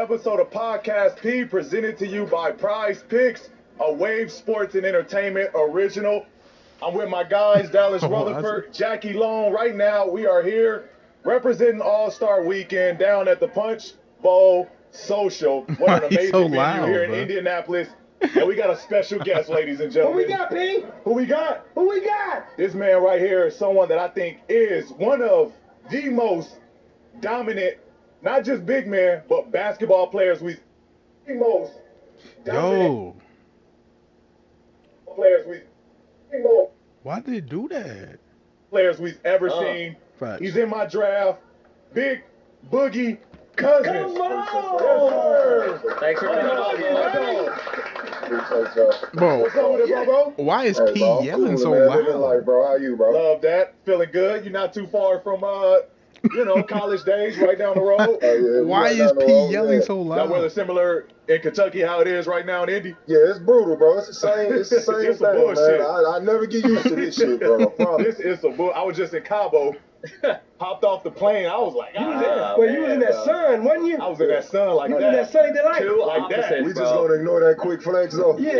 Episode of Podcast P presented to you by Prize Picks, a Wave Sports and Entertainment original. I'm with my guys, Dallas Rutherford, Jackie Long. Right now, we are here representing All-Star Weekend down at the Punch Bowl Social. What an amazing venue here in Indianapolis. And we got a special guest, ladies and gentlemen. Who we got, P? Who we got? Who we got? This man right here is someone that I think is one of the most dominant, not just big men, but basketball players we've the most dominant players why did they do that? Players we've ever seen. Facts. He's in my draft. Big Boogie Cousins. Come on! Yes, sir. Thanks for coming on, Bro, What's up with it, bro? why is Hey, P bro, I'm yelling cool, so man. loud? Living life, bro. How you, bro? Love that. Feeling good. You're not too far from college days, right down the road. Yeah, Why is down the P road, yelling yeah. so That weather loud? similar in Kentucky, how it is right now in Indy. Yeah, it's brutal, bro. It's the same. It's the same It's some thing, bullshit. man. I never get used to this shit, bro. I promise. This is a bull. I was just in Cabo, hopped off the plane. I was like, You was ah, in, well, you was in that sun, wasn't you? I was in that sun like You was in that that. sunny delight. Two Like that. opposites, We just bro. gonna ignore that quick flex, though. Yeah,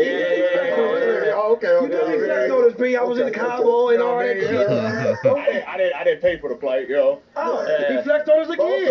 Oh, okay, You know okay. exactly on this, P. I was in Cabo and all that You know what I shit. mean? I didn't pay for the flight, yo. Oh, Yeah. he flexed on us again.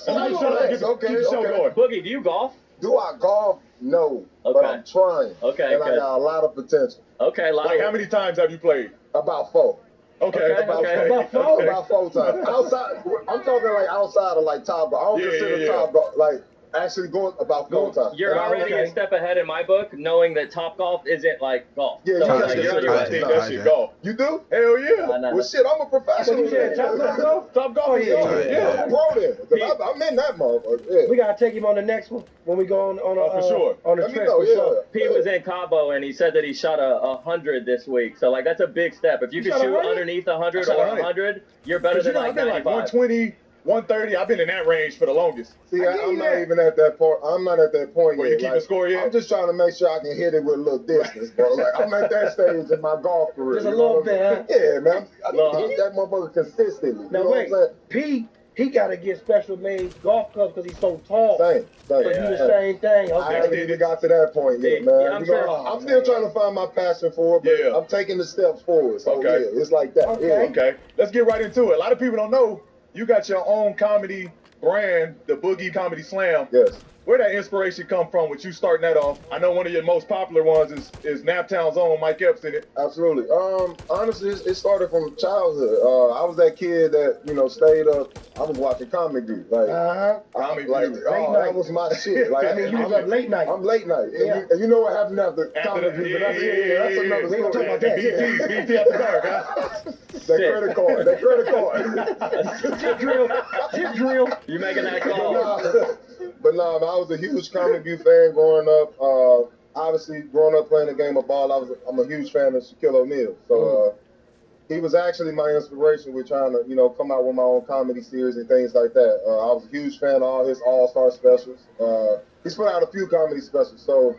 Keep the show going. Boogie, do you golf? Do I golf? No, but Okay. I'm trying. Okay, and I good. got a lot of potential. Okay, Like, how many times have you played? About 4. Okay. Okay. About 4 times. Outside, I'm talking like outside of like top golf. I don't Yeah, consider yeah, yeah. top golf like actually going about 4 times. You're And I already don't- a step ahead in my book, knowing that top golf isn't like golf. Yeah, So, you like, gotta you're on consider your I way. think Nah, that shit go. You do? Hell yeah. Nah. Well, shit, I'm a professional. What you said, top golf? Top golf. Oh, yeah, yeah. yeah. I'm pro then. 'Cause I'm in that motherfucker. Yeah. We gotta take him on the next one when we go on for sure. on the Let me trip. know, for yeah. sure. Pete was in Cabo and he said that he shot a 100 this week. So like that's a big step. If you You can shot a shoot 100? underneath 100 I shot or 100. 100, you're better But you than know, like I've been like 95. 120, 130. I've been in that range for the longest. See, I give I'm you not that. even at that point. I'm not at that point Where yet. you keeping score yet? I'm just trying to make sure I can hit it with a little distance, bro. Like, I'm at that stage in my golf career. Just a you know little what I'm bit, saying? Yeah, man. I need Well, to hit that motherfucker consistently. Now you know wait, what P, he gotta get special made golf clubs because he's so tall. I'm saying? So you Same. the same thing. I Okay. haven't even got to that point yet, Yeah, man. yeah, I'm You know, sure. I'm still trying to find my passion for it, but Yeah. I'm taking the steps forward. So Okay. yeah, it's like that. Okay. Yeah. Okay, let's get right into it. A lot of people don't know you got your own comedy brand, the Boogie Comedy Slam. Yes. Where that inspiration come from with you starting that off? I know one of your most popular ones is Naptown's own Mike Epps in it. Absolutely. Honestly, it started from childhood. I was that kid that, stayed up. I was watching Comic View. Like, Comic like, View. that was my shit. Like, I mean, you was up late night. I'm late night. Yeah. And you know what happened after After Comic View? the, But that's another We ain't story. talking about that. BT after dark, huh? That credit card. Tip drill. You making that call? But no, I was a huge Comic View fan growing up. Obviously, growing up playing the game of ball, I'm a huge fan of Shaquille O'Neal. So he was actually my inspiration with trying to, come out with my own comedy series and things like that. I was a huge fan of all his All-Star specials. He's put out a few comedy specials. So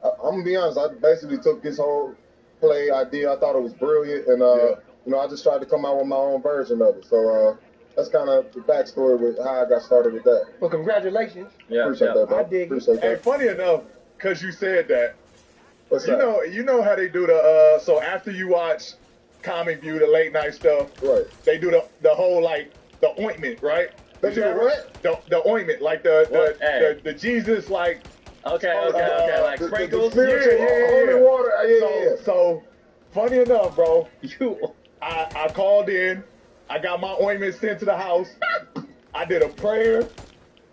I'm gonna be honest, I basically took this whole play idea. I thought it was brilliant, and I just tried to come out with my own version of it. So that's kind of the backstory with how I got started with that. Well, congratulations. Yeah, Appreciate that, bro. I dig it. Appreciate Hey, that. funny enough, cause you said that, What's you that? know how they do the so after you watch Comic View, the late night stuff, Right. they do the whole like the ointment, right? They do what? The ointment, like What? Hey. the Jesus like. Okay, like The sprinkles. spiritual holy water. Yeah. So funny enough, bro, You. I called in, I got my ointment sent to the house, I did a prayer,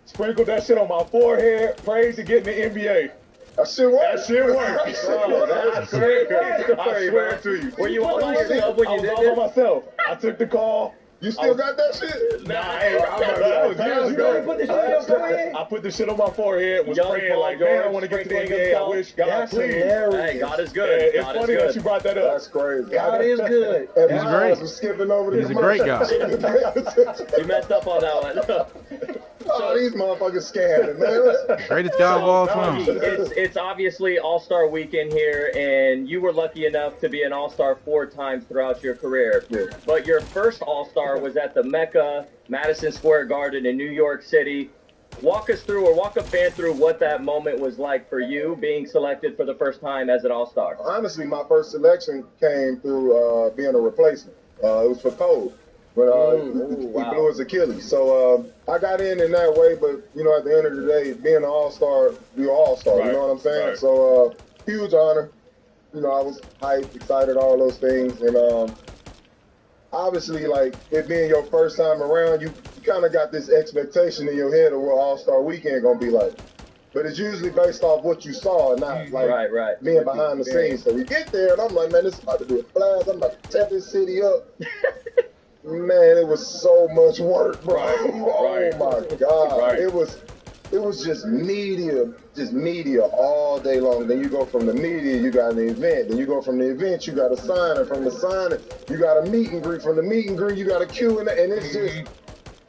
sprinkled that shit on my forehead, prayed to get in the NBA. That shit works. That shit worked. Bro, that's great. I swear to you. Were you all by yourself when I you was did all this? by myself. I took the call. You still got that shit? Nah, that was years You really ago. put this shit on your forehead? I put the shit on my forehead, was Young praying Paul like, man, I George want to get to the sprinkling NBA. I himself. wish God, That's please. hilarious. Hey, God is Yeah, good. it's God funny is that good. you brought that up. That's crazy. God is good. And He's my great. eyes was skipping over He's the a great guy. You messed up on that one. Oh, these motherfuckers scamming, man. Greatest guy of all time. It's obviously All-Star Weekend here, and you were lucky enough to be an All-Star 4 times throughout your career. Yeah. But your first All-Star was at the Mecca, Madison Square Garden in New York City. Walk us through, or walk a fan through what that moment was like for you being selected for the first time as an All-Star. Honestly, my first selection came through being a replacement. It was for Cole when he blew his Achilles. So I got in that way, but you know, at the end of the day, being an All-Star, you're All-Star. Right. You know what I'm saying? Right. So huge honor. You know, I was hyped, excited, all those things, and obviously, like, it being your first time around, you kind of got this expectation in your head of what All-Star Weekend gonna be like. But it's usually based off what you saw, and not like being behind the scenes. So we get there, and I'm like, man, this is about to be a blast. I'm about to tear this city up. Man, it was so much work, bro. Oh my God. It was just media all day long. Then you go from the media, you got an event. Then you go from the event, you got a signing. From the signing, you got a meet and greet. From the meet and greet, you got a Q&A. And it's just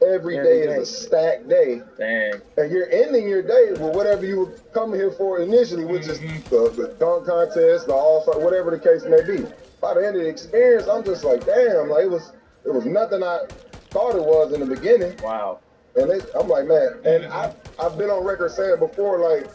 every day is a stacked day. Dang. And you're ending your day with whatever you were coming here for initially, which is the dunk contest, the All-Star, whatever the case may be. By the end of the experience, I'm just like, damn, like it was nothing I thought it was in the beginning. Wow. And I'm like, man, and I've been on record saying before, like,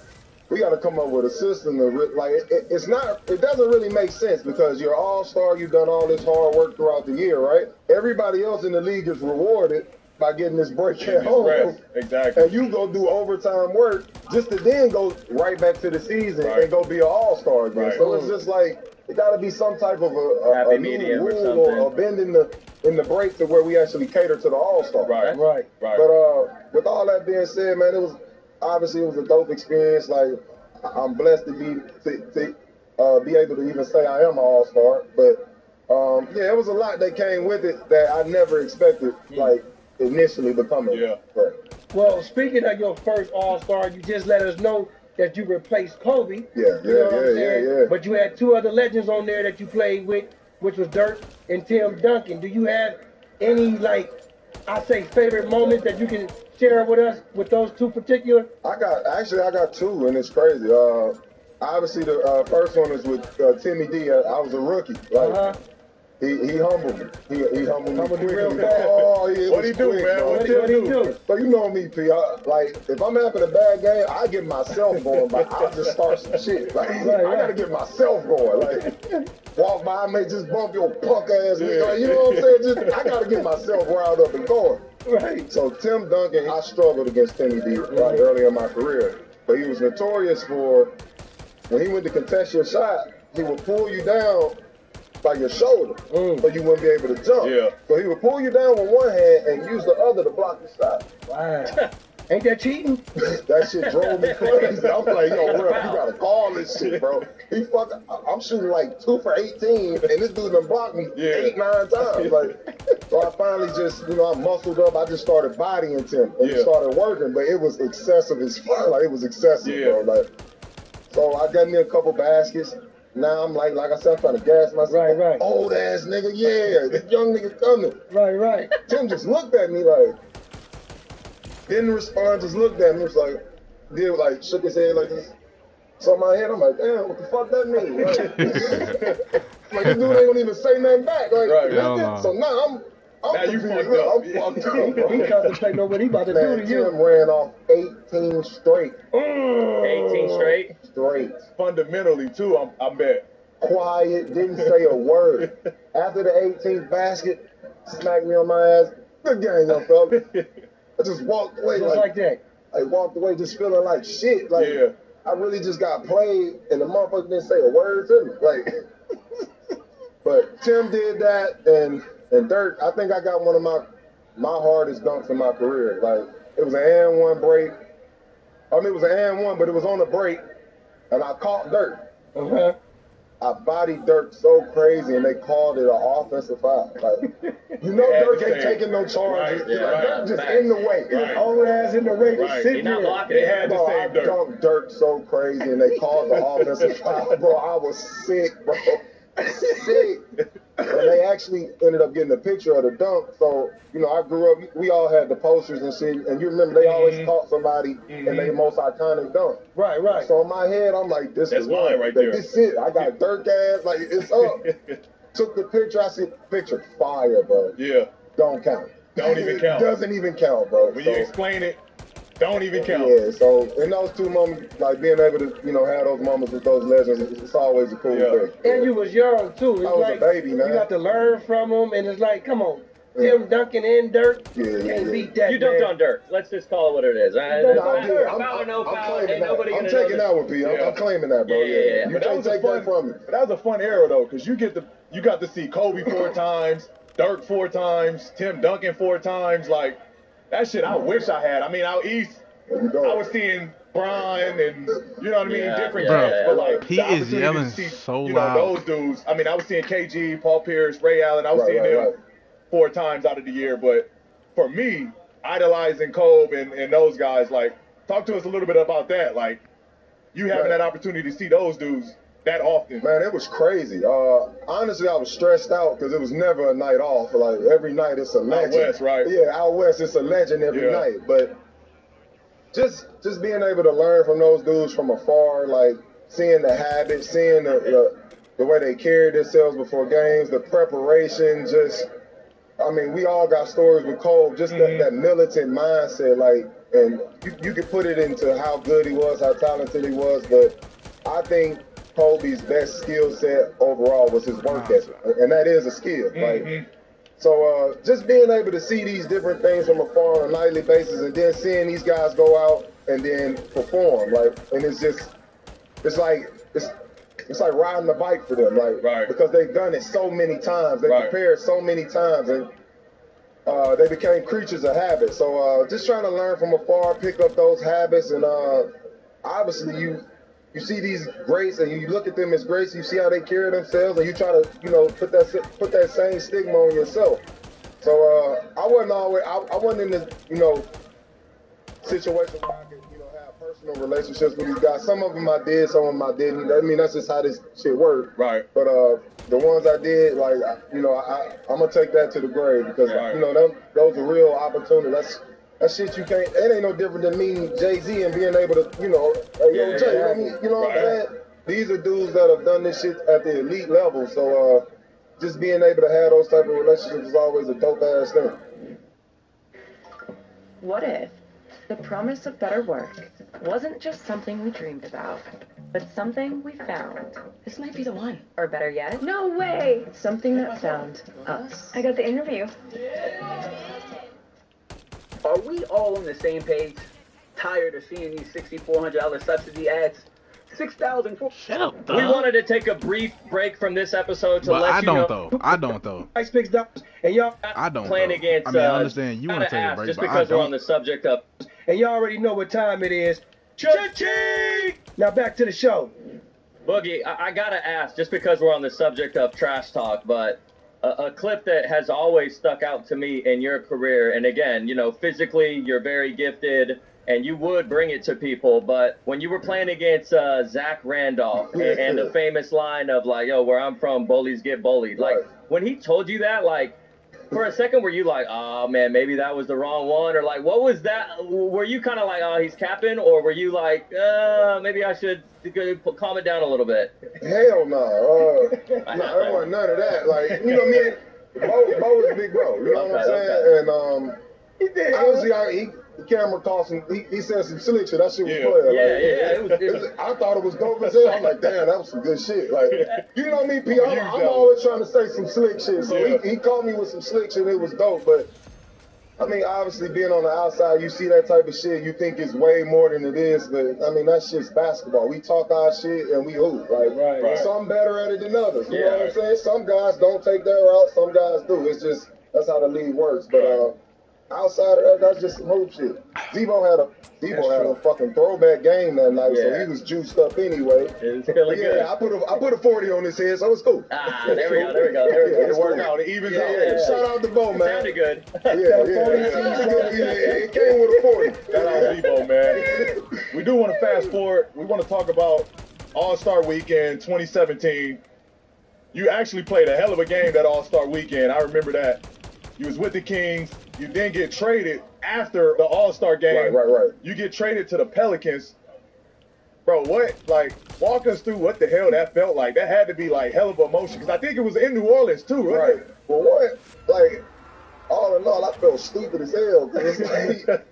we got to come up with a system to, like, it doesn't really make sense because you're All-Star, you've done all this hard work throughout the year, right? Everybody else in the league is rewarded by getting this break at home. Exactly. And you go do overtime work just to then go right back to the season and go be an All-Star again. So it's just like, it got to be some type of a new rule or a bend in the break to where we actually cater to the All-Star. Right. But with all that being said, man, it was a dope experience. Like, I'm blessed to be able to even say I am an All-Star. But yeah, it was a lot that came with it that I never expected. Like, initially becoming. Yeah. Well, speaking of your first All-Star, you just let us know that you replaced Kobe. Yeah. But you had two other legends on there that you played with, which was Dirk and Tim Duncan. Do you have any, like, favorite moments that you can share with us with those two particular? I got two, and it's crazy. Obviously, the first one is with Timmy D. I was a rookie. Like, he humbled me. He humbled me quickly. Oh, yeah, what'd he do, man? What'd he do? So you know me, P. Like, if I'm having a bad game, I get myself going. Like, I'll just start some shit. Like, I gotta get myself going. Like, walk by, I may just bump your punk ass. Like, you know what I'm saying? I gotta get myself riled up and going. Right. So Tim Duncan, I struggled against Timmy D early in my career, but he was notorious for when he went to contest your shot, he would pull you down by your shoulder, so you wouldn't be able to jump. Yeah. So he would pull you down with one hand and use the other to block the shot. Wow. Ain't that cheating? That shit drove me crazy. I'm like, yo, Ref, you gotta call this shit, bro. I'm shooting like 2 for 18, and this dude done blocked me 8, 9 times. Like, so I finally just, I muscled up. I just started bodying Tim, and it started working, but it was excessive as fuck. Like, it was excessive, bro. Like, so I got me a couple baskets. Now I'm like I said, I'm trying to gas myself. Right. Old ass nigga, this young nigga coming. Right. Tim just looked at me like, didn't respond, just looked at me, was like, shook his head like this. So in my head, I'm like, damn, what the fuck that mean? Like, this dude ain't gonna even say nothing back. Like, so now I'm you fucked up. I'm fucked up. He concentrating on what he about to do to you. Tim ran off 18 straight. 18 straight? Straight. Fundamentally, too, I bet. Quiet, didn't say a word. After the 18th basket, smacked me on my ass. Good game, young fella. I just walked away. Just like that. I walked away just feeling like shit. Like, I really just got played, and the motherfucker didn't say a word to me. Like, but Tim did that, and Dirk, I think I got one of my hardest dunks in my career. Like, it was an and one break. I mean, it was an and one, but it was on a break, and I caught Dirk. I bodied Dirk so crazy, and they called it an offensive foul. Like, Dirk ain't taking no charges. Dirk just in the way. His own ass in the way. Just sitting there. They had to save Dirk. I dunked Dirk so crazy, and they called the offensive foul. Bro, I was sick, bro. Sick. And they actually ended up getting a picture of the dunk. So, I grew up, we all had the posters and shit. And you remember, they always caught somebody in their most iconic dunk. Right. So in my head, I'm like, this is mine right there. This is it. I got Dirk ass. Like, it's up. Took the picture. I said, picture fire, bro. Yeah. Don't count. Don't even count. It doesn't even count, bro. When you explain it, Don't even count. Yeah, so in those two moments, like being able to, have those moments with those legends, it's always a cool thing. And you was young too. It's I was like, a baby, man. You got to learn from them, and it's like, come on. Tim Duncan and Dirk can't beat that. You dunked on Dirk. Let's just call it what it is. I'm taking that one, P. I'm claiming that, bro. Yeah. You can't take that from me. That was a fun era though, because you got to see Kobe 4 times, Dirk 4 times, Tim Duncan 4 times. Like that shit, I wish I had. I mean, out east, I was seeing Brian and you know what I mean, different guys. But like, he is yelling so loud. Those dudes. I mean, I was seeing KG, Paul Pierce, Ray Allen. I was seeing them 4 times out of the year. But for me, idolizing Kobe and those guys, like, talk to us a little bit about that. Like, you having that opportunity to see those dudes that often. Man, it was crazy. Honestly, I was stressed out because it was never a night off. Like, every night it's a legend. Out west, right? Yeah, out west it's a legend every night. But just being able to learn from those dudes from afar, like seeing the habits, seeing the way they carried themselves before games, the preparation, I mean, we all got stories with Cole, just that militant mindset, like, and you could put it into how good he was, how talented he was, but I think Kobe's best skill set overall was his work ethic, and that is a skill. Like, so just being able to see these different things from afar on a nightly basis, and then seeing these guys go out and then perform, like, and it's like riding a bike for them, like, because they've done it so many times, they prepared so many times, and they became creatures of habit. So just trying to learn from afar, pick up those habits, and obviously you see these greats and you look at them as greats, you see how they carry themselves, and you try to, put that same stigma on yourself. So I wasn't in this, situation where I could, have personal relationships with these guys. Some of them I did, some of them I didn't. I mean, that's just how this shit worked. Right. But the ones I did, like, I'm gonna take that to the grave because those are real opportunities. That shit you can't. It ain't no different than me, Jay-Z, and being able to, hey, yo, Jay, you know what I'm saying? These are dudes that have done this shit at the elite level. So just being able to have those type of relationships is always a dope ass thing. What if the promise of better work wasn't just something we dreamed about, but something we found? This might be the one. Or better yet, No way! something that found us. I got the interview. Are we all on the same page? Tired of seeing these $6,400 subsidy ads? 6,000. Shut up, dog. We wanted to take a brief break from this episode to let you know. I don't though. Price Picks, and y'all. I don't. Playing though. against. I mean, I understand you want to take a break, just but because I we're don't. on the subject of. And y'all already know what time it is. Cha-ching! Now back to the show. Boogie, I gotta ask, just because we're on the subject of trash talk, but a clip that has always stuck out to me in your career, and again, physically you're very gifted, and you would bring it to people, but when you were playing against Zach Randolph, and the famous line of like, yo, where I'm from, bullies get bullied, like, when he told you that, like, for a second, were you like, oh man, maybe that was the wrong one, or like, what was that? Were you kind of like, oh, he's capping, or were you like, maybe I should calm it down a little bit? Hell no. There wasn't none of that. Like, me and Bo was big bro. You know what I'm saying? Okay. And obviously, the camera caught he said some slick shit. That shit was playing. It was, I thought it was dope as hell. I'm like, damn, that was some good shit. Like, you know me, P. I'm always trying to say some slick shit. So he caught me with some slick shit. It was dope. But I mean, obviously, being on the outside, you see that type of shit, you think it's way more than it is. But I mean, that shit's basketball. We talk our shit and we hoop. Like, some better at it than others. You know what I'm saying? Some guys don't take that route. Some guys do. It's just that's how the league works. But outside of that, that's just some hoop shit. Debo had a fucking throwback game that night, so he was juiced up anyway. It's feeling good. I put a 40 on his head, so it's cool. There we go. It worked out. It evens out. Shout out to Bo, man. Sounded good. It came with a 40. Shout out to Debo, man. We do want to fast forward. We want to talk about All-Star Weekend 2017. You actually played a hell of a game that All-Star Weekend. I remember that. You was with the Kings. You then get traded after the All-Star game. Right. You get traded to the Pelicans. Bro, walk us through what the hell that felt like. That had to be like hell of emotion, because I think it was in New Orleans too, right? Well, all in all, I felt stupid as hell. Cause it's like,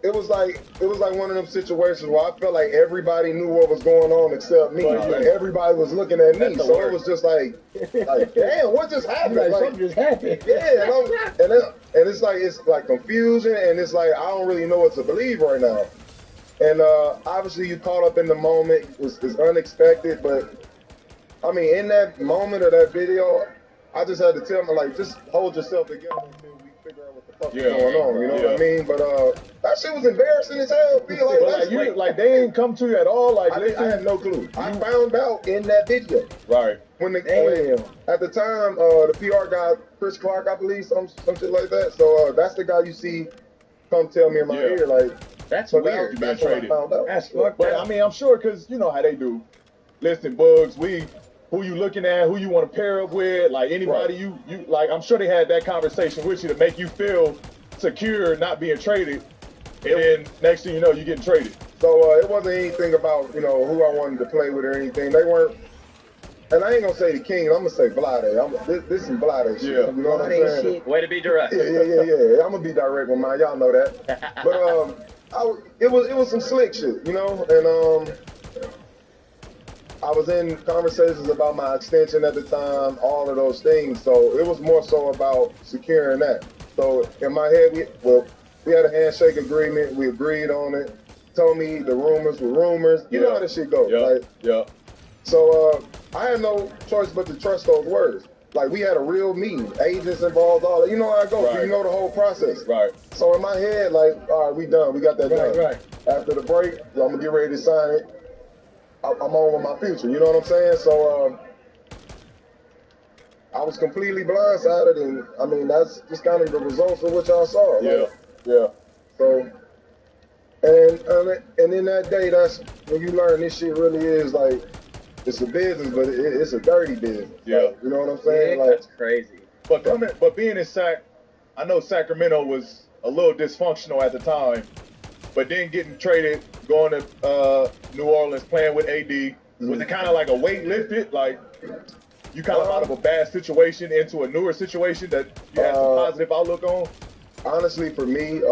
it was like one of them situations where I felt like everybody knew what was going on except me. Like everybody was looking at me, so it was just like damn, what just happened? Like something just happened. Yeah, and it's like confusion, and it's like I don't really know what to believe right now. And obviously you caught up in the moment. It's unexpected, but I mean, in that moment of that video, I just had to tell them, like, just hold yourself together until we figure out what the fuck is going on. You know what I mean? But that shit was embarrassing as hell. Like they ain't come to you at all. Like I had no clue. I found out in that video. Right. When at the time, the PR guy, Chris Clark, I believe, some shit like that. So that's the guy you see come tell me in my ear, like, that's weird. That's what I found out. That's fucked But up. I mean, I'm sure because you know how they do. Listen, Bugs, who you looking at, who you want to pair up with, like anybody you like. I'm sure they had that conversation with you to make you feel secure, not being traded. And then next thing you know, you're getting traded. So it wasn't anything about who I wanted to play with or anything. They weren't. And I ain't gonna say the King. I'm gonna say Vlade. This is Vlade shit. Yeah. You know what I'm saying? Shit. Way to be direct. Yeah. I'm gonna be direct with mine. Y'all know that. But it was some slick shit, you know. And I was in conversations about my extension at the time, all of those things. So it was more so about securing that. So in my head, we had a handshake agreement. We agreed on it. Told me the rumors were rumors. You know how this shit goes. So I had no choice but to trust those words. Like, we had a real meeting, agents involved, all that. You know how it goes. Right. You know the whole process. Right. So in my head, like, all right, we done. We got that done. Right. After the break, I'm gonna get ready to sign it. I'm on with my future. You know what I'm saying? So I was completely blindsided, and I mean that's just kind of the results of what y'all saw. Like, Yeah. So, and in that day, that's when you learn this shit really is like, it's a business, but it's a dirty business. Yeah. Like, you know what I'm saying? Like, That's crazy. But being in I know Sacramento was a little dysfunctional at the time, but then getting traded, going to New Orleans, playing with AD, was it kind of like a weight lifted? Like you kind of out of a bad situation into a newer situation that you had some positive outlook on? Honestly, for me,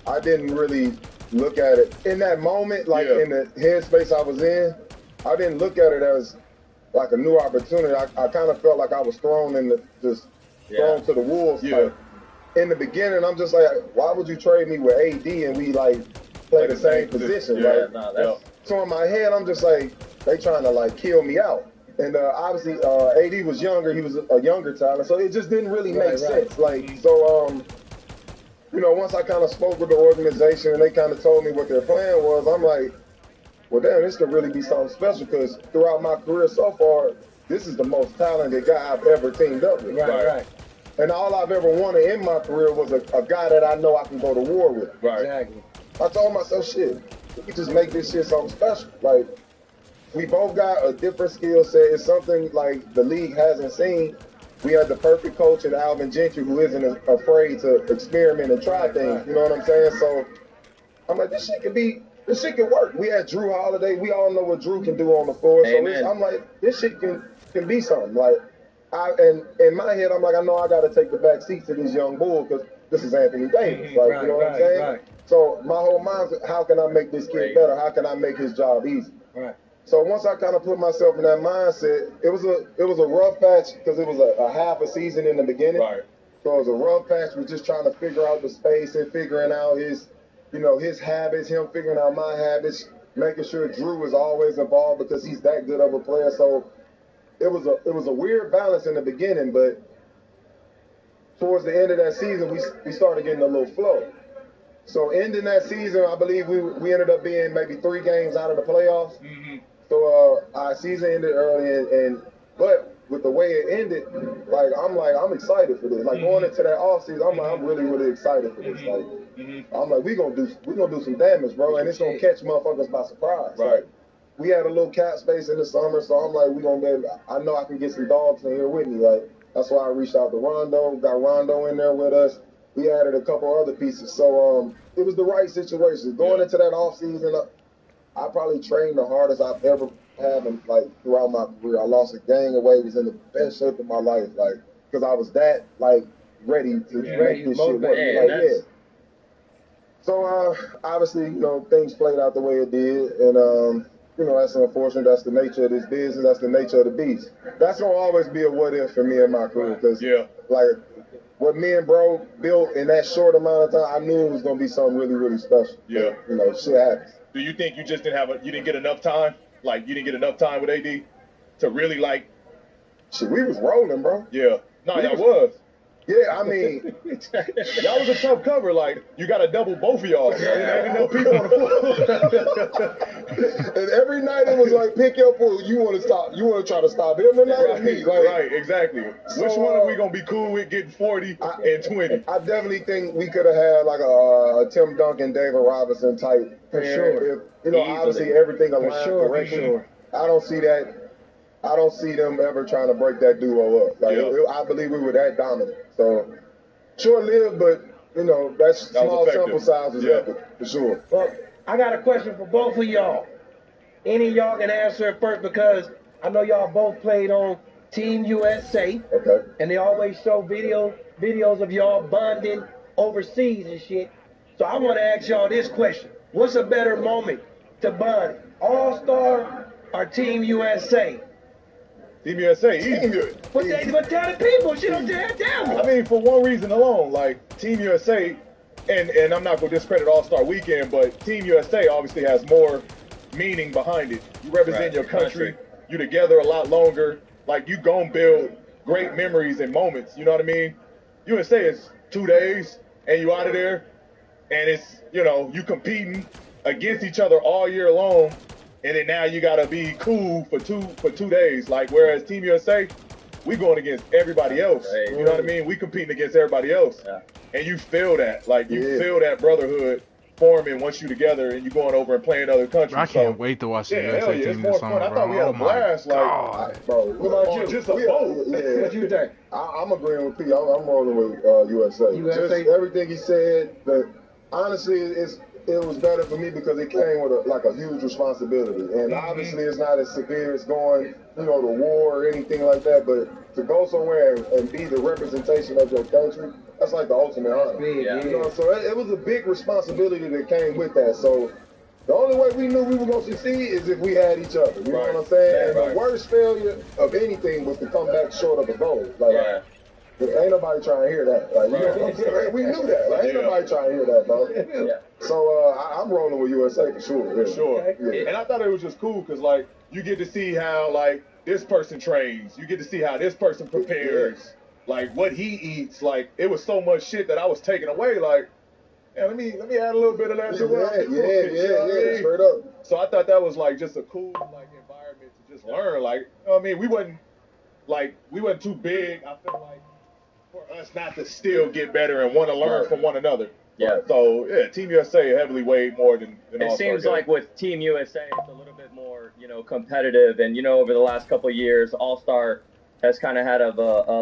I didn't really look at it in that moment, like in the headspace I was in. I didn't look at it as like a new opportunity. I kind of felt like I was thrown to the wolves. Yeah. In the beginning, I'm just like, why would you trade me with AD and we like play the same position? So in my head, I'm just like, they trying to like kill me out. And obviously, AD was younger. He was a younger talent, so it just didn't really make sense. Like, so you know, once I kind of spoke with the organization and they kind of told me what their plan was, I'm like, well, damn, this could really be something special because throughout my career so far, this is the most talented guy I've ever teamed up with. Right. And all I've ever wanted in my career was a guy that I know I can go to war with. Right. Exactly. I told myself, shit, we could just make this shit something special. Like, we both got a different skill set. It's something like the league hasn't seen. We had the perfect coach in Alvin Gentry who isn't afraid to experiment and try things. You know what I'm saying? So I'm like, this shit can work. We had Drew Holiday. We all know what Drew can do on the floor. Amen. So I'm like, this shit can be something. Like, and in my head, I'm like, I know I got to take the back seat to this young bull because this is Anthony Davis. Like, you know what I'm saying? Right. So my whole mind is, how can I make this kid better? How can I make his job easy? Right. So once I kind of put myself in that mindset, it was a rough patch because it was a half a season in the beginning. Right. So it was a rough patch. We're just trying to figure out the space and figuring out his habits, him figuring out my habits, making sure Drew is always involved because he's that good of a player. So it was a weird balance in the beginning, but towards the end of that season, we started getting a little flow. So ending that season, I believe we ended up being maybe 3 games out of the playoffs. Mm-hmm. So our season ended early, but with the way it ended, I'm excited for this. Like going into that offseason, I'm really, really excited for this. Like I'm like, we gonna do some damage, bro, and it's gonna catch motherfuckers by surprise. Right. Like, we had a little cap space in the summer, so I'm like, we gonna be able, I know I can get some dogs in here with me. Like that's why I reached out to Rondo, got Rondo in there with us. We added a couple other pieces, so it was the right situation. Going into that offseason, I probably trained the hardest I've ever had throughout my career. I lost a gang of weight, was in the best shape of my life, like because I was that ready to make this shit work. So obviously, things played out the way it did, and that's unfortunate. That's the nature of this business. That's the nature of the beast. That's gonna always be a what if for me and my career, because like what me and bro built in that short amount of time, I knew it was gonna be something really, really special. Yeah. But, shit happens. Do you think you just didn't get enough time? Like you didn't get enough time with AD to really like? Shit, we was rolling, bro. Yeah. No, y'all was. Yeah, I mean, y'all was a tough cover. Like, you got to double both of y'all. Ain't enough people on the floor. And every night it was like, pick your foot. You want to stop? You want to try to stop him tonight? Right, me? Like, right, exactly. So, which one are we gonna be cool with getting 40 and 20? I definitely think we could have had like a Tim Duncan, David Robinson type. For sure. If, obviously everything aligned correctly. For sure. I don't see that. I don't see them ever trying to break that duo up. Like I believe we were that dominant. So short-lived, but that's small sample size is epic for sure. Well, I got a question for both of y'all. Any of y'all can answer it first, because I know y'all both played on Team USA. Okay. And they always show videos of y'all bonding overseas and shit. So I want to ask y'all this question: what's a better moment to bond, All-Star or Team USA? Team USA, easy. But tell the people, shit, don't damn it. I mean, for one reason alone, like Team USA, and I'm not gonna discredit All-Star Weekend, but Team USA obviously has more meaning behind it. You represent your country. You're together a lot longer. Like, you gonna build great memories and moments. You know what I mean? USA is 2 days and you out of there, and it's you competing against each other all year long. And then now you gotta be cool for two days. Like, whereas Team USA, we going against everybody else. Right. You know what I mean? We competing against everybody else. Yeah. And you feel that. Like, you feel that brotherhood forming once you together and you going over and playing other countries. I can't wait to watch the USA team this summer, bro. I thought we had a blast. Bro, what about you? Just a vote. What you think? I'm agreeing with P. I'm rolling with USA. Just everything he said. But honestly, it was better for me because it came with a huge responsibility. And obviously it's not as severe as going, to war or anything like that, but to go somewhere and be the representation of your country, that's like the ultimate honor. Yeah. So it was a big responsibility that came with that. So the only way we knew we were going to succeed is if we had each other. You know what I'm saying? And the worst failure of anything was to come back short of a goal. Like, ain't nobody trying to hear that. Like, you know what I'm saying? We knew that. Like, ain't nobody trying to hear that, bro. So I'm rolling with USA for sure. For sure. Yeah. And I thought it was just cool because, like, you get to see how, like, this person trains. You get to see how this person prepares. Like, what he eats. Like, it was so much shit that I was taking away. Like, let me add a little bit of that to it. Yeah, straight up. So I thought that was, like, just a cool, like, environment to just learn. Like, we wasn't too big. I feel like for us not to still get better and want to learn from one another. Yeah. So, Team USA heavily weighed more than It seems like with Team USA, it's a little bit more, competitive. And, over the last couple of years, All-Star has kind of had a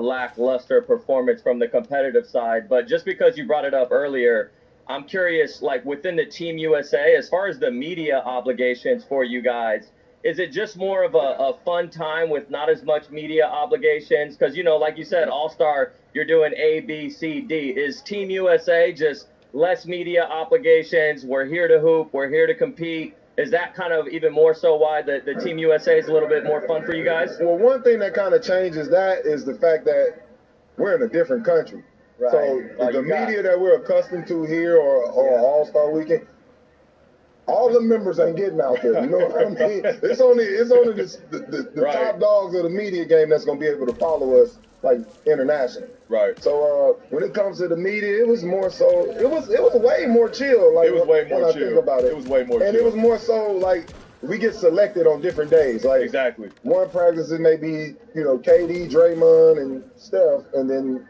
lackluster performance from the competitive side. But just because you brought it up earlier, I'm curious, like, within the Team USA, as far as the media obligations for you guys, is it just more of a fun time with not as much media obligations? Because, like you said, All-Star, you're doing A, B, C, D. Is Team USA just less media obligations? We're here to hoop. We're here to compete. Is that kind of even more so why the Team USA is a little bit more fun for you guys? Well, one thing that kind of changes that is the fact that we're in a different country. Right. So the media that we're accustomed to here or All-Star Weekend, all the members ain't getting out there. You know what I mean? It's only the top dogs of the media game that's going to be able to follow us, like, internationally. Right. So when it comes to the media, it was more so. It was way more chill. Like, it was way more when chill. I think about it. It was way more chill. And it was more so like we get selected on different days. Like, exactly. One practice it may be KD, Draymond, and Steph, and then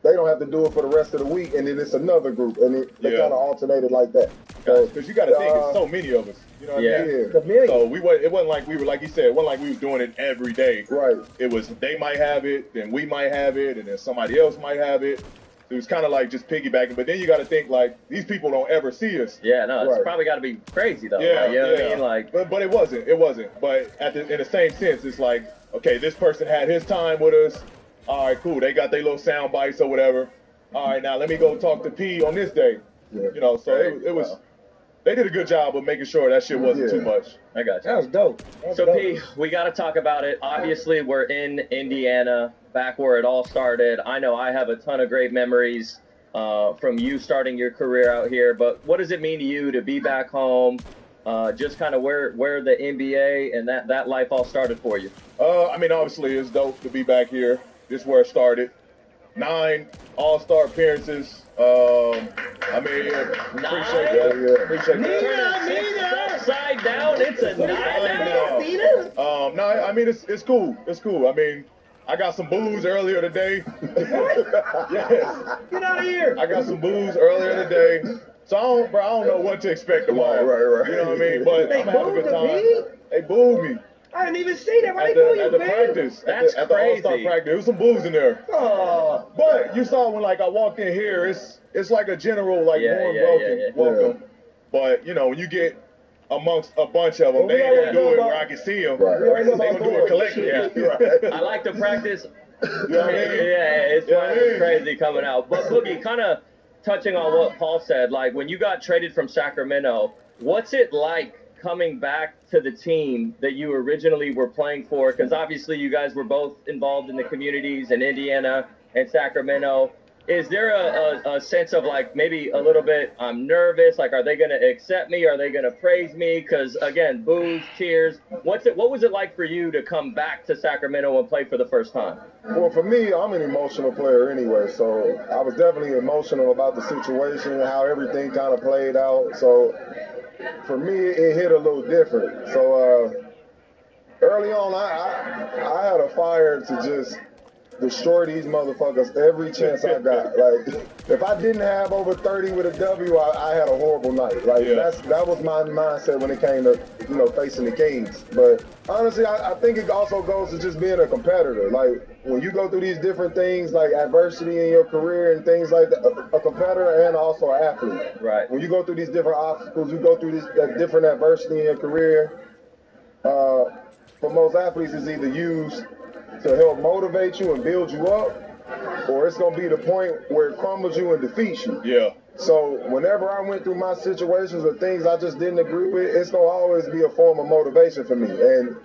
they don't have to do it for the rest of the week, and then it's another group, and they kind of alternated like that. Because you got to think, it's so many of us. You know what I mean? Yeah. So it wasn't like we were, like you said, it wasn't like we was doing it every day. Right. It was, they might have it, then we might have it, and then somebody else might have it. It was kind of like just piggybacking. But then you got to think, like, these people don't ever see us. Yeah, no, it's probably got to be crazy, though. Yeah, like, you know what I mean? Like, but it wasn't. It wasn't. But in the same sense, it's like, okay, this person had his time with us. All right, cool. They got their little sound bites or whatever. All right, now let me go talk to P on this day. Yeah. You know, so it was. They did a good job of making sure that shit wasn't too much. I got you. That was dope. So, P, we got to talk about it. Obviously, we're in Indiana, back where it all started. I know I have a ton of great memories from you starting your career out here. But what does it mean to you to be back home? Just kind of where the NBA and that life all started for you? I mean, obviously, it's dope to be back here. This is where it started. 9 All-Star appearances. I mean, appreciate that. Yeah. Appreciate that. Upside down, it's a 9 now. No, I mean, it's cool. It's cool. I mean, I got some booze earlier today. Yes. Get out of here. I got some booze earlier today. So I don't know what to expect tomorrow. Right. You know what I mean? But They I'm having a good booed time. the P? They booed me. I didn't even see that. Why At they boo the you, man? practice. That's at the All-Star crazy. practice. There was some booze in there. Oh. But you saw when I walked in here, it's like a general warm welcome. But you know, when you get amongst a bunch of them, Well, they ain't gonna do it where I can see them. Right. They gonna do it collectively. Yeah. I like the practice. You know what I mean? Yeah, it's You know what I mean? crazy coming out. But Boogie, kind of touching on what Paul said, like when you got traded from Sacramento, what's it like coming back to the team that you originally were playing for? Because obviously you guys were both involved in the communities in Indiana and Sacramento. Is there a sense of like maybe a little bit, I'm nervous, like are they going to accept me? Are they going to praise me? Because again, boos, cheers. What was it like for you to come back to Sacramento and play for the first time? Well, for me, I'm an emotional player anyway, so I was definitely emotional about the situation, how everything kind of played out. So for me, it hit a little different. So early on, I had a fire to just destroy these motherfuckers every chance I got. Like, if I didn't have over 30 with a W, I had a horrible night. Like, that was my mindset when it came to, facing the Kings. But honestly, I think it also goes to just being a competitor. Like, when you go through these different things, like adversity in your career and things like that, a competitor and also an athlete. Right. When you go through these different obstacles, you go through that different adversity in your career, for most athletes, it's either used to help motivate you and build you up, or it's gonna be the point where it crumbles you and defeats you. Yeah. So whenever I went through my situations or things I just didn't agree with, it's gonna always be a form of motivation for me. And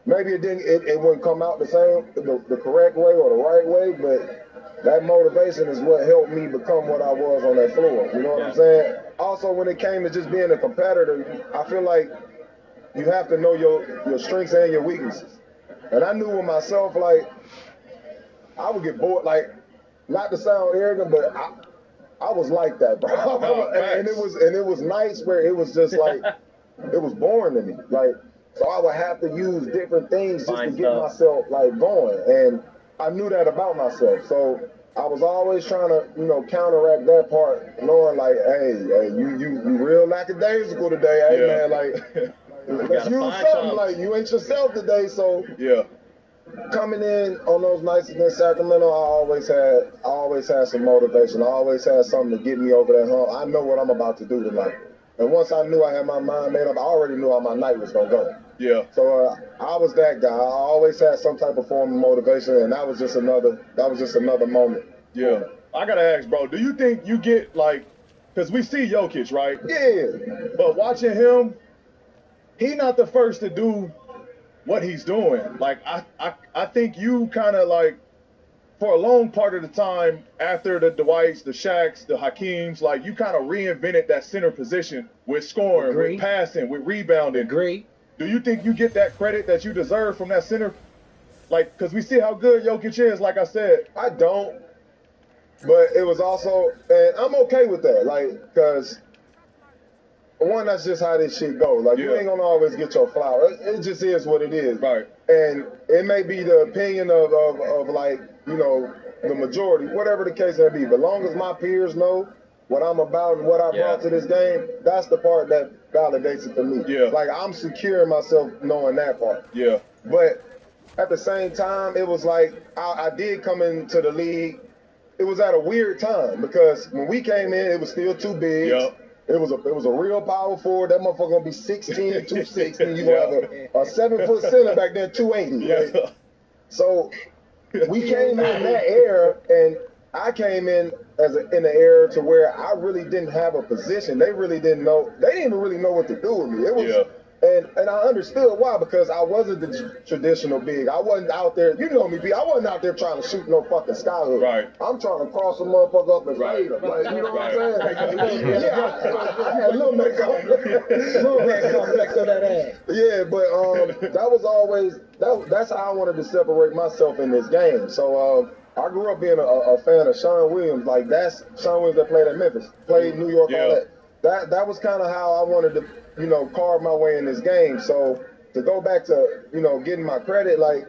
maybe it wouldn't come out the same, the correct way or the right way, but that motivation is what helped me become what I was on that floor. You know what I'm saying? Also, when it came to just being a competitor, I feel like you have to know your strengths and your weaknesses. And I knew with myself, like, I would get bored, like, not to sound arrogant, but I was like that, bro. and it was nice where it was just like, it was boring to me. Like, so I would have to use different things just to get myself, like, going. And I knew that about myself. So I was always trying to, counteract that part, knowing, like, hey, you real lackadaisical today, hey, man, like, let's use something. Like, you ain't yourself today, so yeah. Coming in on those nights against Sacramento, I always had some motivation. I always had something to get me over that hump. I know what I'm about to do tonight. And once I knew I had my mind made up, I already knew how my night was gonna go. Yeah. So I was that guy. I always had some type of form of motivation, and that was just another moment. Yeah. I gotta ask, bro, do you think you get like, because we see Jokic, right? Yeah. But watching him, he not the first to do what he's doing. Like, I think you kind of like, for a long part of the time after the Dwights, the Shaqs, the Hakeems, like you kind of reinvented that center position with scoring, with passing, with rebounding. Agree. Do you think you get that credit that you deserve from that center? Like, because we see how good Jokic is, like I said. I don't. But it was also, and I'm okay with that, like, because one, that's just how this shit go. Like, you ain't gonna always get your flower. It just is what it is. Right. And it may be the opinion of like, the majority, whatever the case may be. But long as my peers know what I'm about and what I brought to this game, that's the part that validates it for me. Yeah. Like, I'm secure in myself knowing that part. Yeah. But at the same time, it was like, I did come into the league. It was at a weird time because when we came in, it was still too big. Yep. It was a real power forward. That motherfucker gonna be 6'10", 260. You gonna have a 7-foot center back there, 280. Yeah. Right? So we came in that era, and I came in in the era to where I really didn't have a position. They really didn't know. They didn't even really know what to do with me. It was, and I understood why, because I wasn't the traditional big. I wasn't out there. You know me, B. I wasn't out there trying to shoot no fucking sky hook. Right. I'm trying to cross a motherfucker up and fade him. Like, you know what I'm saying? I had a little bit complex on that ass. Yeah, but that was always that's how I wanted to separate myself in this game. So I grew up being a fan of Sean Williams. Like, that's Sean Williams that played at Memphis, played New York, all that. That was kind of how I wanted to, you know, carve my way in this game. So to go back to, you know, getting my credit, like,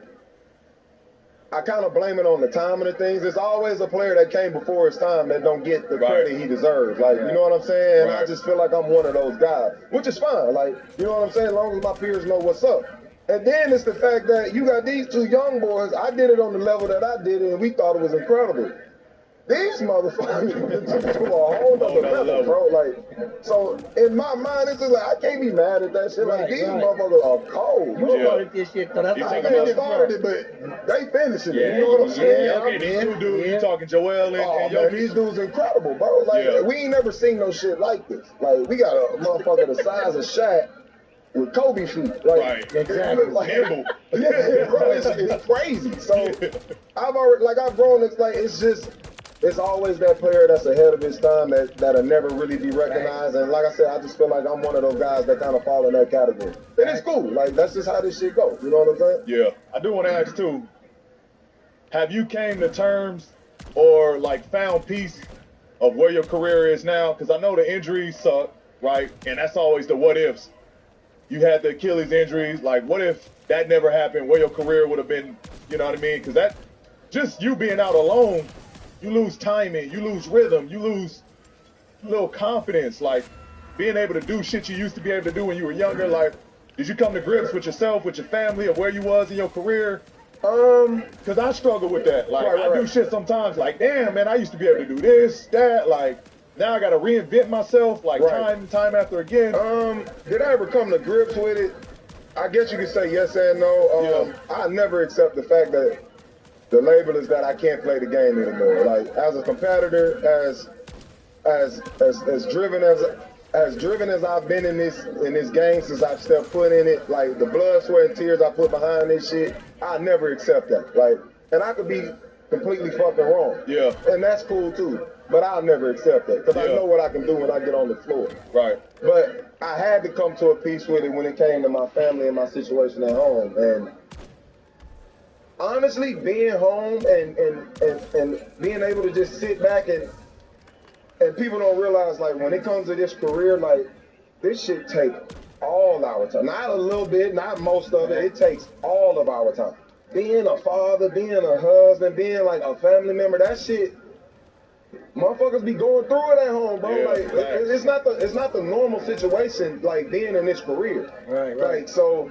I kind of blame it on the timing of things. There's always a player that came before his time that don't get the credit he deserves. Like, you know what I'm saying? And I just feel like I'm one of those guys, which is fine. Like, you know what I'm saying? As long as my peers know what's up. And then it's the fact that you got these two young boys. I did it on the level that I did it, and we thought it was incredible. These motherfuckers took it to a whole other level, bro. Like, so in my mind, it's just like, I can't be mad at that shit. Like, these motherfuckers are cold. You started this shit, because I think they started it, but they finished it. You know what I'm saying? These two dudes, you talking Joel and man, these dudes incredible, bro. Like, we ain't never seen no shit like this. Like, we got a motherfucker the size of Shaq with Kobe feet. Like, exactly. Like, yeah, bro, it's crazy. So I've grown. It's like, it's always that player that's ahead of his time that'll never really be recognized. And like I said, I just feel like I'm one of those guys that kind of fall in that category. And it's cool. Like, that's just how this shit goes. You know what I'm saying? Yeah. I do want to ask too, have you came to terms or like found peace of where your career is now? Because I know the injuries suck, right? And that's always the what ifs. You had the Achilles injuries. Like, what if that never happened? Where your career would have been, you know what I mean? Because that, just you being out alone, you lose timing, you lose rhythm, you lose a little confidence. Like, being able to do shit you used to be able to do when you were younger. Like, did you come to grips with yourself, with your family, or where you was in your career? Because I struggle with that. Like, I do shit sometimes. Like, damn, man, I used to be able to do this, that. Like, now I got to reinvent myself, like, time and time after again. Did I ever come to grips with it? I guess you could say yes and no. I never accept the fact that the label is that I can't play the game anymore. Like, as a competitor, as driven as I've been in this game since I've stepped foot in it, like, the blood, sweat, and tears I put behind this shit, I never accept that. Like, and I could be completely fucking wrong. Yeah. And that's cool too. But I'll never accept that, because I know what I can do when I get on the floor. Right. But I had to come to a peace with it when it came to my family and my situation at home. And honestly, being home and being able to just sit back and people don't realize, like, when it comes to this career, like, this shit take all our time. Not a little bit, not most of it. It takes all of our time. Being a father, being a husband, being like a family member, that shit, motherfuckers be going through it at home, bro. Like, it's not the normal situation, like, being in this career. Right. Like, so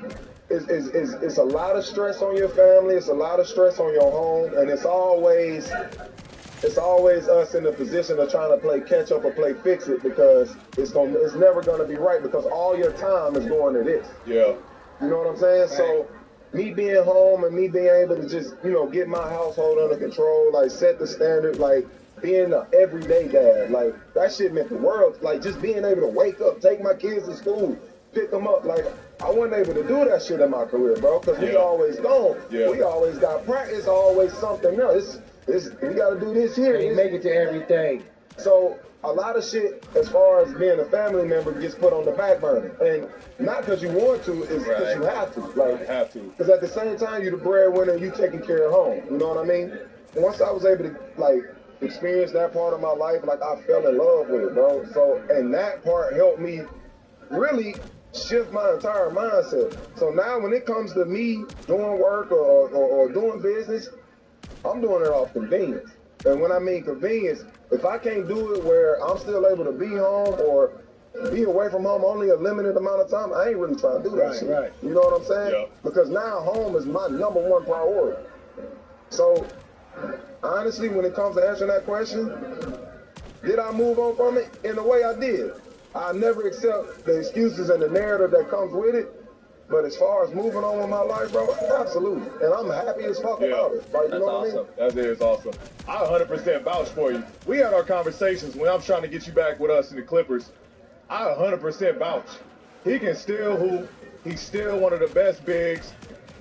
it's a lot of stress on your family, it's a lot of stress on your home, and it's always us in the position of trying to play catch up or play fix it, because it's never gonna be right, because all your time is going to this. Yeah. You know what I'm saying? Right. So me being home and me being able to just, you know, get my household under control, like, set the standard, like, being an everyday dad, like, that shit meant the world. Like, just being able to wake up, take my kids to school, pick them up. Like, I wasn't able to do that shit in my career, bro, because we always gone. We always got practice, always something else. We got to do this here. You make it to everything. So a lot of shit, as far as being a family member, gets put on the back burner. And not because you want to, it's because you have to. Like, because at the same time, you're the breadwinner, you taking care of home. You know what I mean? And once I was able to, like, experience that part of my life, like, I fell in love with it, bro. So, and that part helped me really shift my entire mindset. So now when it comes to me doing work or doing business, I'm doing it off convenience. And when I mean convenience, if I can't do it where I'm still able to be home or be away from home only a limited amount of time, I ain't really trying to do that shit. Right. You know what I'm saying? Yeah. Because now home is my #1 priority. So honestly, when it comes to answering that question, did I move on from it? In a way, I did. I never accept the excuses and the narrative that comes with it, But as far as moving on with my life, bro, absolutely. And I'm happy as fuck about it. Like, you know what I mean? That is awesome. I 100% vouch for you. We had our conversations when I'm trying to get you back with us in the Clippers. I 100% vouch. He can still hoop. He's still one of the best bigs.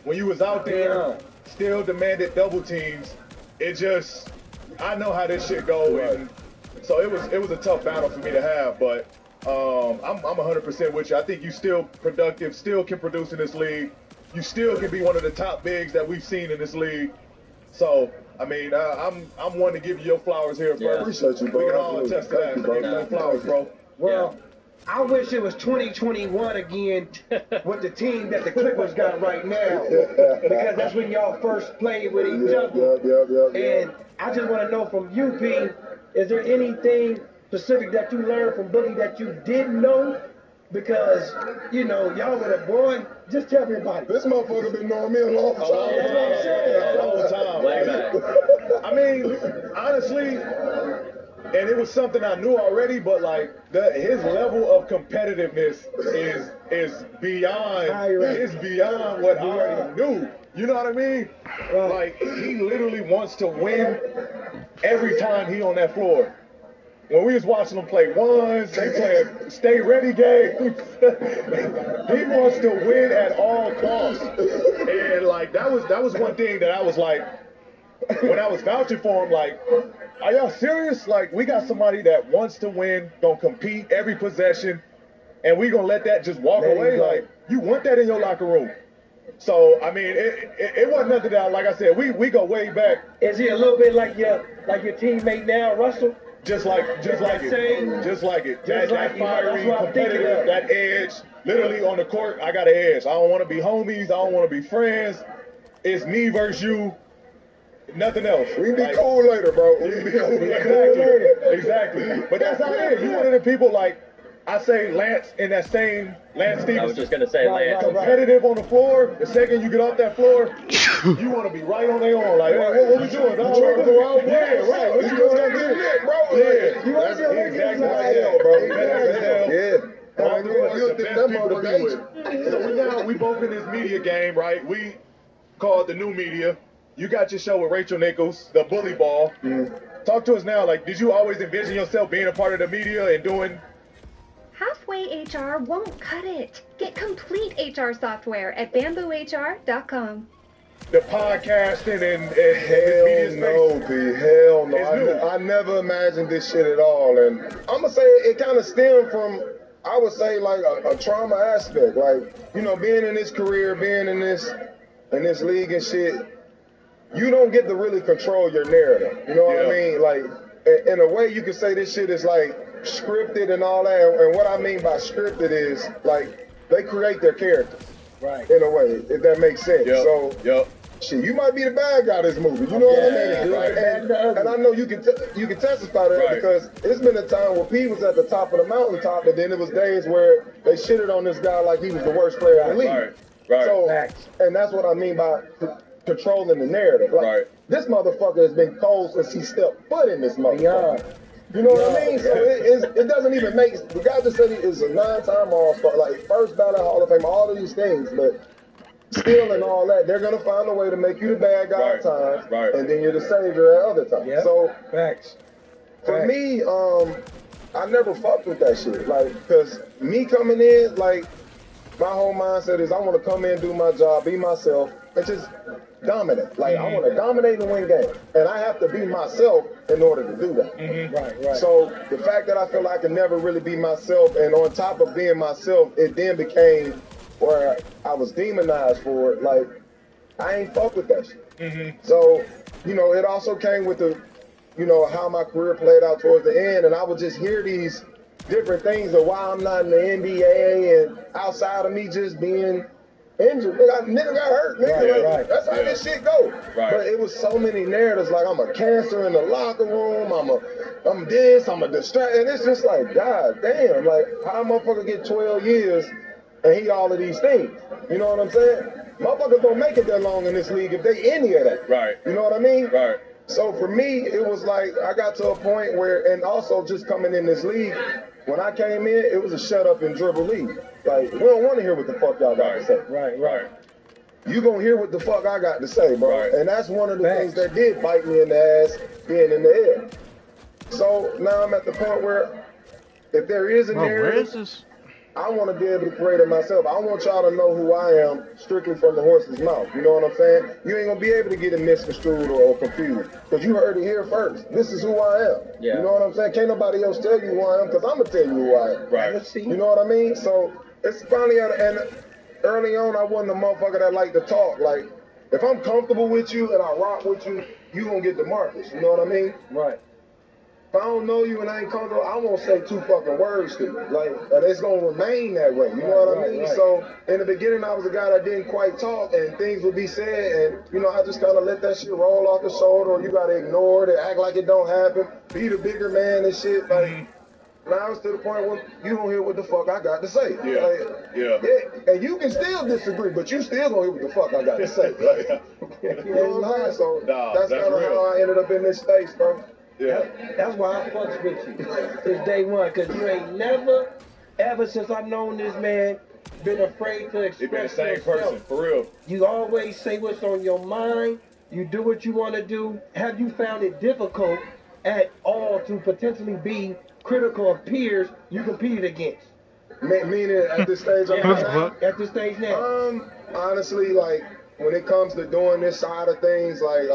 When you was out there, still demanded double teams. It just, I know how this shit go. Right. And so it was a tough battle for me to have, but I'm 100% with you. I think you still productive, still can produce in this league. You still can be one of the top bigs that we've seen in this league. So, I mean, I'm one to give you your flowers here first. Yeah. Appreciate you, bro. We can all attest to that. You, bro. No flowers, bro. Well, I wish it was 2021 again with the team that the Clippers got right now, because that's when y'all first played with each other. And I just want to know from you, P, is there anything specific that you learned from Boogie that you didn't know? Because, you know, y'all would have won. Just tell everybody. This motherfucker been knowing me a long time. That's what I'm saying. A long time. Way back. I mean, honestly, and it was something I knew already, but like his level of competitiveness is beyond what I already knew. You know what I mean? Like, he literally wants to win every time he on that floor. When we was watching him play ones, they playing stay ready game. He wants to win at all costs. And like that was one thing that I was like, when I was vouching for him, like, are y'all serious? Like, we got somebody that wants to win, gonna compete every possession, and we gonna let that just walk away? Like, you want that in your locker room. So, I mean, it wasn't nothing that, like I said, we go way back. Is he a little bit like your teammate now, Russell? Just like it. That fiery, competitive, that edge. Literally on the court, I got an edge. I don't want to be homies. I don't want to be friends. It's me versus you. Nothing else. We be cool later, bro. Exactly. But that's how it is. You one of the people, like, I say Lance in that same Lance Stevenson. I was just gonna say Lance. Competitive on the floor. The second you get off that floor, you want to be right on their arm. Like, hey, what we doing? You trying to go out? Yeah, right. What you just doing? got to get lit, bro. Yeah. You want to get Exactly like that, bro. You're the best people to be with. So we both in this media game, right? We call it the new media. You got your show with Rachel Nichols, the Bully Ball. Talk to us now. Like, did you always envision yourself being a part of the media and doing? Halfway HR won't cut it. Get complete HR software at bamboohr.com. The podcasting and hell no, P. Hell no. I never imagined this shit at all. And I'm going to say it kind of stemmed from, I would say, like a trauma aspect. Like, you know, being in this career, being in this league and shit, you don't get to really control your narrative. You know what I mean? Like, in a way, you could say this shit is like scripted and all that. And what I mean by scripted is, like, they create their characters. Right. In a way, if that makes sense. So, shit, you might be the bad guy this movie. You know what I mean? Right. And I know you can testify to that because it's been a time where P was at the top of the mountaintop, and then it was days where they shitted on this guy like he was the worst player in the league. Right. So, and that's what I mean by controlling the narrative. Like, this motherfucker has been cold since he stepped foot in this motherfucker. You know what I mean? So it doesn't even make, the guy just said he is a 9-time All-Star, like first ballot Hall of Fame, all of these things, but still and all that, they're gonna find a way to make you the bad guy at times, and then you're the savior at other times. So for me, I never fucked with that shit. Like, cause me coming in, like, my whole mindset is I want to come in, do my job, be myself, and just dominate. Like, I want to dominate and win games. And I have to be myself in order to do that. So the fact that I feel like I can never really be myself, and on top of being myself, it then became where I was demonized for it. Like, I ain't fuck with that shit. So, you know, it also came with the, you know, how my career played out towards the end, and I would just hear these different things of why I'm not in the NBA and outside of me just being injured. Nigga got hurt. Nigga, that's how this shit go. But it was so many narratives, like I'm a cancer in the locker room, I'm this, I'm a distraction. And it's just like, God damn, like, how a motherfucker get 12 years and he all of these things? You know what I'm saying? Motherfuckers don't make it that long in this league if they any of that. You know what I mean? So for me, it was like, I got to a point where, and also just coming in this league, when I came in, it was a shut up and dribble league. Like, we don't want to hear what the fuck y'all got to say. Right. You gonna hear what the fuck I got to say, bro. Right. And that's one of the things that did bite me in the ass being in the air. So now I'm at the point where if there is a narrative, where is this? I want to be able to create it myself. I want y'all to know who I am strictly from the horse's mouth. You know what I'm saying? You ain't gonna be able to get it misconstrued or confused because you heard it here first. This is who I am. Yeah. You know what I'm saying? Can't nobody else tell you who I am because I'm gonna tell you who I am. Right. You know what I mean? So it's finally and early on I wasn't a motherfucker that liked to talk. Like if I'm comfortable with you and I rock with you, you gonna get the markers. You know what I mean? Right. If I don't know you and I ain't comfortable, I won't say 2 fucking words to you. Like, and it's gonna remain that way. You know what I mean? Right. So in the beginning, I was a guy that didn't quite talk, and things would be said, and you know, I just kind of let that shit roll off the shoulder, or you gotta ignore it, and act like it don't happen. Be the bigger man and shit. Like, now it's to the point where you don't hear what the fuck I got to say. Yeah. Like, Yeah. And you can still disagree, but you still gonna hear what the fuck I got to say. Like, you know what I'm saying? So that's kind of how I ended up in this space, bro. Yeah. That's why I fucks with you since day one, because you ain't never, ever since I've known this man, been afraid to express He been the same yourself. person, for real. You always say what's on your mind. You do what you want to do. Have you found it difficult at all to potentially be critical of peers you competed against? Meaning at this stage I'm at? At this stage now? Honestly, like, when it comes to doing this side of things, like,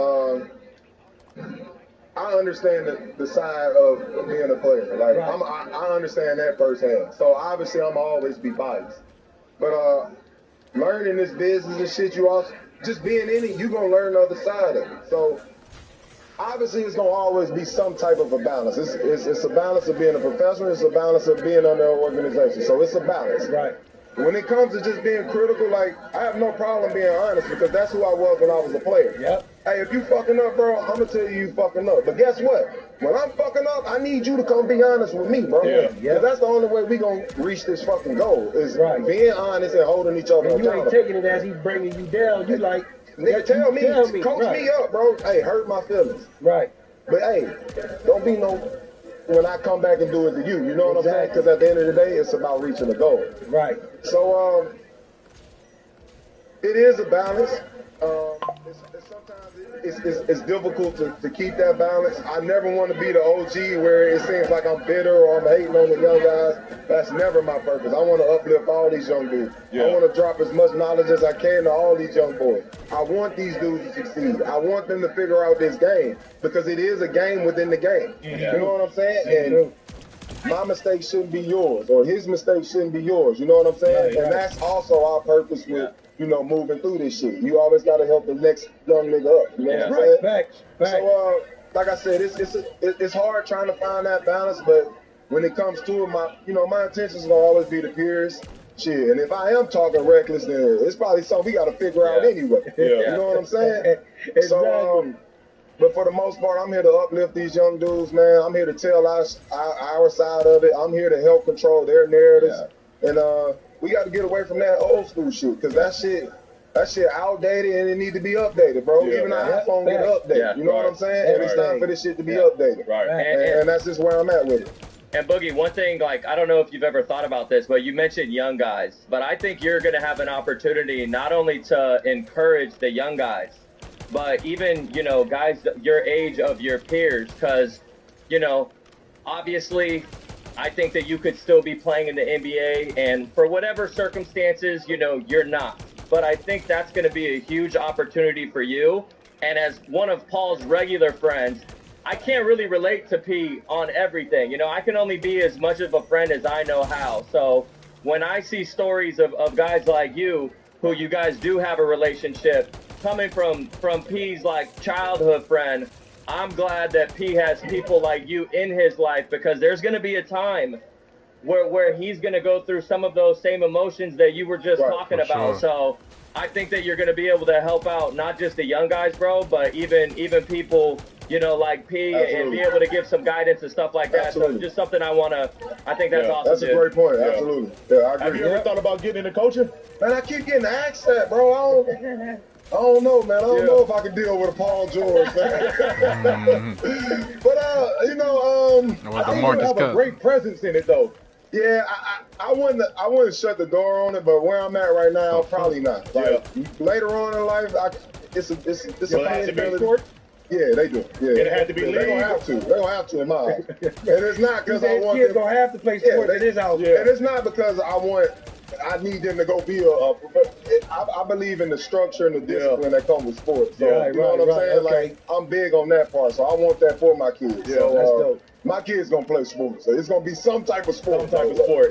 I understand the side of being a player. Like, I understand that firsthand. So obviously, I'm always be biased. But learning this business and shit, you also just being in it, you gonna learn the other side of it. So obviously, it's gonna always be some type of a balance. It's a balance of being a professional. It's a balance of being under an organization. So it's a balance. Right. When it comes to just being critical, like, I have no problem being honest because that's who I was when I was a player. Yep. Hey, if you fucking up, bro, I'm gonna tell you fucking up. But guess what? When I'm fucking up, I need you to come be honest with me, bro. Yeah. Because that's the only way we gonna reach this fucking goal is Right. being honest and holding each other And you ain't accountable. taking it as he's bringing you down. You like, Nigga, tell me, coach right. me up, bro. Hey, hurt my feelings. Right. But hey, don't be no when I come back and do it to you. You know what I'm saying? Because at the end of the day, it's about reaching a goal. Right. So it is a balance. Sometimes it's difficult to keep that balance. I never want to be the OG where it seems like I'm bitter or I'm hating on the young guys. That's never my purpose. I want to uplift all these young dudes. Yeah. I want to drop as much knowledge as I can to all these young boys. I want these dudes to succeed. I want them to figure out this game because it is a game within the game. Yeah. You know what I'm saying? And my mistake shouldn't be yours, or his mistake shouldn't be yours. You know what I'm saying? Right. And that's also our purpose with, you know, moving through this shit. You always got to help the next young nigga up. You know what I'm saying? Facts. So, like I said, it's hard trying to find that balance, but when it comes to it, my intentions gonna always be the purest shit. And if I am talking reckless, then it's probably something we got to figure out anyway. Yeah. You know what I'm saying? Exactly. So, but for the most part, I'm here to uplift these young dudes, man. I'm here to tell our side of it. I'm here to help control their narratives. Yeah. And we got to get away from that old school shit, because that shit outdated and it need to be updated, bro. Yeah, even our iPhone get updated. Yeah, you know what I'm saying? And it's time for this shit to be updated. Right. And that's just where I'm at with it. And Boogie, one thing, like, I don't know if you've ever thought about this, but you mentioned young guys. But I think you're going to have an opportunity not only to encourage the young guys, but even, you know, guys your age of your peers. Because, you know, obviously, I think that you could still be playing in the NBA. And for whatever circumstances, you know, you're not. But I think that's going to be a huge opportunity for you. And as one of Paul's regular friends, I can't really relate to P on everything. You know, I can only be as much of a friend as I know how. So when I see stories of guys like you, who you guys do have a relationship, coming from P's like childhood friend, I'm glad that P has people like you in his life, because there's going to be a time where he's going to go through some of those same emotions that you were just talking about. Sure. So I think that you're going to be able to help out not just the young guys, bro, but even people, you know, like P, and be able to give some guidance and stuff like that. So just something I think that's awesome. That's a great point. Absolutely. Yeah, I agree. Have you ever thought about getting into coaching? Man, I keep getting asked that, bro. I don't know, man. I don't know if I can deal with a Paul George, man. But, you know, I think you have a great presence in it, though. Yeah, I wouldn't shut the door on it, but where I'm at right now, probably not. Like later on in life, it's a possibility. Yeah, they do. Yeah, it had to be legal. They don't have to. They don't have to in my house. And it's not because I want kids don't have to play sports in his house. Yeah. And it's not because I need them to go be I believe in the structure and the discipline that comes with sports. So, you know what I'm saying? Okay. Like, I'm big on that part, so I want that for my kids. Yeah, so, that's dope. My kids gonna play sports, so it's gonna be some type of sport.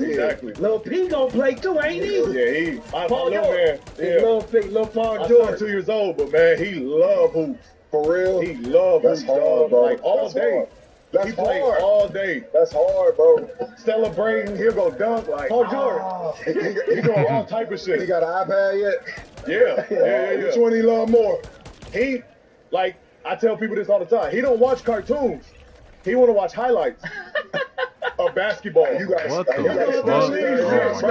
Exactly. Lil P gonna play too, ain't he? Yeah, my Paul little George. man. Lil Paul My George. son 2 years old, but man, he love hoops. For real? He love That's hoops, hard, dog. bro. Like all That's day. hard. That's He played hard. all day. That's hard, bro. Celebrating, he'll go dunk like Paul George. He doing all type of shit. He got an iPad yet? Yeah. Which one he love more? He, like, I tell people this all the time. He don't watch cartoons. He want to watch highlights of basketball. You got What the fuck? Oh my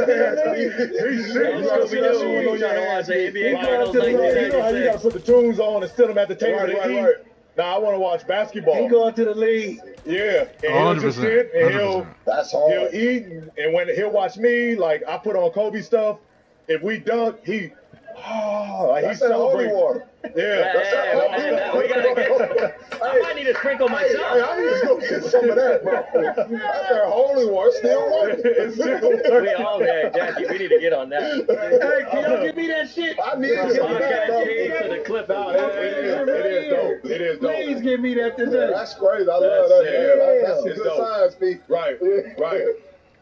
God. He's sick. That's what we do. We try to watch the NBA finals You know how you got to put the tunes on and sit them at the table to eat? Right. Nah, I want to watch basketball. He going to the league. Yeah, and he'll just sit and 100%. That's hard. he'll eat, and when he'll watch me, like I put on Kobe stuff. If we dunk, like That's he's that holy celebrating. water. Yeah, We gotta get. I might need to sprinkle myself. I need to go get some of that, bro. That's that holy water. Still working. We all, Jackie, we need to get on that. Hey, can y'all give me that shit? I need some of that, bro. Podcast page for the clip out. it is dope. It is dope. Please give me that Yeah, today. that's crazy. I love that. Yeah. That's some It's good dope. science, Pete. Right.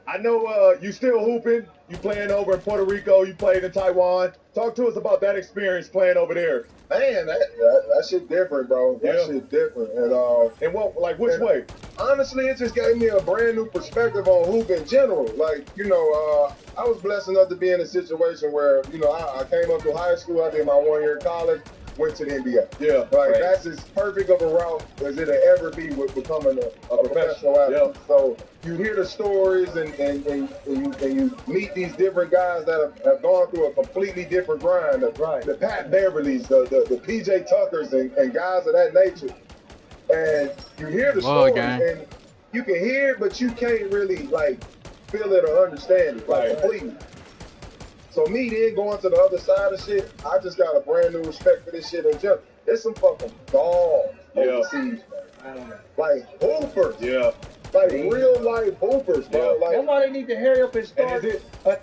I know you still hooping. You playing over in Puerto Rico. You played in Taiwan. Talk to us about that experience playing over there. Man, that shit different, bro. That shit different. And what, like, which way? Honestly, it just gave me a brand new perspective on hoop in general. Like, I was blessed enough to be in a situation where, I came up to high school. I did my 1 year in college. Went to the NBA. Yeah. Like, that's as perfect of a route as it'll ever be with becoming a professional athlete. Yeah. So you hear the stories and you meet these different guys that have gone through a completely different grind. The Pat Beverleys, the PJ Tuckers and guys of that nature. And you hear the stories and you can hear it, but you can't really like feel it or understand it completely. So me then going to the other side of shit, I just got a brand new respect for this shit in general. There's some fucking dogs overseas, man. Like hoopers. Yeah. Like real life hoopers, bro. Like, that's why they need to hurry up and start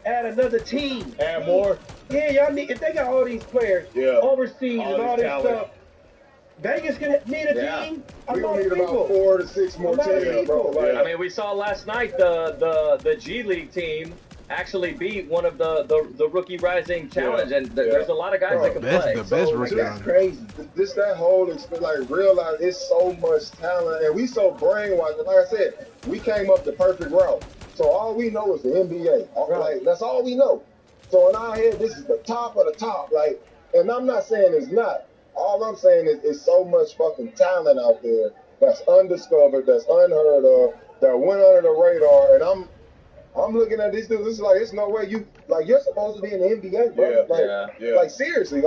add another team. Add more? Yeah, y'all need, if they got all these players overseas and all this stuff, Vegas can need a team. We gonna need about 4 to 6 more teams, bro. Like, I mean, we saw last night the G League team actually beat one of the Rookie Rising Challenge, and there's a lot of guys that can play. The best rookie. That's crazy. That whole experience, like realize it's so much talent, and we so brainwashed. And like I said, we came up the perfect route. So all we know is the NBA. Like that's all we know. So in our head, this is the top of the top. Like, and I'm not saying it's not. All I'm saying is it's so much fucking talent out there that's undiscovered, that's unheard of, that went under the radar, and I'm looking at these dudes. It's like it's no way you're supposed to be in the NBA, bro. Like seriously,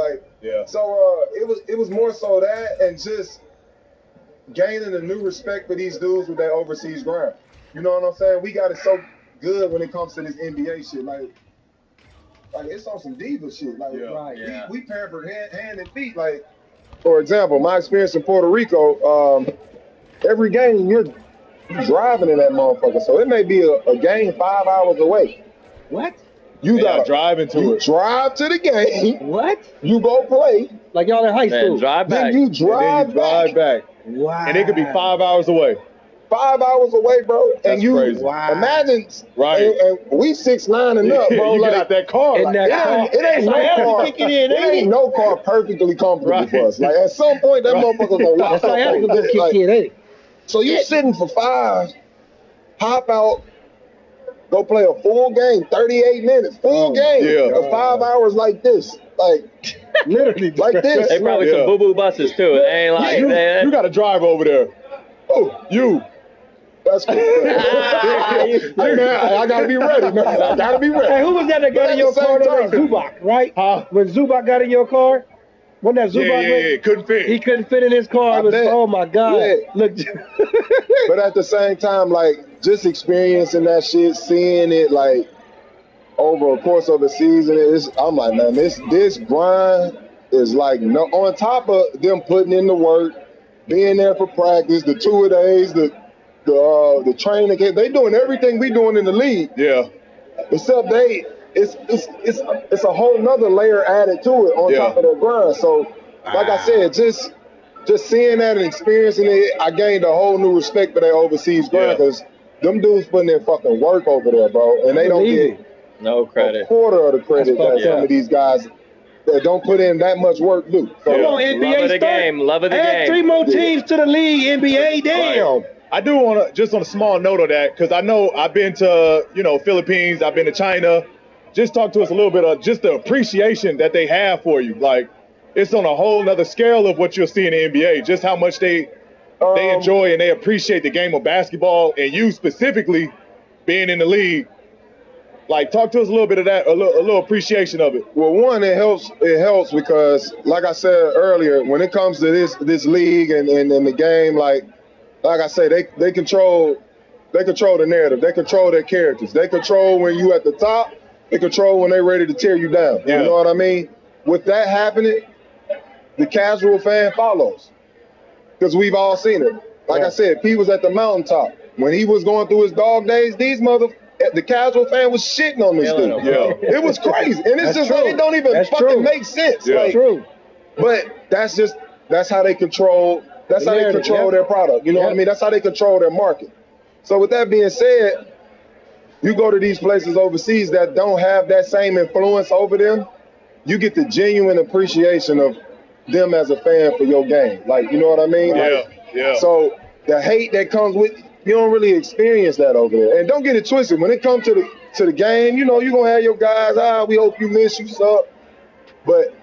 So it was more so that and just gaining a new respect for these dudes with that overseas grind. You know what I'm saying? We got it so good when it comes to this NBA shit. Like it's on some diva shit. Like we pampered hand and feet. Like for example, my experience in Puerto Rico. Every game you're driving in that motherfucker, so it may be a game 5 hours away. What? You gotta drive into you it. Drive to the game. What? You go play. Like y'all in high school. Drive back. Then you drive back. Wow. And it could be 5 hours away. 5 hours away, bro. That's and you crazy. imagine, right? And we 6'9" and up, bro. You like, get out that car. In that car. It ain't no car. It ain't no car perfectly comfortable for us. Like at some point, that motherfucker's gonna lock up. That's kick in, ain't it? So you sitting for 5, hop out, go play a full game, 38 minutes, full game of 5 hours like this, like literally like this. They probably some boo-boo buses too. It ain't like that. You got to drive over there. Oh, you. That's cool. I gotta be ready, man. I gotta be ready. Hey, who was that got in your car today? Zubac, right? When Zubac got in your car? Wasn't that Zubac? Yeah. Couldn't fit. He couldn't fit in his car. Oh my God. Yeah. Look. But at the same time, like, just experiencing that shit, seeing it, like, over a course of a season, I'm like, man, this grind is like, no, on top of them putting in the work, being there for practice, the two-a-days, the training, they doing everything we doing in the league. Yeah. Except it's a whole nother layer added to it on top of that grind. So, like I said, just seeing that and experiencing it, I gained a whole new respect for that overseas grind, because them dudes putting their fucking work over there, bro, and they don't get no credit. a quarter of the credit that some of these guys that don't put in that much work do. So, come on, NBA, love of the game. Love of the add game. 3 more teams to the league, NBA. Damn. Right. I do want to, just on a small note of that, because I know I've been to, Philippines, I've been to China. Just talk to us a little bit of just the appreciation that they have for you. Like, it's on a whole nother scale of what you'll see in the NBA. Just how much they enjoy and they appreciate the game of basketball, and you specifically being in the league. Like, talk to us a little bit of that, a little appreciation of it. Well, one, it helps because, like I said earlier, when it comes to this league and the game, like I say, they control the narrative. They control their characters. They control when you at the top. They control when they're ready to tear you down. Yeah. You know what I mean? With that happening, the casual fan follows, because we've all seen it. Like I said, P was at the mountaintop. When he was going through his dog days, the casual fan was shitting on this dude. Yeah. It was crazy. And it's just true. like, it don't even fucking make sense. Yeah. Like, True. but that's how they control their product. You know what I mean? That's how they control their market. So with that being said, you go to these places overseas that don't have that same influence over them, you get the genuine appreciation of them as a fan for your game. Like, you know what I mean? Yeah. So the hate that comes with, you don't really experience that over there. And don't get it twisted. When it comes to the game, you're gonna have your guys, we hope you miss, you suck. But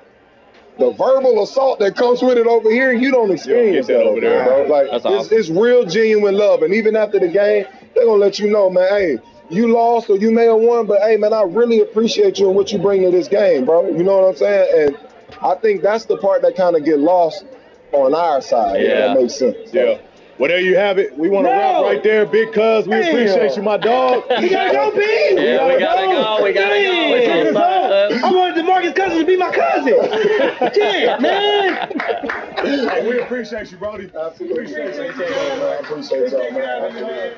the verbal assault that comes with it over here, you don't experience that over there, bro. Like, it's real genuine love. And even after the game, they're gonna let you know, man, hey, you lost or you may have won, but hey, man, I really appreciate you and what you bring to this game, bro. You know what I'm saying? And I think that's the part that kind of get lost on our side. If that makes sense. Yeah. Well, there you have it. We want to wrap right there, Big Cuz. We appreciate you, my dog. We gotta go, B. Yeah, we gotta go. We gotta go. I wanted DeMarcus Cousins to be my cousin. Damn, man. We appreciate you, Brody. Absolutely. I appreciate y'all, man.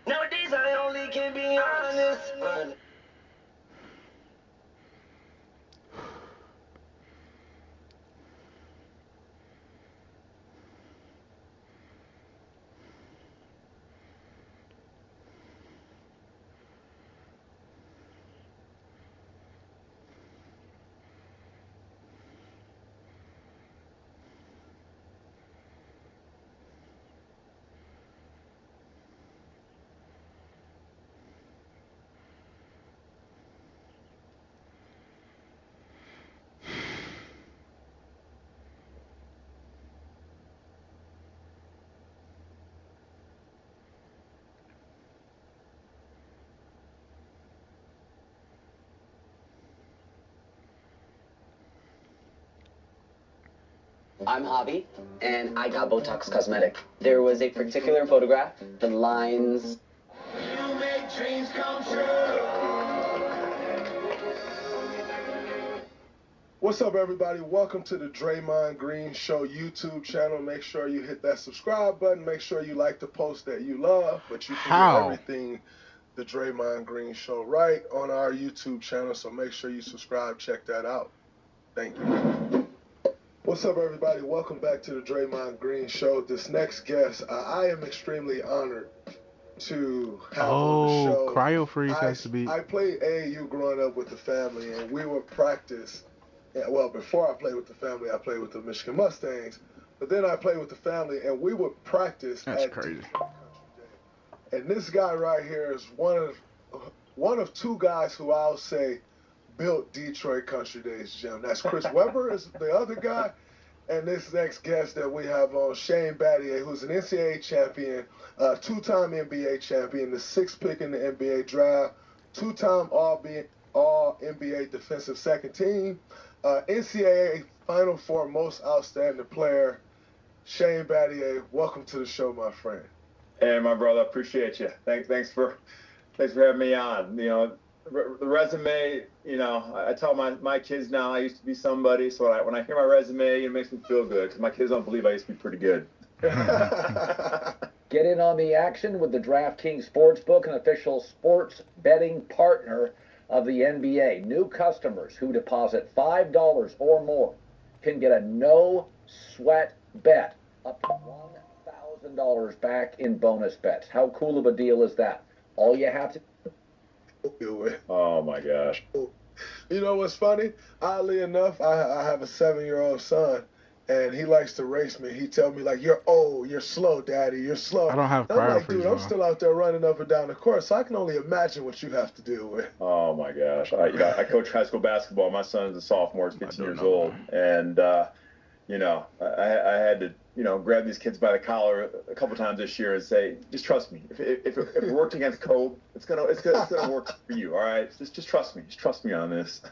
Nowadays I only can be honest. I'm Javi, and I got Botox Cosmetic. There was a particular photograph, the lines... You make dreams come true. What's up, everybody? Welcome to the Draymond Green Show YouTube channel. Make sure you hit that subscribe button. Make sure you like the post that you love. But you can get everything the Draymond Green Show right on our YouTube channel. So make sure you subscribe. Check that out. Thank you. What's up, everybody? Welcome back to the Draymond Green Show. This next guest, I am extremely honored to have on the show. Cryo Freeze has to be. I played AAU growing up with the family, and we would practice. Well, before I played with the family, I played with the Michigan Mustangs. But then I played with the family, and we would practice. That's crazy. And this guy right here is one of two guys who I'll say built Detroit Country Days gym. That's Chris Webber is the other guy. And this next guest that we have on, Shane Battier, who's an NCAA champion, two-time NBA champion, the 6th pick in the NBA draft, two-time All-NBA defensive second team, NCAA Final Four most outstanding player, Shane Battier. Welcome to the show, my friend. Hey, my brother, appreciate you. Thanks for having me on. You know, the resume, you know, I tell my kids now I used to be somebody, so when I hear my resume, it makes me feel good, because my kids don't believe I used to be pretty good. Get in on the action with the DraftKings Sportsbook, an official sports betting partner of the NBA. New customers who deposit $5 or more can get a no-sweat bet up to $1,000 back in bonus bets. How cool of a deal is that? All you have to do it. Oh my gosh. You know what's funny? Oddly enough, I have a 7-year-old son, and he likes to race me. He tell me, like, you're old, you're slow, Daddy, you're slow. I don't have prior I'm like, dude, I'm still out there running up and down the course, so I can only imagine what you have to deal with. Oh my gosh. I coach high school basketball. My son's a sophomore, he's 15 years old, and you know, I had to, you know, grab these kids by the collar a couple times this year and say, just trust me. If it worked against Kobe, it's gonna work for you. All right, just trust me. Just trust me on this.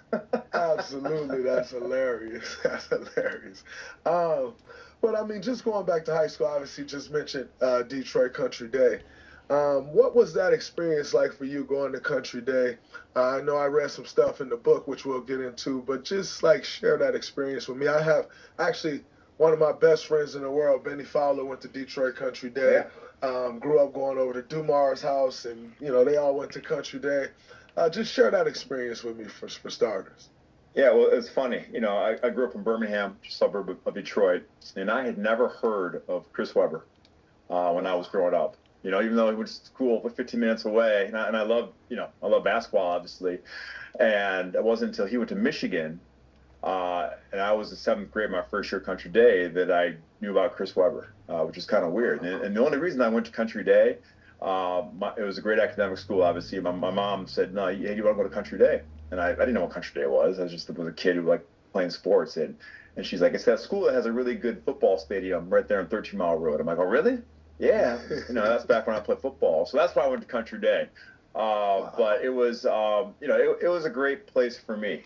Absolutely, that's hilarious. That's hilarious. But I mean, just going back to high school, obviously, just mentioned Detroit Country Day. What was that experience like for you going to Country Day? I know I read some stuff in the book, which we'll get into, but just like share that experience with me. I have actually one of my best friends in the world, Benny Fowler, went to Detroit Country Day. Yeah. Grew up going over to Dumar's house, and you know they all went to Country Day. Just share that experience with me for starters. Yeah, well, it's funny. You know, I grew up in Birmingham, suburb of Detroit, and I had never heard of Chris Webber when I was growing up. You know, even though he went to school 15 minutes away, and I love, you know, I love basketball, obviously. And it wasn't until he went to Michigan, and I was in 7th grade, my first year Country Day, that I knew about Chris Webber, which is kind of weird. And the only reason I went to Country Day, it was a great academic school, obviously. My mom said, no, hey, you want to go to Country Day? And I didn't know what Country Day was. I was a kid who liked playing sports. And she's like, it's that school that has a really good football stadium right there on 13 Mile Road. I'm like, oh, really? Yeah, you know, that's back when I played football. So that's why I went to Country Day. But it was, you know, it was a great place for me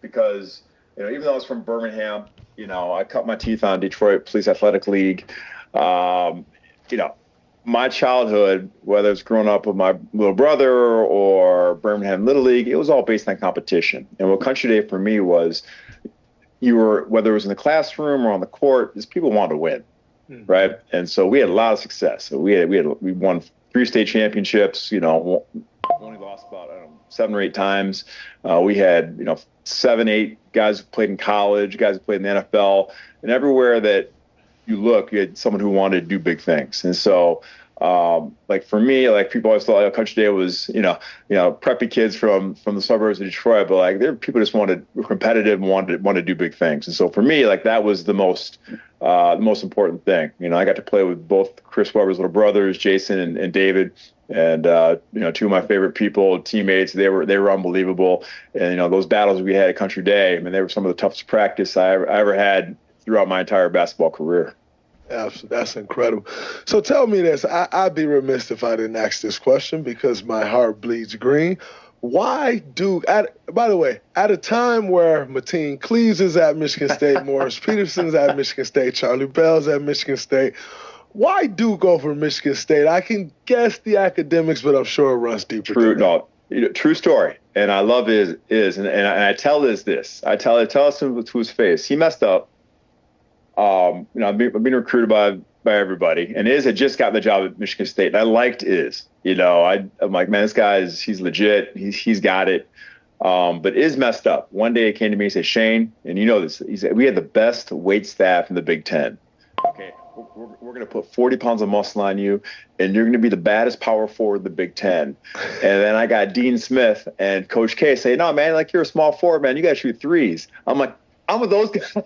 because, you know, even though I was from Birmingham, you know, I cut my teeth on Detroit Police Athletic League. You know, my childhood, whether it's growing up with my little brother or Birmingham Little League, it was all based on competition. And what Country Day for me was, whether it was in the classroom or on the court, just people wanted to win. Right. And so we had a lot of success. So we won 3 state championships, you know, only lost about 7 or 8 times. We had, you know, 7, 8 guys who played in college, guys who played in the NFL, and everywhere that you look, you had someone who wanted to do big things. And so, like for me, like people always thought Country Day was, you know, preppy kids from the suburbs of Detroit, but like there people just were competitive and wanted to do big things. And so for me, like that was the most important thing. You know, I got to play with both Chris Webber's little brothers, Jason and David, and you know, 2 of my favorite people, teammates. They were unbelievable. And you know, those battles we had at Country Day, I mean, they were some of the toughest practice I ever had throughout my entire basketball career. Absolutely. That's incredible. So tell me this. I'd be remiss if I didn't ask this question because my heart bleeds green. Why by the way, at a time where Mateen Cleaves is at Michigan State, Morris Peterson's at Michigan State, Charlie Bell's at Michigan State, why Duke over Michigan State? I can guess the academics, but I'm sure it runs deeper. True story. And I love and I tell this. I tell us to his face. He messed up. You know, I've been recruited by everybody, and Iz had just gotten the job at Michigan State, and I liked Iz. You know, I'm like, man, this guy he's legit. He's got it. But Iz messed up. One day he came to me and said, Shane, and you know this, he said, we had the best weight staff in the Big Ten. Okay, we're going to put 40 pounds of muscle on you, and you're going to be the baddest power forward in the Big Ten. And then I got Dean Smith and Coach K say, no, man, like you're a small forward, man. You got to shoot threes. I'm like, I'm with those guys. So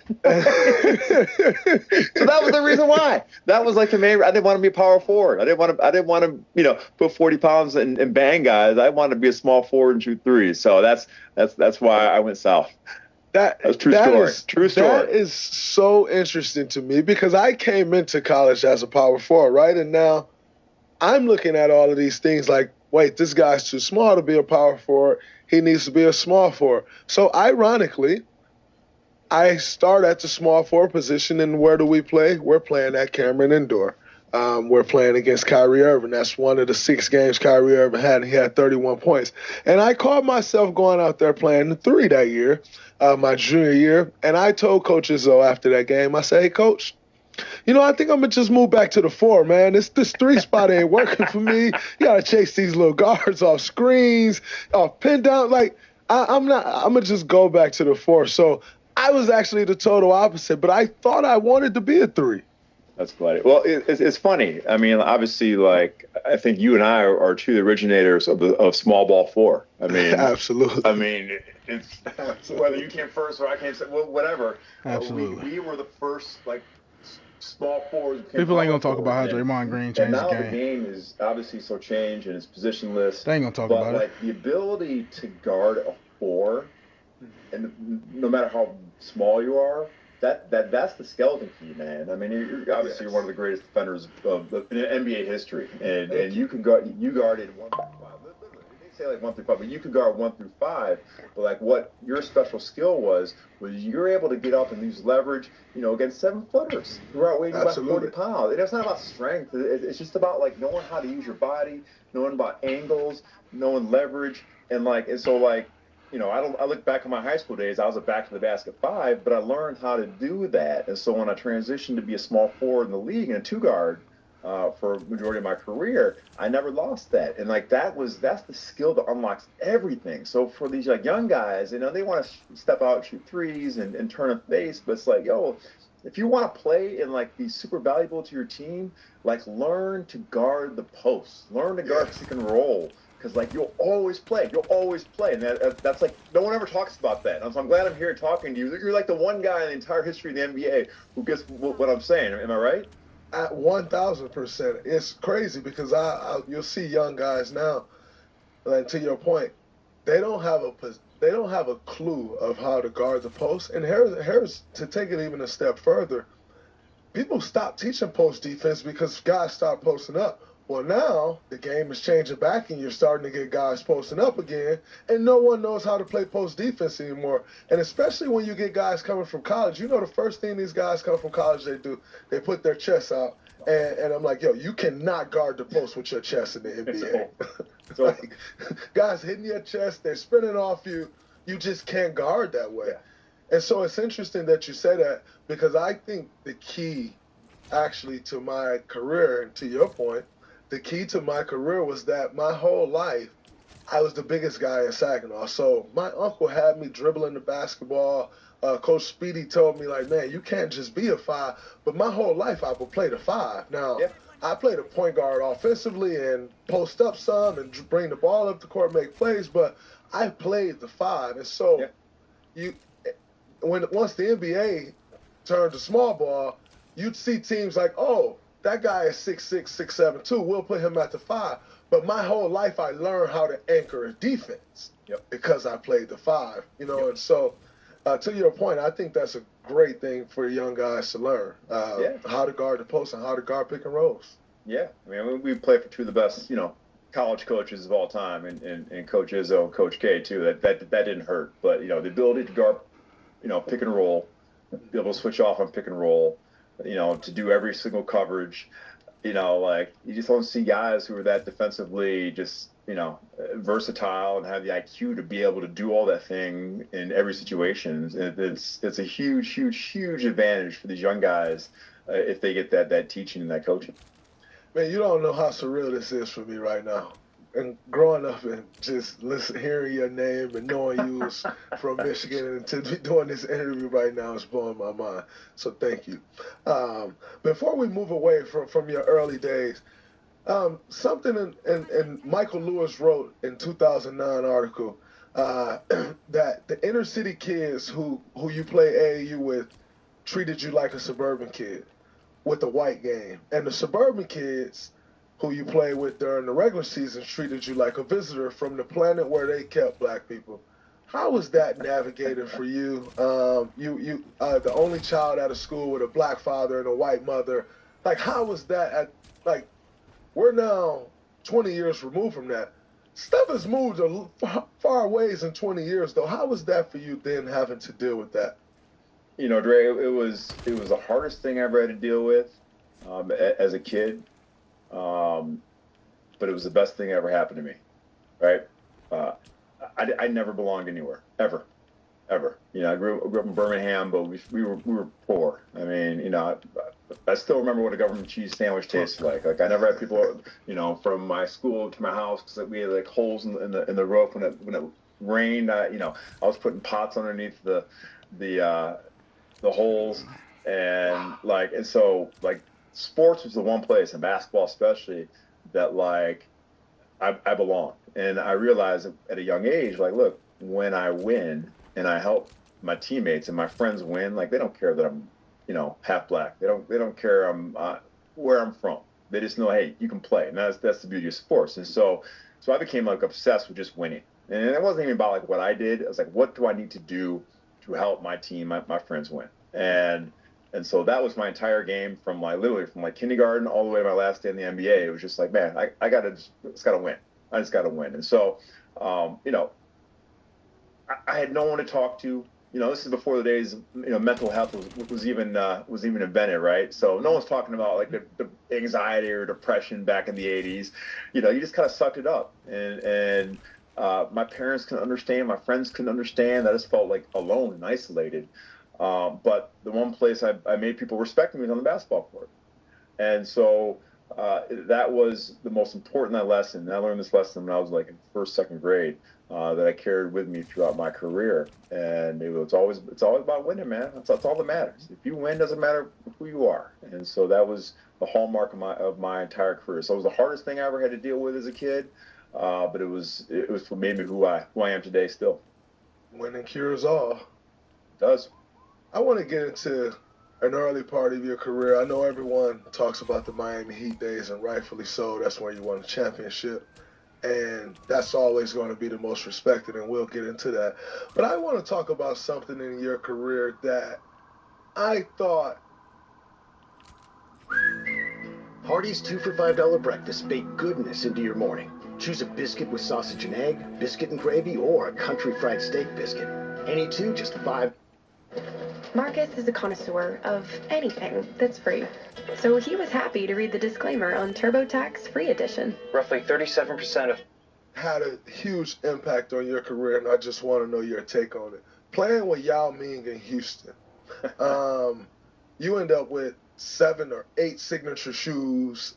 that was the reason why. That was like the main. I didn't want to be a power forward. I didn't want to, put 40 pounds and bang guys. I wanted to be a small forward and shoot threes. So that's why I went south. That's true story. True story. That is so interesting to me because I came into college as a power forward, right? And now I'm looking at all of these things like, wait, this guy's too small to be a power forward. He needs to be a small forward. So ironically, I start at the small forward position, and where do we play? We're playing at Cameron Indoor. We're playing against Kyrie Irving. That's one of the 6 games Kyrie Irving had, and he had 31 points. And I caught myself going out there playing the 3 that year, my junior year, and I told Coach Izzo after that game, I said, hey, Coach, I think I'm going to just move back to the 4, man. This 3 spot ain't working for me. You got to chase these little guards off screens, off pin down. Like, I'm going to just go back to the 4. So I was actually the total opposite, but I thought I wanted to be a 3. That's funny. Well, it's funny. I mean, obviously, like, I think you and I are 2 of the originators of small ball 4. I mean, absolutely. I mean, it's whether you came first or I came second, well, whatever. Absolutely. We were the first, like, small forwards. People ain't gonna talk about how Draymond Green changed the game. And now the game is obviously so changed and it's positionless. They ain't gonna talk about it. But like the ability to guard a 4, and no matter how small you are, that's the skeleton key, man. I mean, you're obviously you're one of the greatest defenders of NBA history, and you guarded 1 through 5. They say like 1 through 5, but you could guard 1 through 5. But like what your special skill was you're able to get up and use leverage, against 7-footers who are outweighing about 40 pounds. It's not about strength. It's just about like knowing how to use your body, knowing about angles, knowing leverage, and so I look back on my high school days, I was a back to the basket 5, but I learned how to do that. And so when I transitioned to be a small forward in the league and a 2-guard for a majority of my career, I never lost that. And that's the skill that unlocks everything. So for these young guys, they want to step out, shoot threes and turn a face, but it's like, if you want to play and be super valuable to your team, learn to guard the post, learn to guard pick and roll. Because you'll always play, and that's no one ever talks about that. And so I'm glad I'm here talking to you. You're like the one guy in the entire history of the NBA who gets what I'm saying. Am I right? At 1,000%, it's crazy because you'll see young guys now. And to your point, they don't have a clue of how to guard the post. And here's to take it even a step further. People stop teaching post defense because guys start posting up. Well, now the game is changing back and you're starting to get guys posting up again, and no one knows how to play post defense anymore. And especially when you get guys coming from college, the first thing these guys come from college they do, they put their chests out. And I'm like, you cannot guard the post with your chest in the NBA. Guys hitting your chest, they're spinning off you. You just can't guard that way. Yeah. And so it's interesting that you say that because I think the key actually to my career, and to your point, the key to my career was that my whole life, I was the biggest guy in Saginaw. So my uncle had me dribbling the basketball. Coach Speedy told me, man, you can't just be a 5. But my whole life, I would play the 5. Now, I played a point guard offensively and post up some and bring the ball up the court, make plays. But I played the 5. And so once the NBA turned to small ball, you'd see teams like, that guy is 6'6", 6'7", too. We'll put him at the 5. But my whole life, I learned how to anchor a defense because I played the 5. And so to your point, I think that's a great thing for young guys to learn, how to guard the post and how to guard pick and rolls. Yeah. I mean, we play for 2 of the best, college coaches of all time, and Coach Izzo and Coach K, too. That didn't hurt. But, the ability to guard, pick and roll, be able to switch off on pick and roll, to do every single coverage, you just don't see guys who are that defensively just, versatile and have the IQ to be able to do all that thing in every situation. It's a huge, huge, huge advantage for these young guys if they get that teaching and that coaching. Man, you don't know how surreal this is for me right now. And growing up and just hearing your name and knowing you was from Michigan and to be doing this interview right now is blowing my mind. So thank you. Before we move away from your early days, something in Michael Lewis wrote in 2009 article that the the inner city kids who you play AAU with treated you like a suburban kid with the white game, and the suburban kids who you play with during the regular season treated you like a visitor from the planet where they kept black people. How was that navigated for you? You the only child out of school with a black father and a white mother. Like, how was that? We're now 20 years removed from that. Stuff has moved far ways in 20 years, though. How was that for you then, having to deal with that? You know, Dre, it was the hardest thing I ever had to deal with as a kid, but it was the best thing that ever happened to me, right? I never belonged anywhere, ever. You know, I grew up in Birmingham, but we were poor. I mean, you know, I still remember what a government cheese sandwich tasted like. Like, I never had people, you know, from my school to my house, because we had like holes in the roof when it rained. You know, I was putting pots underneath the holes, and so sports was the one place, and basketball especially, that like I belonged. And I realized at a young age, like, look, when I win and I help my teammates and my friends win, like, they don't care that I'm, you know, half black. They don't care where I'm from. They just know, hey, you can play, and that's the beauty of sports. And so I became like obsessed with just winning. And it wasn't even about like what I did. It was like, what do I need to do to help my team, my friends win? And so that was my entire game, from literally from kindergarten all the way to my last day in the NBA. It was just like, man, I just gotta win. I just gotta win. And so, you know, I had no one to talk to. You know, this is before the days, you know, mental health was even invented, right? So no one's talking about like the anxiety or depression back in the 80s. You know, you just kind of sucked it up. And my parents couldn't understand, my friends couldn't understand. I just felt like alone and isolated. But the one place I made people respect me was on the basketball court. And so that was the most important lesson. And I learned this lesson when I was like in first, second grade, that I carried with me throughout my career. And it's always about winning, man. That's all that matters. If you win, doesn't matter who you are. And so that was the hallmark of my entire career. So it was the hardest thing I ever had to deal with as a kid. But it was what made me who I am today still. Winning cures all. It does. I want to get into an early part of your career. I know everyone talks about the Miami Heat days, and rightfully so. That's where you won the championship. And that's always going to be the most respected, and we'll get into that. But I want to talk about something in your career that I thought. Hardee's 2 for $5 breakfast bake goodness into your morning. Choose a biscuit with sausage and egg, biscuit and gravy, or a country fried steak biscuit. Any two, just $5. Marcus is a connoisseur of anything that's free, so he was happy to read the disclaimer on TurboTax Free Edition. Roughly 37% of... Had a huge impact on your career, and I just want to know your take on it. Playing with Yao Ming in Houston, you end up with 7 or 8 signature shoes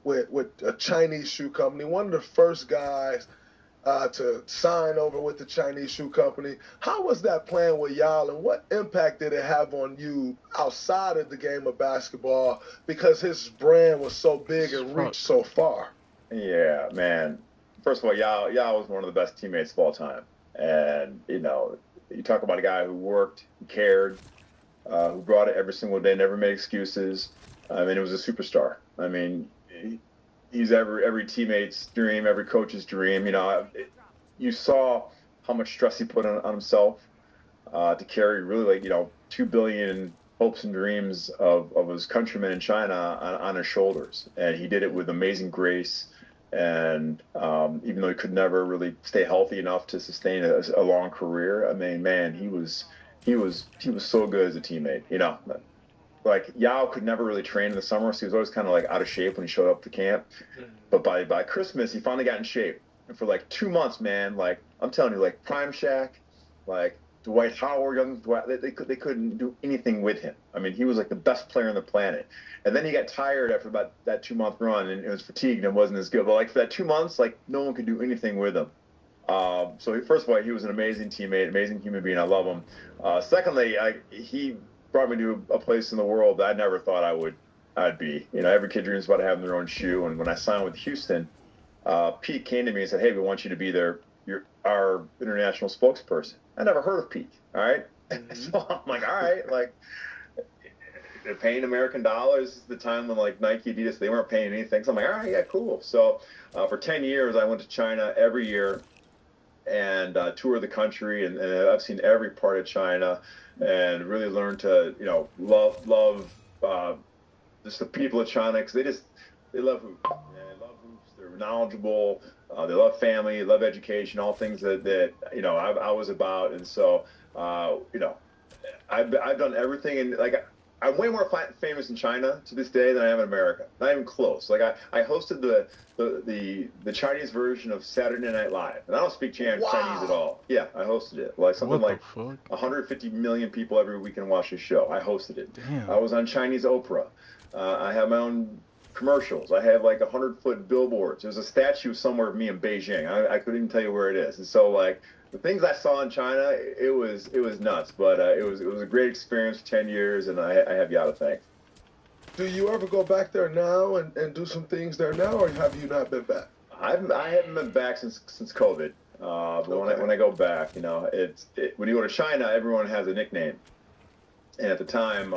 with a Chinese shoe company. One of the first guys to sign over with the Chinese shoe company. How was that playing with Yao, and what impact did it have on you outside of the game of basketball, because his brand was so big and reached so far? Yeah, man. First of all, Yao was one of the best teammates of all time. And, you know, you talk about a guy who worked, who cared, who brought it every single day, never made excuses. I mean, it was a superstar. I mean, he's every teammate's dream, every coach's dream. You know, you saw how much stress he put on himself to carry really, like, you know, 2 billion hopes and dreams of his countrymen in China on his shoulders. And he did it with amazing grace. And even though he could never really stay healthy enough to sustain a long career, I mean, man, he was so good as a teammate. You know, like, Yao could never really train in the summer, so he was always kind of like out of shape when he showed up to camp. But by Christmas, he finally got in shape. And for like 2 months, man, like, I'm telling you, like Prime Shaq, like Dwight Howard, young Dwight, they couldn't do anything with him. I mean, he was like the best player on the planet. And then he got tired after about that 2-month run, and it was fatigued and wasn't as good. But like for that 2 months, like, no one could do anything with him. So first of all, he was an amazing teammate, amazing human being. I love him. Secondly, he brought me to a place in the world that I never thought I'd be. You know, every kid dreams about having their own shoe. And when I signed with Houston, Pete came to me and said, "Hey, we want you to be our our international spokesperson. I never heard of Pete. All right, so I'm like, all right, like they're paying American dollars. This is the time when like Nike, Adidas, they weren't paying anything. So I'm like, all right, yeah, cool. So for 10 years, I went to China every year and toured the country, and I've seen every part of China, and really learned to love just the people of China, because they love hoops. They love hoops. They're knowledgeable. They love family. They love education. All things that I was about. And so I've done everything, and like I'm way more famous in China to this day than I am in America. Not even close. Like I hosted the Chinese version of Saturday Night Live, and I don't speak Chinese at all. Yeah, I hosted it. Like something like 150 million people every weekend watch the show. I hosted it. Damn. I was on Chinese Oprah. I have my own commercials. I have like 100-foot billboards. There's a statue somewhere of me in Beijing. I couldn't even tell you where it is. And so like the things I saw in China, it was nuts. But it was a great experience for 10 years, and I have y'all to thank. Do you ever go back there now and do some things there now, or have you not been back? I haven't been back since COVID. But when I go back, when you go to China, everyone has a nickname. And at the time,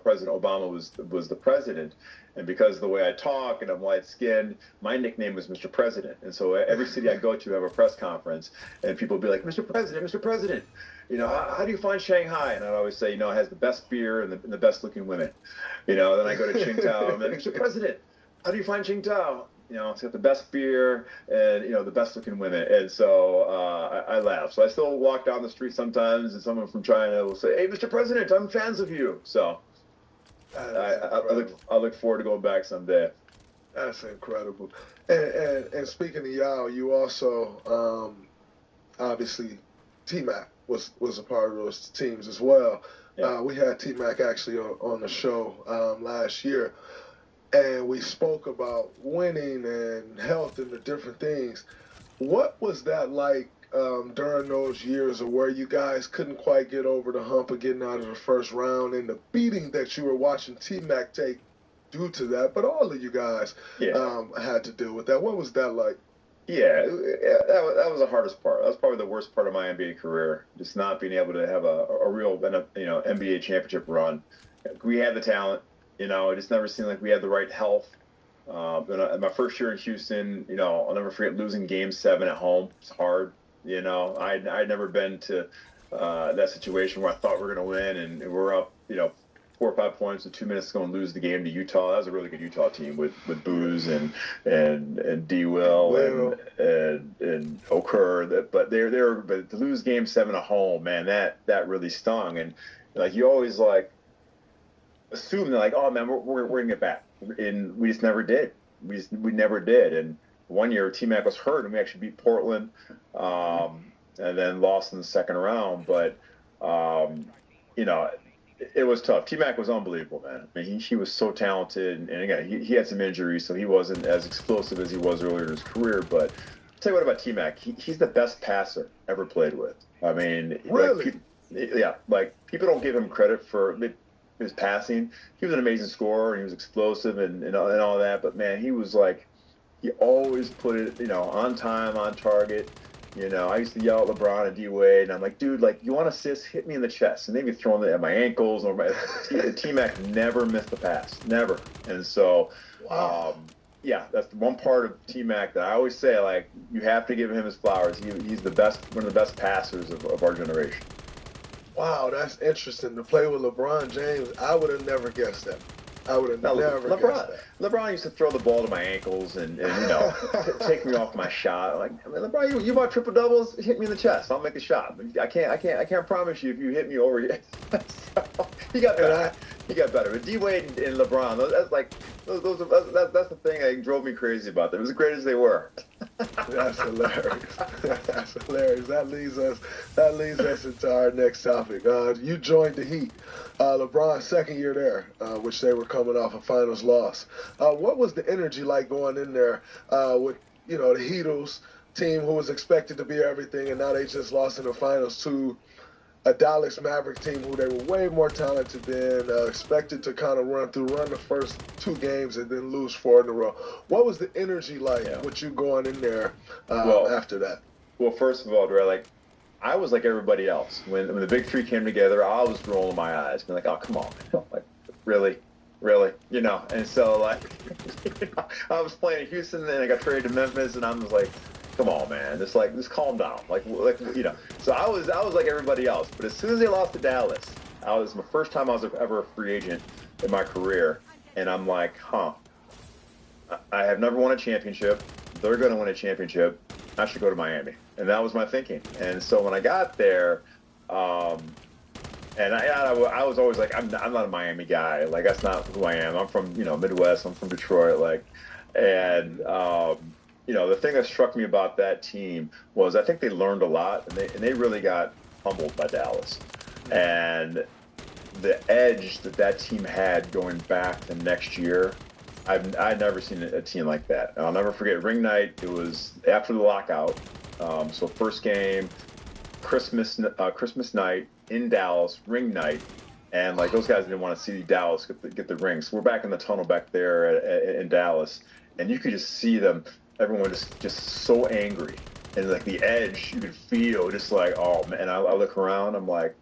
President Obama was the president, and because of the way I talk and I'm light-skinned, my nickname was Mr. President. And so every city I go to, I have a press conference, and people will be like, Mr. President, Mr. President, how do you find Shanghai? And I'd always say, it has the best beer and the best-looking women. Then I go to Qingdao, and I'm like, Mr. President, how do you find Qingdao? It's got the best beer and, the best looking women. And so I laugh. So I still walk down the street sometimes, and someone from China will say, hey, Mr. President, I'm fans of you. So I look forward to going back someday. That's incredible. And speaking of y'all, you also, obviously, T-Mac was a part of those teams as well. Yeah. We had T-Mac actually on the show last year. And we spoke about winning and health and the different things. What was that like during those years of where you guys couldn't quite get over the hump of getting out of the first round, and the beating that you were watching T-Mac take due to that, but all of you guys had to deal with that. What was that like? Yeah, that was the hardest part. That was probably the worst part of my NBA career, just not being able to have a real NBA championship run. We had the talent. It just never seemed like we had the right health. My first year in Houston, I'll never forget losing Game 7 at home. It's hard. I'd never been to that situation where I thought we were going to win, and we're up, 4 or 5 points with 2 minutes to go and lose the game to Utah. That was a really good Utah team with Booz and D. Will and Okur. But but to lose Game 7 at home, man, that really stung. And like you always assume that oh man, we're gonna get back, and we just never did. We never did. And one year T-Mac was hurt, and we actually beat Portland, and then lost in the second round. But it was tough. T-Mac was unbelievable, man. I mean, he was so talented, and again, he had some injuries, so he wasn't as explosive as he was earlier in his career. But I'll tell you what about T-Mac, he's the best passer ever played with. I mean, really, people don't give him credit for his passing. He was an amazing scorer, and he was explosive and all that. But man, he was he always put it, on time, on target. I used to yell at LeBron and D-Wade, and I'm like, dude, you want assists? Hit me in the chest. And they'd be throwing it at my ankles. Or T-Mac never missed a pass, never. And so, that's the one part of T-Mac that I always say, you have to give him his flowers. He's the best, one of the best passers of our generation. Wow, that's interesting. To play with LeBron James, I would have never guessed that. I would have never guessed that. LeBron used to throw the ball to my ankles and take me off my shot. LeBron, you want triple doubles? Hit me in the chest. I'll make a shot. I can't promise you if you hit me over here. So, he got better. He got better. But D-Wade and LeBron, that's the thing that drove me crazy about them. As great as they were. That's hilarious. That's hilarious. That leads us into our next topic. You joined the Heat. LeBron's second year there, which they were coming off a finals loss. What was the energy like going in there with the Heatles team who was expected to be everything, and now they just lost in the finals to a Dallas Maverick team who they were way more talented than, expected to kind of run the first 2 games and then lose 4 in a row. What was the energy like with you going in there after that? Well, first of all, Dre, like I was like everybody else. When the big three came together, I was rolling my eyes, being like, "Oh, come on, man. Like, really, really," you know. And so, like, I was playing in Houston, and then I got traded to Memphis, and I was like, "Come on, man, just calm down." Like, you know. So I was like everybody else. But as soon as they lost to Dallas, I was my first time I was ever a free agent in my career, and I'm like, "Huh, I have never won a championship. They're going to win a championship. I should go to Miami." And that was my thinking. And so when I got there, and I was always like, I'm not a Miami guy. Like, that's not who I am. I'm from, Midwest. I'm from Detroit. Like, and, the thing that struck me about that team was I think they learned a lot, and they really got humbled by Dallas. And the edge that team had going back the next year, I'd never seen a team like that. And I'll never forget ring night. It was after the lockout. So first game, Christmas night in Dallas, ring night, and like those guys didn't want to see Dallas get the ring. So we're back in the tunnel back there in Dallas, and you could just see them, everyone just so angry, and like the edge you could feel, just like, oh man. And I look around, I'm like,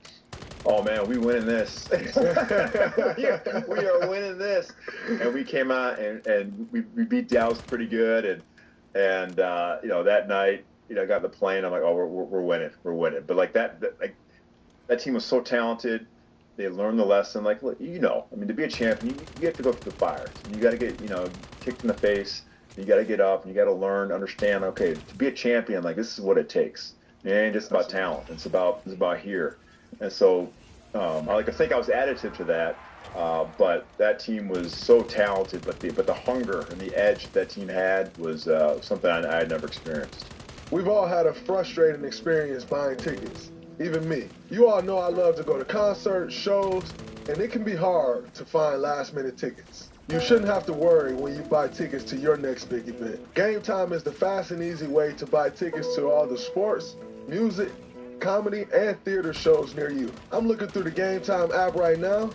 oh man, we winning this. Yeah, we are winning this. And we came out and we beat Dallas pretty good, and that night, I got in the plane. I'm like, oh, we're winning. But like that team was so talented. They learned the lesson. Like, look, I mean, to be a champion, you have to go through the fires. You got to get, kicked in the face. You got to get up, and you got to learn, understand. Okay, to be a champion, like this is what it takes. It ain't just about talent. It's about here. And so, I think I was additive to that. But that team was so talented. But the hunger and the edge that team had was something I had never experienced. We've all had a frustrating experience buying tickets. Even me. You all know I love to go to concerts, shows, and it can be hard to find last-minute tickets. You shouldn't have to worry when you buy tickets to your next big event. Game Time is the fast and easy way to buy tickets to all the sports, music, comedy, and theater shows near you. I'm looking through the Game Time app right now,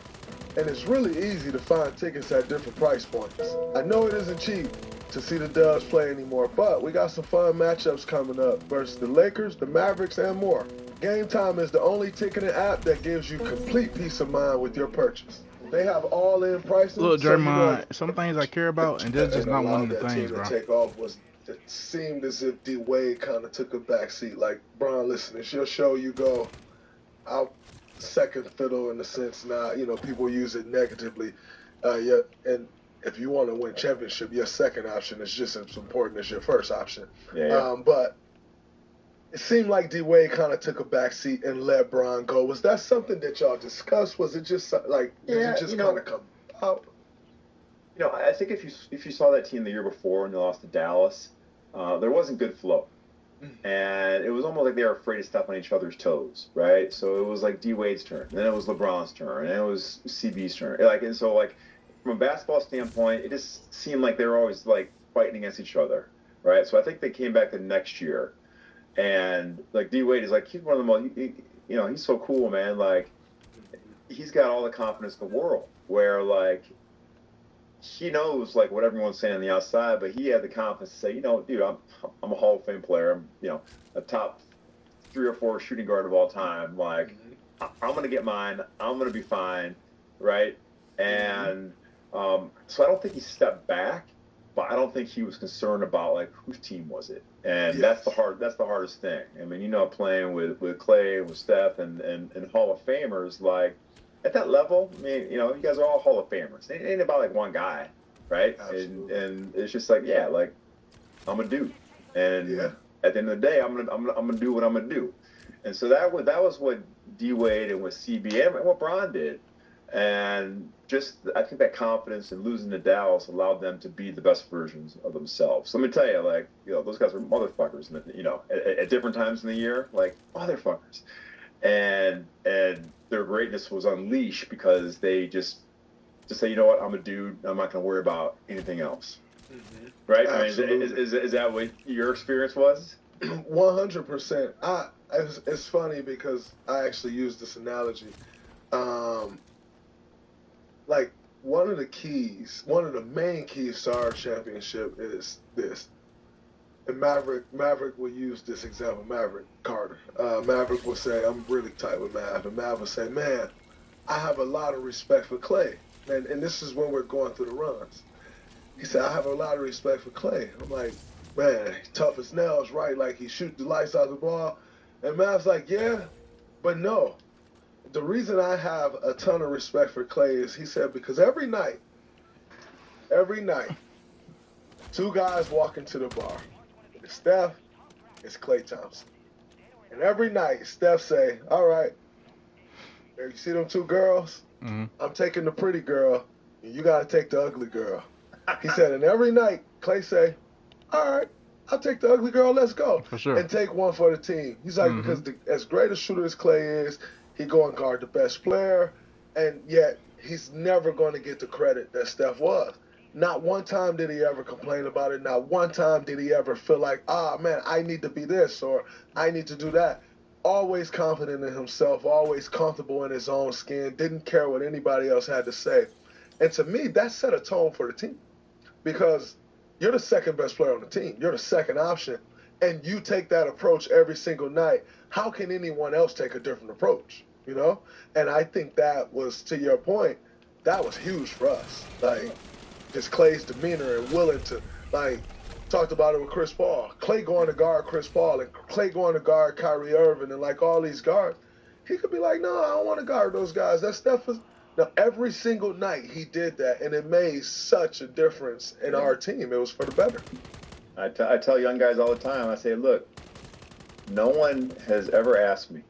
and it's really easy to find tickets at different price points. I know it isn't cheap to see the Dubs play anymore, but we got some fun matchups coming up versus the Lakers, the Mavericks, and more. Game Time is the only ticketing app that gives you complete peace of mind with your purchase. They have all-in pricing. Look, Draymond, some things I care about, and that's just not one of the things, bro. Take off was it seemed as if D Wade kind of took a back seat. Like, Bron, listen, it's your show, you go. I'll second fiddle in the sense now, people use it negatively. And if you want to win championship, your second option is just as important as your first option. Yeah. But it seemed like D Wade kind of took a back seat and let Bron go. Was that something that y'all discussed? Was it just like did it just kind of come out? I think if you saw that team the year before and they lost to Dallas, there wasn't good flow. And it was almost like they were afraid to step on each other's toes, right? So it was like D Wade's turn, and then it was LeBron's turn, and then it was CB's turn. And so from a basketball standpoint, it just seemed like they were always like fighting against each other, right? So I think they came back the next year, and like D Wade is like, he's one of the most, he's so cool, man. Like, he's got all the confidence in the world, where like he knows like what everyone's saying on the outside, but he had the confidence to say, dude, I'm a Hall of Fame player. I'm, a top 3 or 4 shooting guard of all time. Like, I'm gonna get mine. I'm gonna be fine, right? And so I don't think he stepped back, but I don't think he was concerned about like whose team was it. And that's the hardest thing. I mean, playing with Clay, with Steph, and Hall of Famers, like at that level, I mean, you guys are all Hall of Famers. It ain't about like one guy, right? And it's just like, like I'm a dude, and at the end of the day, I'm gonna do what I'm gonna do. And so that was what D Wade and what CB and what Bron did. And just, I think that confidence in losing to Dallas allowed them to be the best versions of themselves. So let me tell you, like, those guys were motherfuckers, at different times in the year, like, motherfuckers. And their greatness was unleashed because they just say, you know what, I'm a dude, I'm not going to worry about anything else. Mm-hmm. Right? Absolutely. I mean, is that what your experience was? 100%. It's funny because I actually used this analogy. Like, one of the main keys to our championship is this. And Maverick will use this example. Maverick Carter. Maverick will say, "I'm really tight with Mav," and Mav will say, "Man, I have a lot of respect for Clay." And this is when we're going through the runs. He said, "I have a lot of respect for Clay." I'm like, "Man, tough as nails, right? Like he shoot the lights out the ball." And Mav's like, "Yeah, but no. The reason I have a ton of respect for Clay is," he said, "because every night, two guys walk into the bar. It's Steph, it's Klay Thompson. And every night, Steph say, 'All right, you see them two girls? Mm-hmm. I'm taking the pretty girl, and you got to take the ugly girl.' He said, and every night, Klay say, 'All right, I'll take the ugly girl, let's go.' For sure. And take one for the team." He's like, because as great a shooter as Klay is, he go and guard the best player, and yet he's never going to get the credit that Steph was. Not one time did he ever complain about it. Not one time did he ever feel like, man, I need to be this or I need to do that. Always confident in himself, always comfortable in his own skin, didn't care what anybody else had to say. And to me, that set a tone for the team because you're the second best player on the team. You're the second option, and you take that approach every single night. How can anyone else take a different approach, you know? And I think that was, to your point, that was huge for us. Like, just Klay's demeanor and willing to, like, talked about it with Chris Paul. Klay going to guard Chris Paul and Klay going to guard Kyrie Irving and, like, all these guards. He could be like, no, I don't want to guard those guys. That Steph is... Now, every single night he did that, and it made such a difference in our team. It was for the better. I tell young guys all the time, I say, look, no one has ever asked me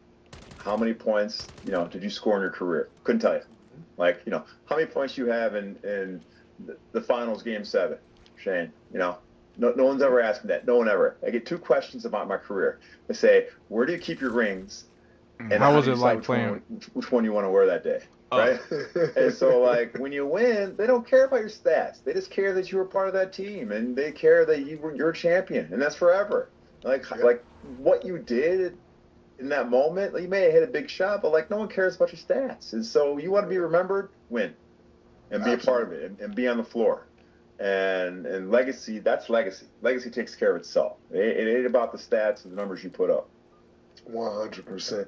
how many points, did you score in your career? Couldn't tell you. Like, how many points you have in the finals game 7, Shane, No one's ever asked me that. No one ever. I get 2 questions about my career. They say, where do you keep your rings? And how was it like playing? Which one you want to wear that day, right? And so, like, when you win, they don't care about your stats. They just care that you were part of that team, and they care that you're a champion, and that's forever. Like what you did in that moment, you may have hit a big shot, but, like, no one cares about your stats. And so you want to be remembered, win. And be a part of it, and be on the floor. And legacy, that's legacy. Legacy takes care of itself. It ain't about the stats and the numbers you put up. 100%.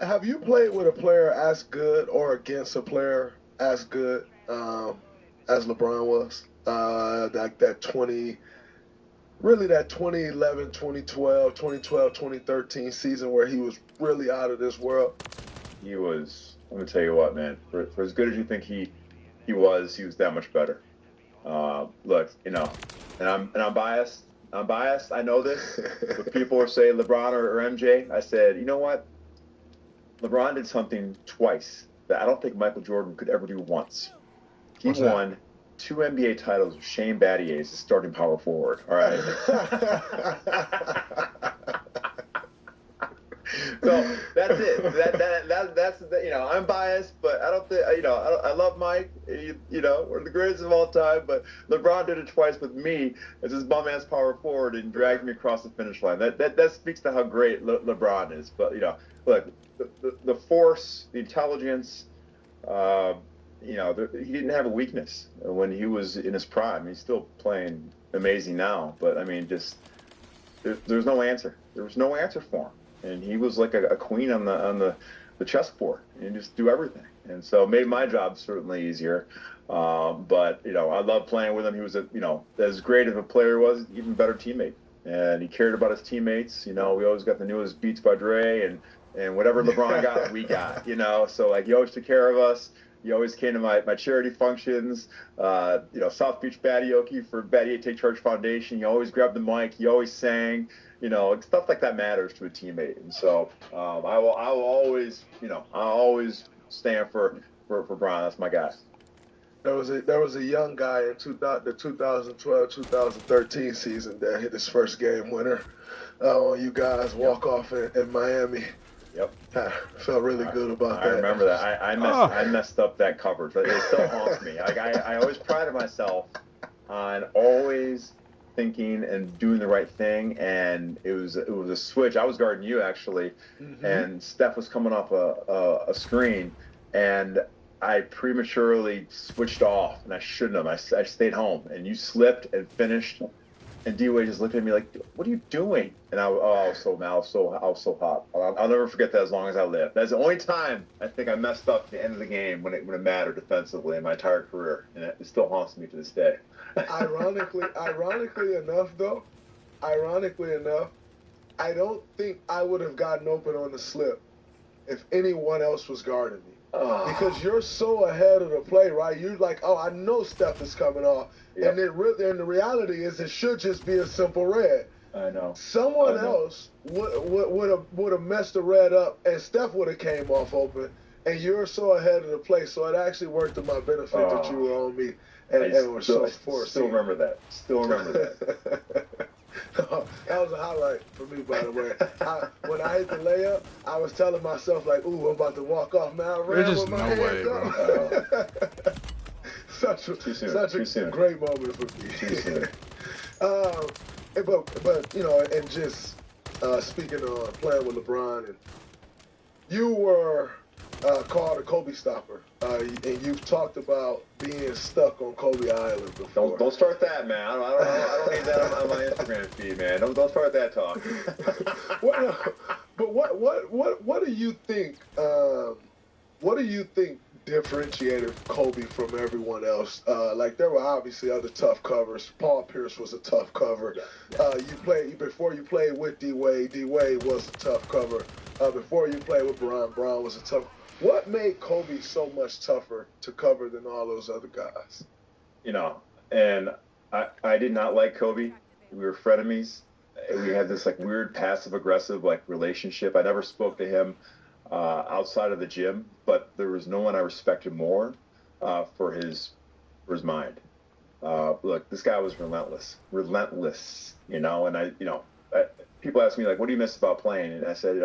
Have you played with a player as good or against a player as good as LeBron was? Like that 2011, 2012, 2013 season where he was really out of this world? He was. Let me tell you what, man. For as good as you think he was that much better. Look, and I'm biased. I know this. But people are saying LeBron or MJ. I said, you know what? LeBron did something twice that I don't think Michael Jordan could ever do once. He won 2 NBA titles with Shane Battier as the starting power forward. All right. So that's it. That's I'm biased, but I don't think I love Mike. We're the greatest of all time. But LeBron did it twice with me as his bum ass power forward and dragged me across the finish line. That speaks to how great LeBron is. But look, the force, the intelligence. He didn't have a weakness when he was in his prime. He's still playing amazing now, but I mean, just there's no answer. There was no answer for him. And he was like a queen on the chessboard, and just do everything. And so it made my job certainly easier. But I loved playing with him. He was as great of a player was, even better teammate. And he cared about his teammates. We always got the newest Beats by Dre, and whatever LeBron got, we got. So like he always took care of us. He always came to my charity functions. South Beach Batioki for Battier Take Charge Foundation. He always grabbed the mic. He always sang. Stuff like that matters to a teammate, and so I will always, I always stand for Brian. That's my guy. There was a young guy in the 2012-2013 season that hit his first game winner on you guys walk off in Miami. Yep. Felt really good about that. I remember that. I messed up that coverage. It still haunts me. Like I always prided myself on always thinking and doing the right thing, and it was a switch. I was guarding you actually, and Steph was coming off a screen, and I prematurely switched off, and I shouldn't have. I stayed home, and you slipped and finished, And D-Wade just looked at me like, "What are you doing?" And I was so hot. I'll never forget that as long as I live. That's the only time I think I messed up at the end of the game when it mattered defensively in my entire career, and it still haunts me to this day. Ironically enough, I don't think I would have gotten open on the slip if anyone else was guarding me. Because you're so ahead of the play, right? You're like, oh, I know Steph is coming off. Yep. And the reality is it should just be a simple red. I know. Someone else would have messed the red up, and Steph would have came off open, and you're so ahead of the play. So it actually worked to my benefit that you were on me and were so forced. Still remember that. That was a highlight for me, by the way. When I hit the layup, I was telling myself, like, ooh, I'm about to walk off. Man, I ran with my hands up. Such a great moment for me. Too soon. But you know, and just speaking on playing with LeBron, and you were called a Kobe stopper, and you've talked about being stuck on Kobe Island before. Don't start that, man. I don't need that on my Instagram feed, man. Don't start that talk. But what do you think? What do you think differentiated Kobe from everyone else? Like there were obviously other tough covers. Paul Pierce was a tough cover. Before you played with D-Wade. D-Wade was a tough cover. Before you played with Brown was a tough. What made Kobe so much tougher to cover than all those other guys? You know, and I did not like Kobe. We were frenemies. We had this like weird passive aggressive like relationship. I never spoke to him outside of the gym, but there was no one I respected more for his mind. Look, this guy was relentless, you know. And people ask me like, what do you miss about playing? And I said,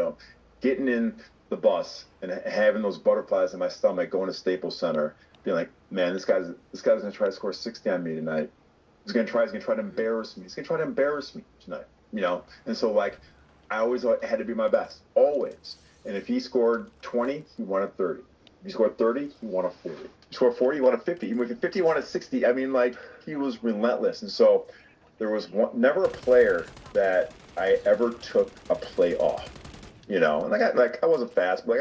getting in the bus and having those butterflies in my stomach, going to Staples Center, being like, man, this guy's gonna try to score 60 on me tonight. He's gonna try to embarrass me. He's gonna try to embarrass me tonight, you know. And so like, I always had to be my best, always. And if he scored 20, he wanted 30. If he scored 30, he wanted 40. If he scored 40, he wanted 50. Even if he 50, he wanted 60. I mean, like, he was relentless. And so there was never a player that I ever took a play off. You know, and I wasn't fast, but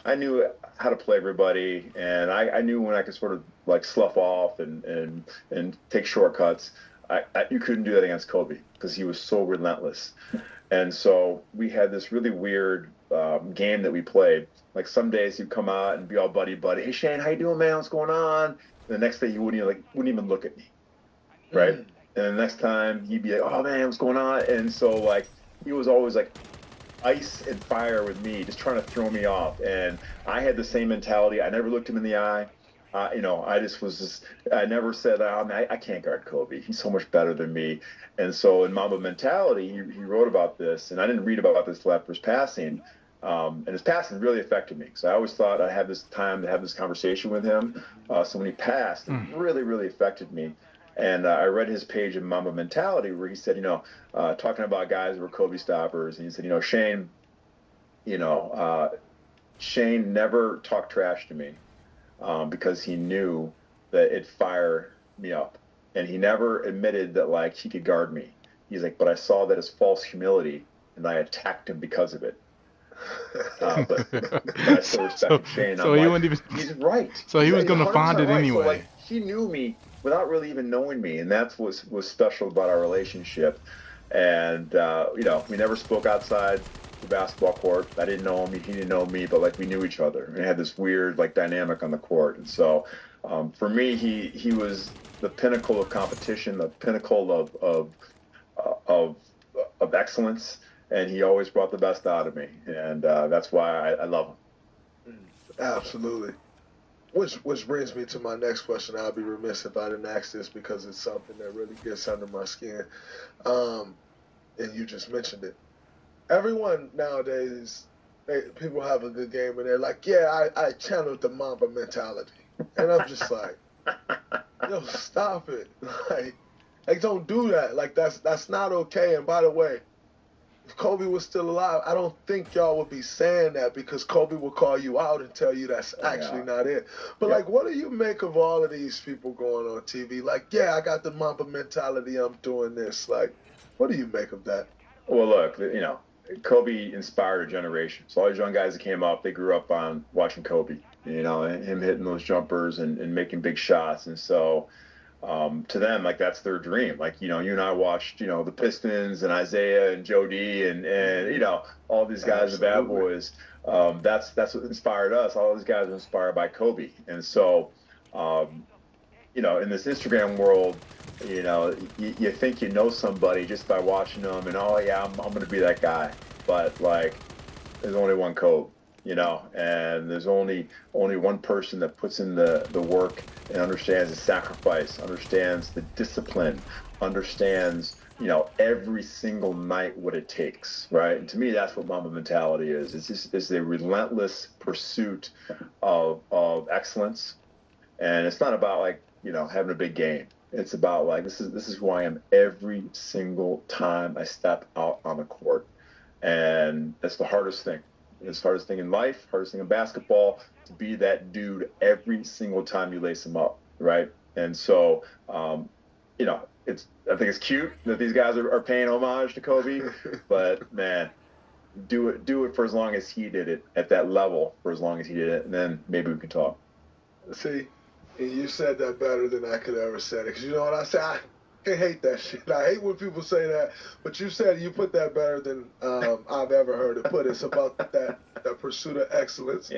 I knew how to play everybody, and I knew when I could sort of like slough off and take shortcuts. You couldn't do that against Kobe because he was so relentless. And so we had this really weird game that we played. Like some days he'd come out and be all buddy. Hey Shane, how you doing, man? What's going on? And the next day he wouldn't even look at me, right? And the next time he'd be like, oh man, what's going on? And so like he was always like ice and fire with me, just trying to throw me off. And I had the same mentality. I never looked him in the eye. I never said, I can't guard Kobe. He's so much better than me. And so in Mamba Mentality, he wrote about this, and I didn't read about this till after his passing. And his passing really affected me. So I always thought I'd have this time to have this conversation with him. So when he passed, it really, really affected me. And I read his page in Mamba Mentality where he said, talking about guys who were Kobe stoppers, and he said, Shane never talked trash to me because he knew that it'd fire me up. And he never admitted that, like, he could guard me. He's like, but I saw that as false humility, and I attacked him because of it. But I still respect Shane. So he wouldn't even. He's right. So he was going to find it right. anyway. So, like, he knew me without really even knowing me, and that's what was special about our relationship. And we never spoke outside the basketball court. I didn't know him; he didn't know me, but like we knew each other. We had this weird like dynamic on the court. And so, for me, he was the pinnacle of competition, the pinnacle of excellence, and he always brought the best out of me, and that's why I love him. Absolutely. Which brings me to my next question. I'll be remiss if I didn't ask this because it's something that really gets under my skin. And you just mentioned it. Everyone nowadays, people have a good game and they're like, yeah, I channeled the Mamba mentality. And I'm just like, yo, stop it. Like don't do that. Like that's not okay. And by the way, if Kobe was still alive, I don't think y'all would be saying that, because Kobe will call you out and tell you that's actually not it. But like, what do you make of all of these people going on TV? Like, yeah, I got the Mamba mentality, I'm doing this. Like, what do you make of that? Well, look, you know, Kobe inspired a generation. So all these young guys that came up, they grew up on watching Kobe, you know, and him hitting those jumpers and making big shots. And so to them, like, that's their dream. Like, you know, you and I watched, you know, the Pistons and Isaiah and Jody and you know, all these guys, the bad boys. That's what inspired us. All these guys were inspired by Kobe. And so, you know, in this Instagram world, you know, you think you know somebody just by watching them, and oh yeah, I'm going to be that guy. But like, there's only one Kobe, you know, and there's only one person that puts in the work and understands the sacrifice, understands the discipline, understands, you know, every single night what it takes, right? And to me, that's what Mamba mentality is. It's a relentless pursuit of excellence, and it's not about, like, you know, having a big game. It's about, like, this is who I am every single time I step out on the court. And that's the hardest thing. It's the hardest thing in life, hardest thing in basketball, to be that dude every single time you lace him up, right? And so, you know, I think it's cute that these guys are paying homage to Kobe, but man, do it for as long as he did it, at that level for as long as he did it, and then maybe we can talk. See, and you said that better than I could ever say it. Because you know what I say? I hate that shit. I hate when people say that. But you put that better than I've ever heard it put. It's about that pursuit of excellence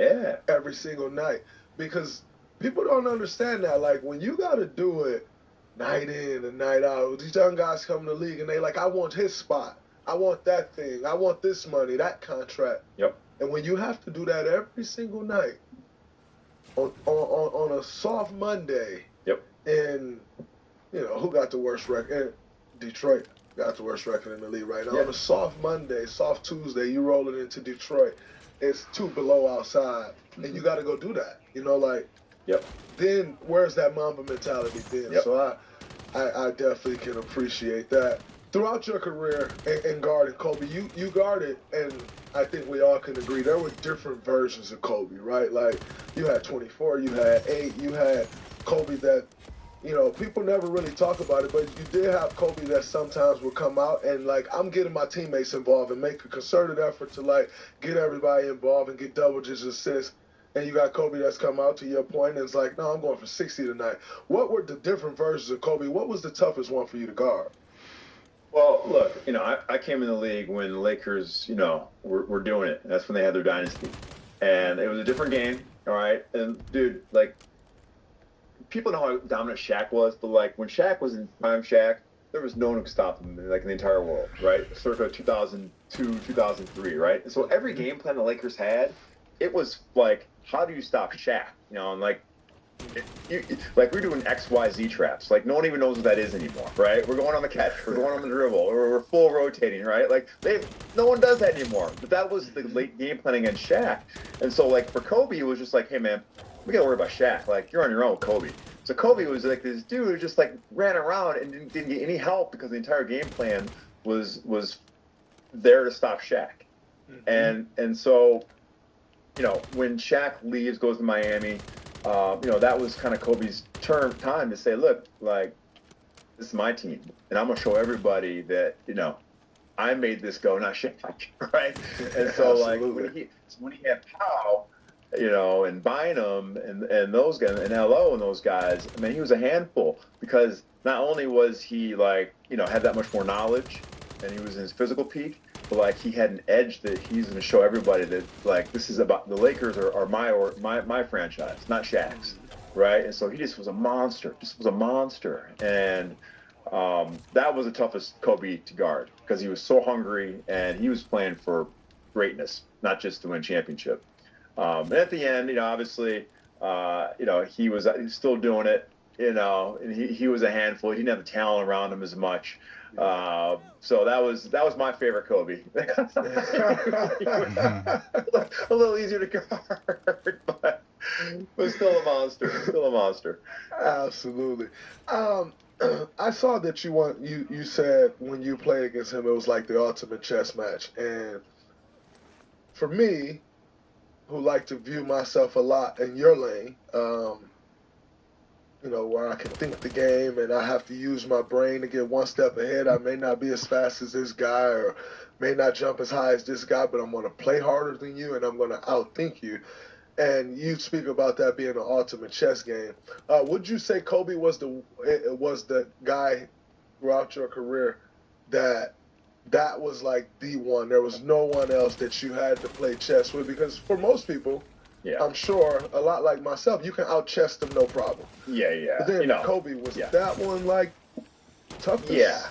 every single night. Because people don't understand that. Like, when you got to do it night in and night out, these young guys come to the league and they like, I want his spot. I want that thing. I want this money, that contract. Yep. And when you have to do that every single night, on a soft Monday, and you know who got the worst record? Detroit got the worst record in the league right now. On a soft Monday, soft Tuesday, you roll it into Detroit. It's 2 below outside, and you got to go do that. You know, like, then where's that Mamba mentality then? So I definitely can appreciate that. Throughout your career in guarding Kobe, you guarded, and I think we all can agree, there were different versions of Kobe, right? Like, you had 24, you had 8, you had Kobe that, you know, people never really talk about it, but you did have Kobe that sometimes would come out and, like, I'm getting my teammates involved and make a concerted effort to, like, get everybody involved and get double-digit assists. And you got Kobe that's come out, to your point, and it's like, no, I'm going for 60 tonight. What were the different versions of Kobe? What was the toughest one for you to guard? Well, look, you know, I came in the league when the Lakers, you know, were doing it. That's when they had their dynasty. And it was a different game, all right? And, dude, like, people know how dominant Shaq was, but, like, when Shaq was in prime Shaq, there was no one who could stop him, like, in the entire world, right? Circa 2002, 2003, right? And so every game plan the Lakers had, it was like, how do you stop Shaq? You know, and, like, like, we're doing XYZ traps. Like, no one even knows what that is anymore, right? We're going on the catch. We're going on the dribble. Or we're full rotating, right? Like, no one does that anymore. But that was the late game planning against Shaq. And so, like, for Kobe, it was just like, hey, man, we got to worry about Shaq. Like, you're on your own with Kobe. So Kobe was like this dude who just, like, ran around and didn't get any help because the entire game plan was there to stop Shaq. Mm-hmm. And so, you know, when Shaq leaves, goes to Miami, you know, that was kind of Kobe's time to say, look, like, this is my team, and I'm going to show everybody that, you know, I made this go, not Shaq, right? And so, like, when he had Powell, you know, and Bynum and those guys, and LO and those guys, I mean, he was a handful, because not only was he, like, you know, had that much more knowledge, and he was in his physical peak, but, like, he had an edge that he's going to show everybody that, like, this is about, the Lakers are my franchise, not Shaq's, right? And so he just was a monster, and that was the toughest Kobe to guard, because he was so hungry, and he was playing for greatness, not just to win championship. And at the end, you know, obviously, you know, he was still doing it, you know, and he was a handful. He didn't have the talent around him as much. So that was my favorite Kobe. A little easier to guard, but still a monster. Absolutely. I saw that you said when you played against him, it was like the ultimate chess match. And for me, who like to view myself a lot in your lane, where I can think the game and I have to use my brain to get one step ahead. I may not be as fast as this guy or may not jump as high as this guy, but I'm going to play harder than you and I'm going to outthink you. And you speak about that being an ultimate chess game. Would you say Kobe was the guy throughout your career that was like the one? There was no one else that you had to play chess with? Because for most people, I'm sure, a lot like myself, you can out-chess them no problem. Yeah. But then Kobe, was that one like toughest?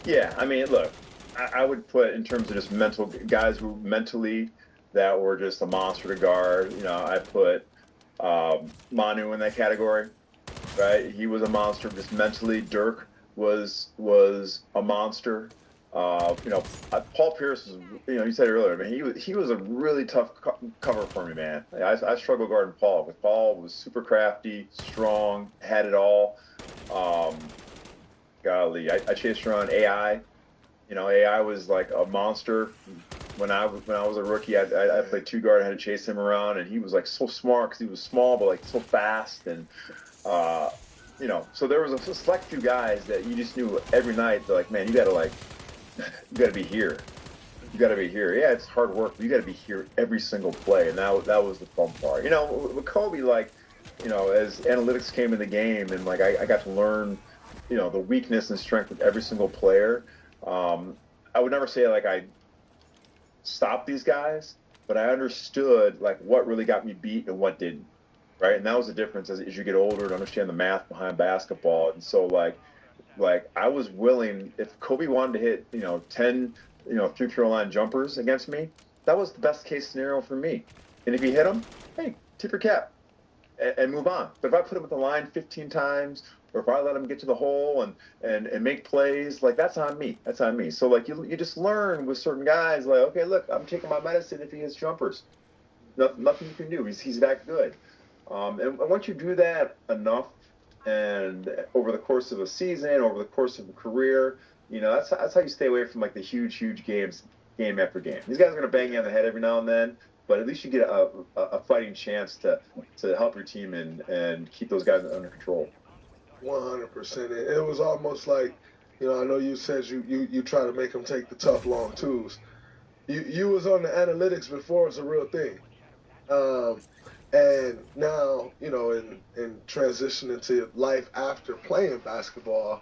Yeah. I mean, look, I would put in terms of just mental guys who mentally that were just a monster to guard. I put Manu in that category, right? He was a monster just mentally. Dirk was a monster. Paul Pierce was, you said it earlier, man, he was a really tough cover for me, man. I struggled guarding Paul, because Paul was super crafty, strong, had it all. Golly, I chased around AI. AI was like a monster. When I was a rookie, I played two guard. I had to chase him around, and he was like so smart because he was small but like so fast, and so there was a select few guys that you just knew every night. They're like, man, you gotta be here. You gotta be here. Yeah, it's hard work, but you gotta be here every single play, and that was the fun part. With Kobe, as analytics came in the game, and I got to learn, the weakness and strength of every single player. I would never say I stopped these guys, but I understood what really got me beat and what didn't, right? And that was the difference as you get older and understand the math behind basketball. And so I was willing, if Kobe wanted to hit 10 free throw line jumpers against me, that was the best case scenario for me. And if he hit them, hey, tip your cap and move on. But if I put him at the line 15 times, or if I let him get to the hole and make plays, that's on me. That's on me. So you just learn with certain guys, okay, look, I'm taking my medicine if he hits jumpers. Nothing you can do. He's that good. And once you do that enough, and over the course of a season, over the course of a career, that's how you stay away from the huge games, game after game. These guys are going to bang you on the head every now and then, but at least you get a fighting chance to help your team and keep those guys under control. 100%. It was almost like, I know you said you try to make them take the tough long twos. You was on the analytics before it's a real thing. And now, in transitioning to life after playing basketball,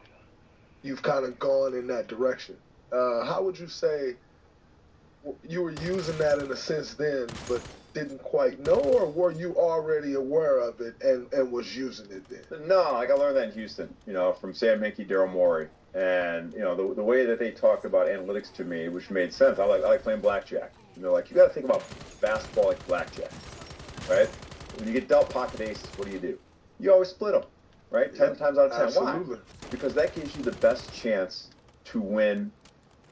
you've kind of gone in that direction. How would you say you were using that in a sense then, but didn't quite know, or were you already aware of it and was using it then? No, I learned that in Houston, from Sam Hinkie, Daryl Morey. And, the way that they talked about analytics to me, which made sense. I like playing blackjack. And they're like, you got to think about basketball like blackjack, right? When you get dealt pocket aces, what do? You always split them, right? 10 times out of 10. Absolutely. Why? Because that gives you the best chance to win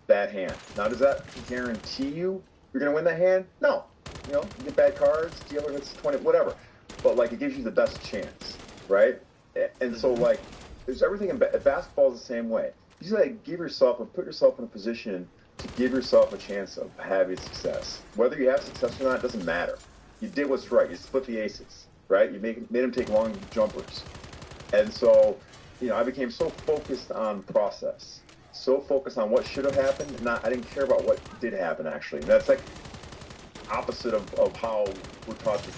that hand. Now, does that guarantee you you're going to win that hand? No. You get bad cards, dealer hits 20, whatever. But, it gives you the best chance, right? And so, there's everything in basketball is the same way. You just give yourself and put yourself in a position to give yourself a chance of having success. Whether you have success or not, it doesn't matter. You did what's right. You split the aces, right? You made them take long jumpers. And so, I became so focused on process, so focused on what should have happened. I didn't care about what did happen, actually. And that's opposite of how we're taught to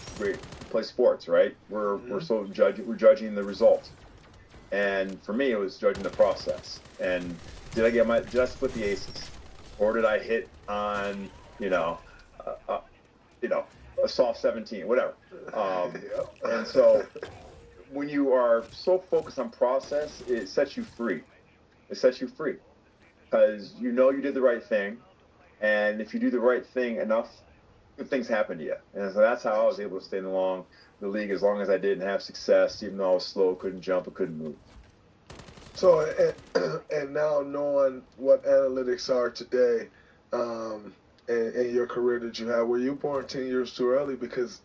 play sports, right? We're judging the result. And for me, it was judging the process. And did I split the aces, or did I hit on a soft 17, whatever. And so when you are so focused on process, it sets you free. It sets you free because you did the right thing, and if you do the right thing enough, good things happen to you. And so that's how I was able to stay in the league as long as I did and have success, even though I was slow, couldn't jump, and couldn't move. So, and now knowing what analytics are today, and your career that you had, were you born 10 years too early? Because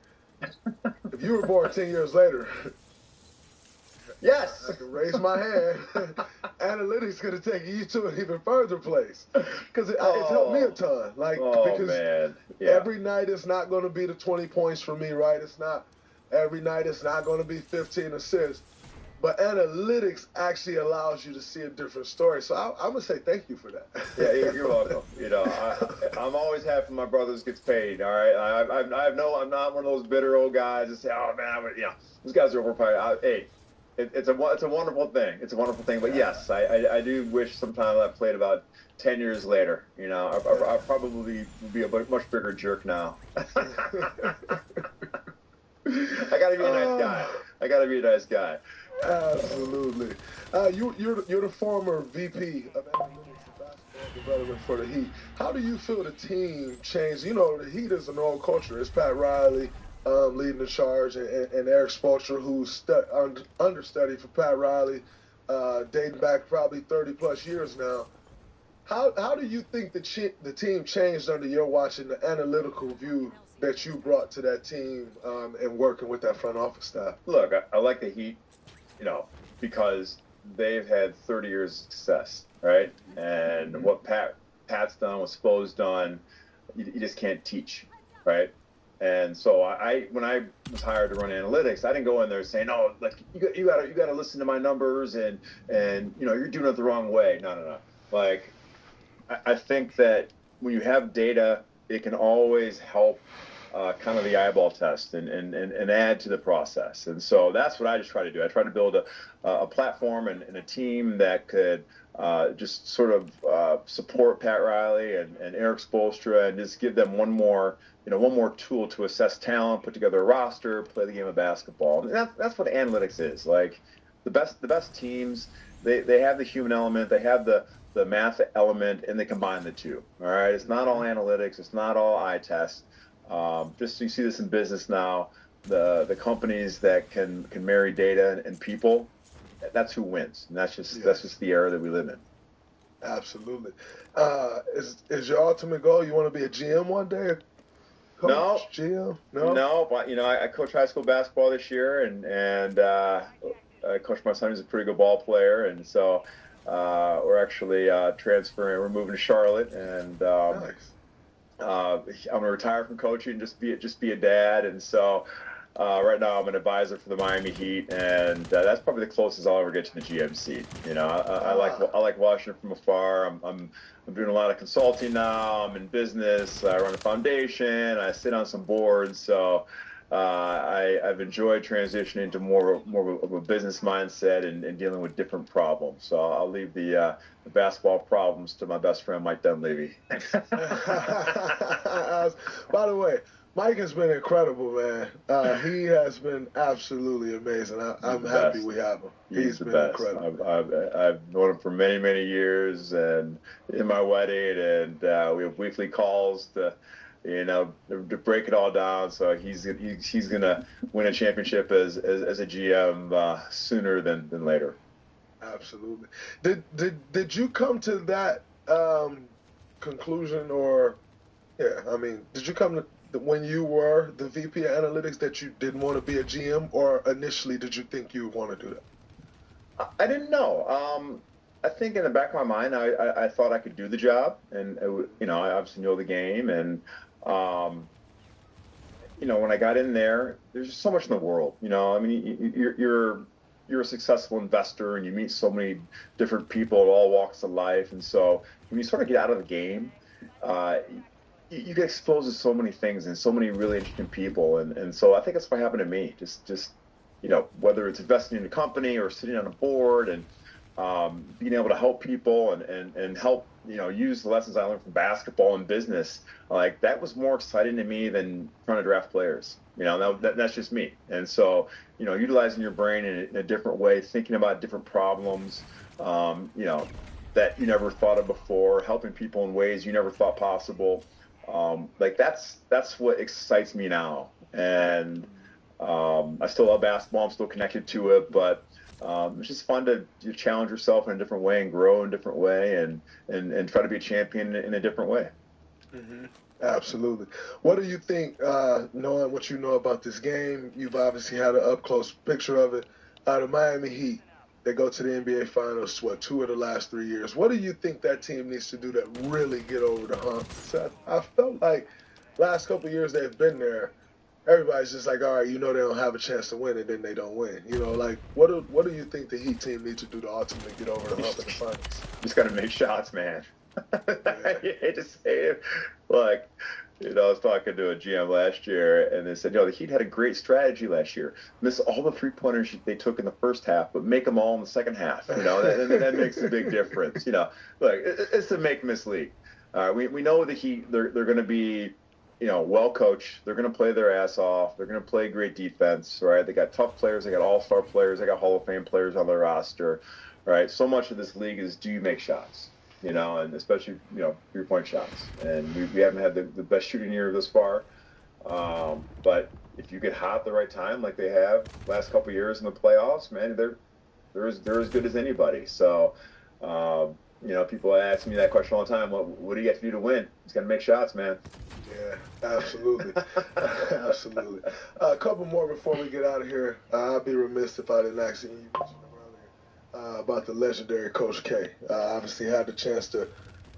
if you were born 10 years later, Yes. I can raise my hand. Analytics going to take you to an even further place. Because it's helped me a ton. Like, because man. Yeah. every night it's not going to be the 20 points for me, right? It's not. Every night it's not going to be 15 assists. But analytics actually allows you to see a different story. So I'm going to say thank you for that. Yeah, you're welcome. You know, I'm always happy when my brothers gets paid, all right? I'm not one of those bitter old guys that say, oh, man, you know, those guys are overpaid. Hey, it's a wonderful thing. It's a wonderful thing. But, yes, I do wish sometime I played about 10 years later. You know, I probably would be a much bigger jerk now. I got to be a nice guy. I got to be a nice guy. Absolutely. You're the former VP of analytics and basketball development for the Heat. How do you feel the team changed? You know, the Heat is an old culture. It's Pat Riley leading the charge, and Eric Spoelstra, who's understudy for Pat Riley, dating back probably 30-plus years now. How do you think the team changed under your watch and the analytical view that you brought to that team and working with that front office staff? Look, I like the Heat, you know, because they've had 30 years of success, right? And what Pat's done, what Spo's done, you just can't teach, right? And so when I was hired to run analytics, I didn't go in there saying, "No, like you gotta listen to my numbers and you know you're doing it the wrong way." No. Like I think that when you have data, it can always help kind of the eyeball test and add to the process. And so that's what I just try to do. I try to build a platform and a team that could just sort of support Pat Riley and Eric Spoelstra and just give them one more tool to assess talent, put together a roster, play the game of basketball. And that's what analytics is. Like the best teams, they have the human element, they have the math element, and they combine the two. All right, it's not all analytics, it's not all eye test. Just so you see this in business now, the companies that can marry data and people, that's who wins, and that's just the era that we live in. Absolutely. Is your ultimate goal you want to be a GM one day? Coach, GM? No, but you know I coach high school basketball this year, and I coach my son. He's a pretty good ball player, and so we're actually transferring. We're moving to Charlotte, and nice. I'm gonna retire from coaching, just be a dad, and so right now I'm an advisor for the Miami Heat, and that's probably the closest I'll ever get to the GM seat. You know, I like watching it from afar. I'm doing a lot of consulting now. I'm in business. I run a foundation. I sit on some boards. So I've enjoyed transitioning to more of a business mindset and dealing with different problems. So I'll leave the basketball problems to my best friend Mike Dunleavy. By the way, Mike has been incredible, man. He has been absolutely amazing. I'm happy we have him. He's the been best. Incredible. I've known him for many, many years, and in my wedding, and we have weekly calls to break it all down. So he's gonna win a championship as a GM sooner than later. Absolutely. Did you come to that conclusion, or did you come to when you were the VP of analytics that you didn't want to be a GM, or initially did you think you would want to do that? I didn't know. I think in the back of my mind, I thought I could do the job, and I obviously know the game, and when I got in there, there's just so much in the world. I mean, you're a successful investor, and you meet so many different people at all walks of life, and so when you sort of get out of the game, you get exposed to so many things and so many really interesting people, and so I think that's what happened to me. Just whether it's investing in a company or sitting on a board and being able to help people and help use the lessons I learned from basketball and business, like that was more exciting to me than trying to draft players. That's just me. And so utilizing your brain in a different way, thinking about different problems, that you never thought of before, helping people in ways you never thought possible. Like that's what excites me now. And I still love basketball. I'm still connected to it, but it's just fun to challenge yourself in a different way and grow in a different way and try to be a champion in a different way. Mm-hmm. Absolutely. What do you think, knowing what you know about this game? You've obviously had an up-close picture of it. The Miami Heat, they go to the NBA Finals, 2 of the last 3 years. What do you think that team needs to do to really get over the hump? So I felt like last couple of years they've been there, everybody's just like, all right, they don't have a chance to win, and then they don't win. Like what do you think the Heat team needs to do to ultimately get over the hump in the finals? Just got to make shots, man. I hate to say it. Like, I was talking to a GM last year, and they said, the Heat had a great strategy last year. Miss all the three-pointers they took in the first half, but make them all in the second half. That makes a big difference. Look, it's a make-miss league. We know the Heat, they're going to be, well coached. They're going to play their ass off. They're going to play great defense, right? They got tough players. They got all-star players. They got Hall of Fame players on their roster, right? So much of this league is, do you make shots? And especially, three-point shots. And we haven't had the best shooting year this far. But if you get hot at the right time, like they have last couple of years in the playoffs, man, they're as good as anybody. So, people ask me that question all the time. What do you have to do to win? Just got to make shots, man. Yeah, absolutely. Absolutely. A couple more before we get out of here. I'd be remiss if I didn't ask you about the legendary Coach K. Obviously had the chance to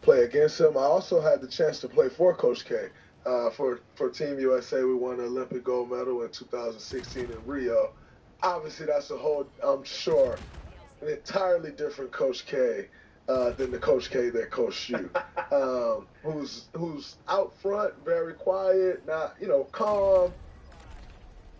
play against him. I also had the chance to play for Coach K. For Team USA, we won the Olympic gold medal in 2016 in Rio. Obviously, that's I'm sure, an entirely different Coach K than the Coach K that coached you. Who's out front, very quiet, not, calm.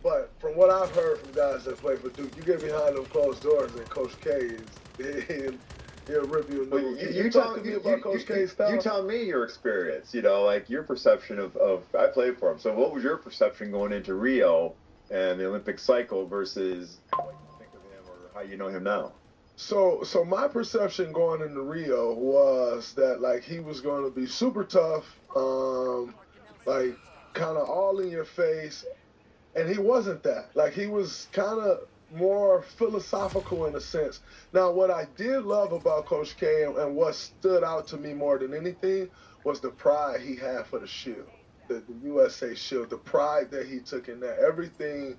But from what I've heard from guys that play for Duke, you get behind them closed doors, and Coach K he'll rip you a new one. You talk to me about Coach K's style? You tell me your experience, like your perception of I played for him. So what was your perception going into Rio and the Olympic cycle versus how you think of him or how you know him now? So my perception going into Rio was that, he was going to be super tough, kind of all in your face. And he wasn't that. He was kind of more philosophical in a sense. Now, what I did love about Coach K and what stood out to me more than anything was the pride he had for the shield, the USA shield, the pride that he took in that. Everything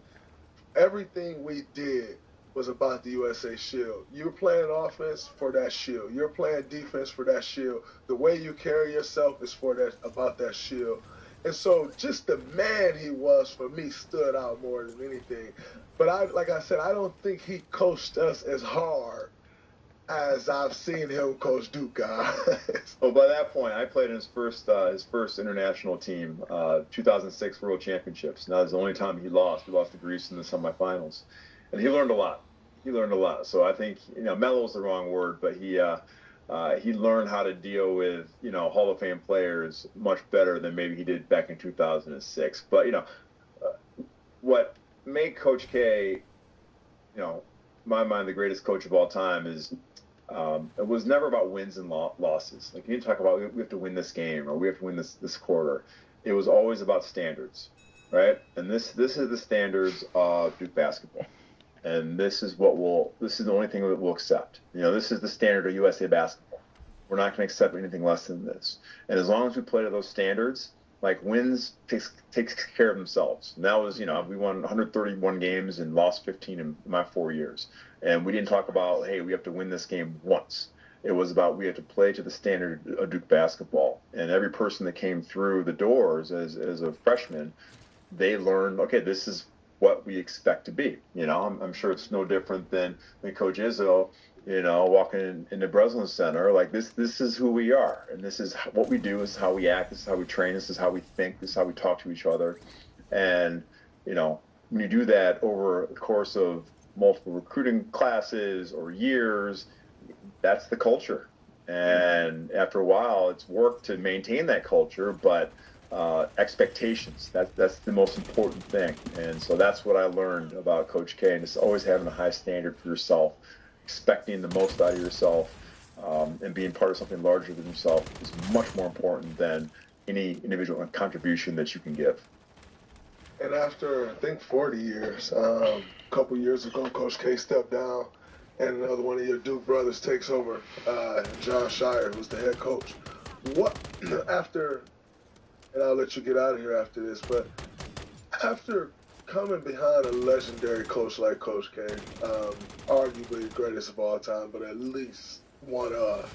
we did was about the USA shield. You're playing offense for that shield. You're playing defense for that shield. The way you carry yourself is about that shield. And so just the man he was, for me, stood out more than anything. But like I said, I don't think he coached us as hard as I've seen him coach Duke guys. Well, by that point, I played in his first international team, 2006 World Championships. Now, it's the only time he lost. He lost to Greece in the semifinals. And he learned a lot. So I think, mellow is the wrong word, but he learned how to deal with, Hall of Fame players much better than maybe he did back in 2006. But, what made Coach K, in my mind, the greatest coach of all time is it was never about wins and losses. He didn't talk about we have to win this game or we have to win this quarter. It was always about standards, right? And this is the standards of Duke basketball. And this is the only thing that we'll accept. This is the standard of USA basketball. We're not going to accept anything less than this. And as long as we play to those standards, wins takes care of themselves. And that was, we won 131 games and lost 15 in my 4 years. And we didn't talk about, hey, we have to win this game once. It was about we have to play to the standard of Duke basketball. And every person that came through the doors as a freshman, they learned, okay, this is what we expect to be. I'm sure it's no different than Coach Izzo, walking into Breslin Center. This is who we are, and this is what we do. This is how we act. This is how we train. This is how we think. This is how we talk to each other. And when you do that over the course of multiple recruiting classes or years, that's the culture. And after a while, it's work to maintain that culture, but expectations, that's the most important thing. And so that's what I learned about Coach K, and it's always having a high standard for yourself, expecting the most out of yourself, and being part of something larger than yourself is much more important than any individual contribution that you can give. And after, I think, 40 years, a couple years ago, Coach K stepped down, and another one of your Duke brothers takes over, John Shire, who's the head coach. And I'll let you get out of here after this, but after coming behind a legendary coach like Coach K, arguably the greatest of all time, but at least one of.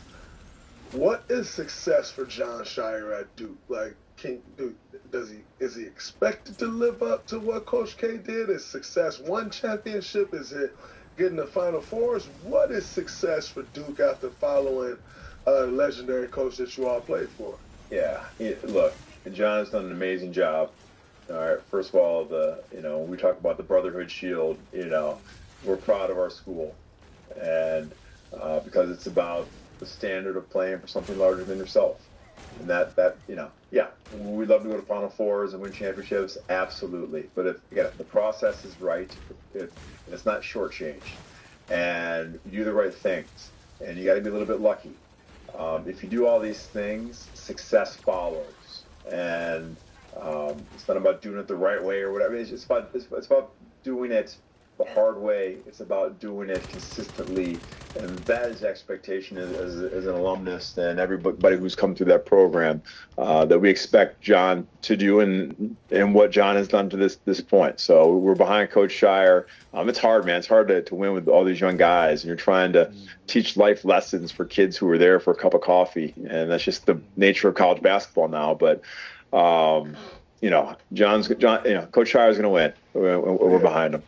What is success for Jon Scheyer at Duke? Like, is he expected to live up to what Coach K did? Is success one championship? Is it getting the Final Fours? What is success for Duke after following a legendary coach that you all played for? Yeah, look, John has done an amazing job. All right, first of all, when we talk about the Brotherhood Shield, we're proud of our school, and because it's about the standard of playing for something larger than yourself, and we'd love to go to Final Fours and win championships, absolutely. But if the process is right, it's not shortchanged, and you do the right things, and you got to be a little bit lucky. If you do all these things, success follows, and it's not about doing it the right way or whatever. It's about doing it the hard way. It's about doing it consistently, and that is the expectation as an alumnus and everybody who's come through that program, that we expect John to do and what John has done to this point. So we're behind Coach Scheyer. It's hard, man. It's hard to win with all these young guys, and you're trying to teach life lessons for kids who are there for a cup of coffee, and that's just the nature of college basketball now. But Coach Scheyer is going to win. We're behind him.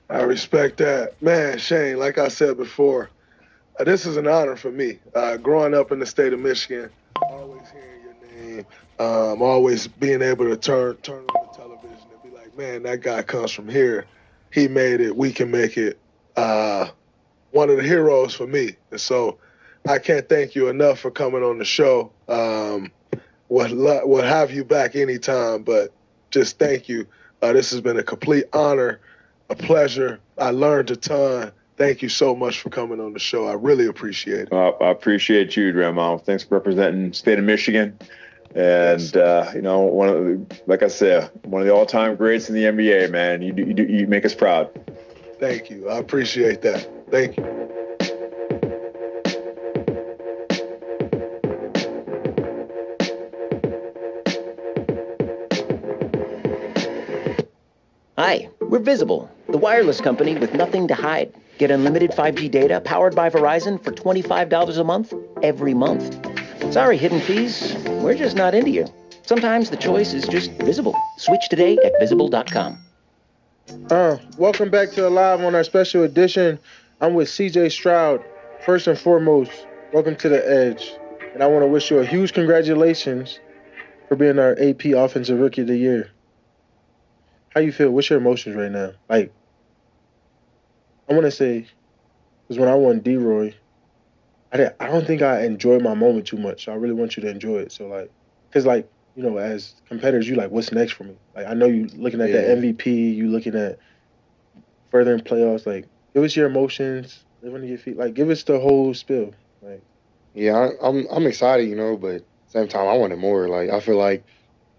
I respect that. Man, Shane, like I said before, this is an honor for me. Growing up in the state of Michigan, always hearing your name, always being able to turn on the television and be like, man, that guy comes from here. He made it. We can make it. One of the heroes for me. And so I can't thank you enough for coming on the show. We'll have you back anytime, but just thank you. This has been a complete honor. A pleasure. I learned a ton. Thank you so much for coming on the show. I really appreciate it. I appreciate you, Draymond. Thanks for representing the state of Michigan. And, like I said, one of the all-time greats in the NBA, man. You make us proud. Thank you. I appreciate that. Thank you. Hi, we're Visible, the wireless company with nothing to hide. Get unlimited 5G data powered by Verizon for $25 a month, every month. Sorry, hidden fees, we're just not into you. Sometimes the choice is just visible. Switch today at visible.com. Welcome back to Alive on our special edition. I'm with CJ Stroud. First and foremost, welcome to the Edge. And I want to wish you a huge congratulations for being our AP Offensive Rookie of the Year. How you feel? What's your emotions right now? Like, I want to say, because when I won D-Roy, I don't think I enjoyed my moment too much. So I really want you to enjoy it. So, like, because, like, as competitors, you like, what's next for me? Like, I know you looking at that MVP, you looking at further in playoffs. Like, give us your emotions, live under your feet. Like, give us the whole spill. Like, yeah, I'm excited, but at the same time, I wanted more. Like, I feel like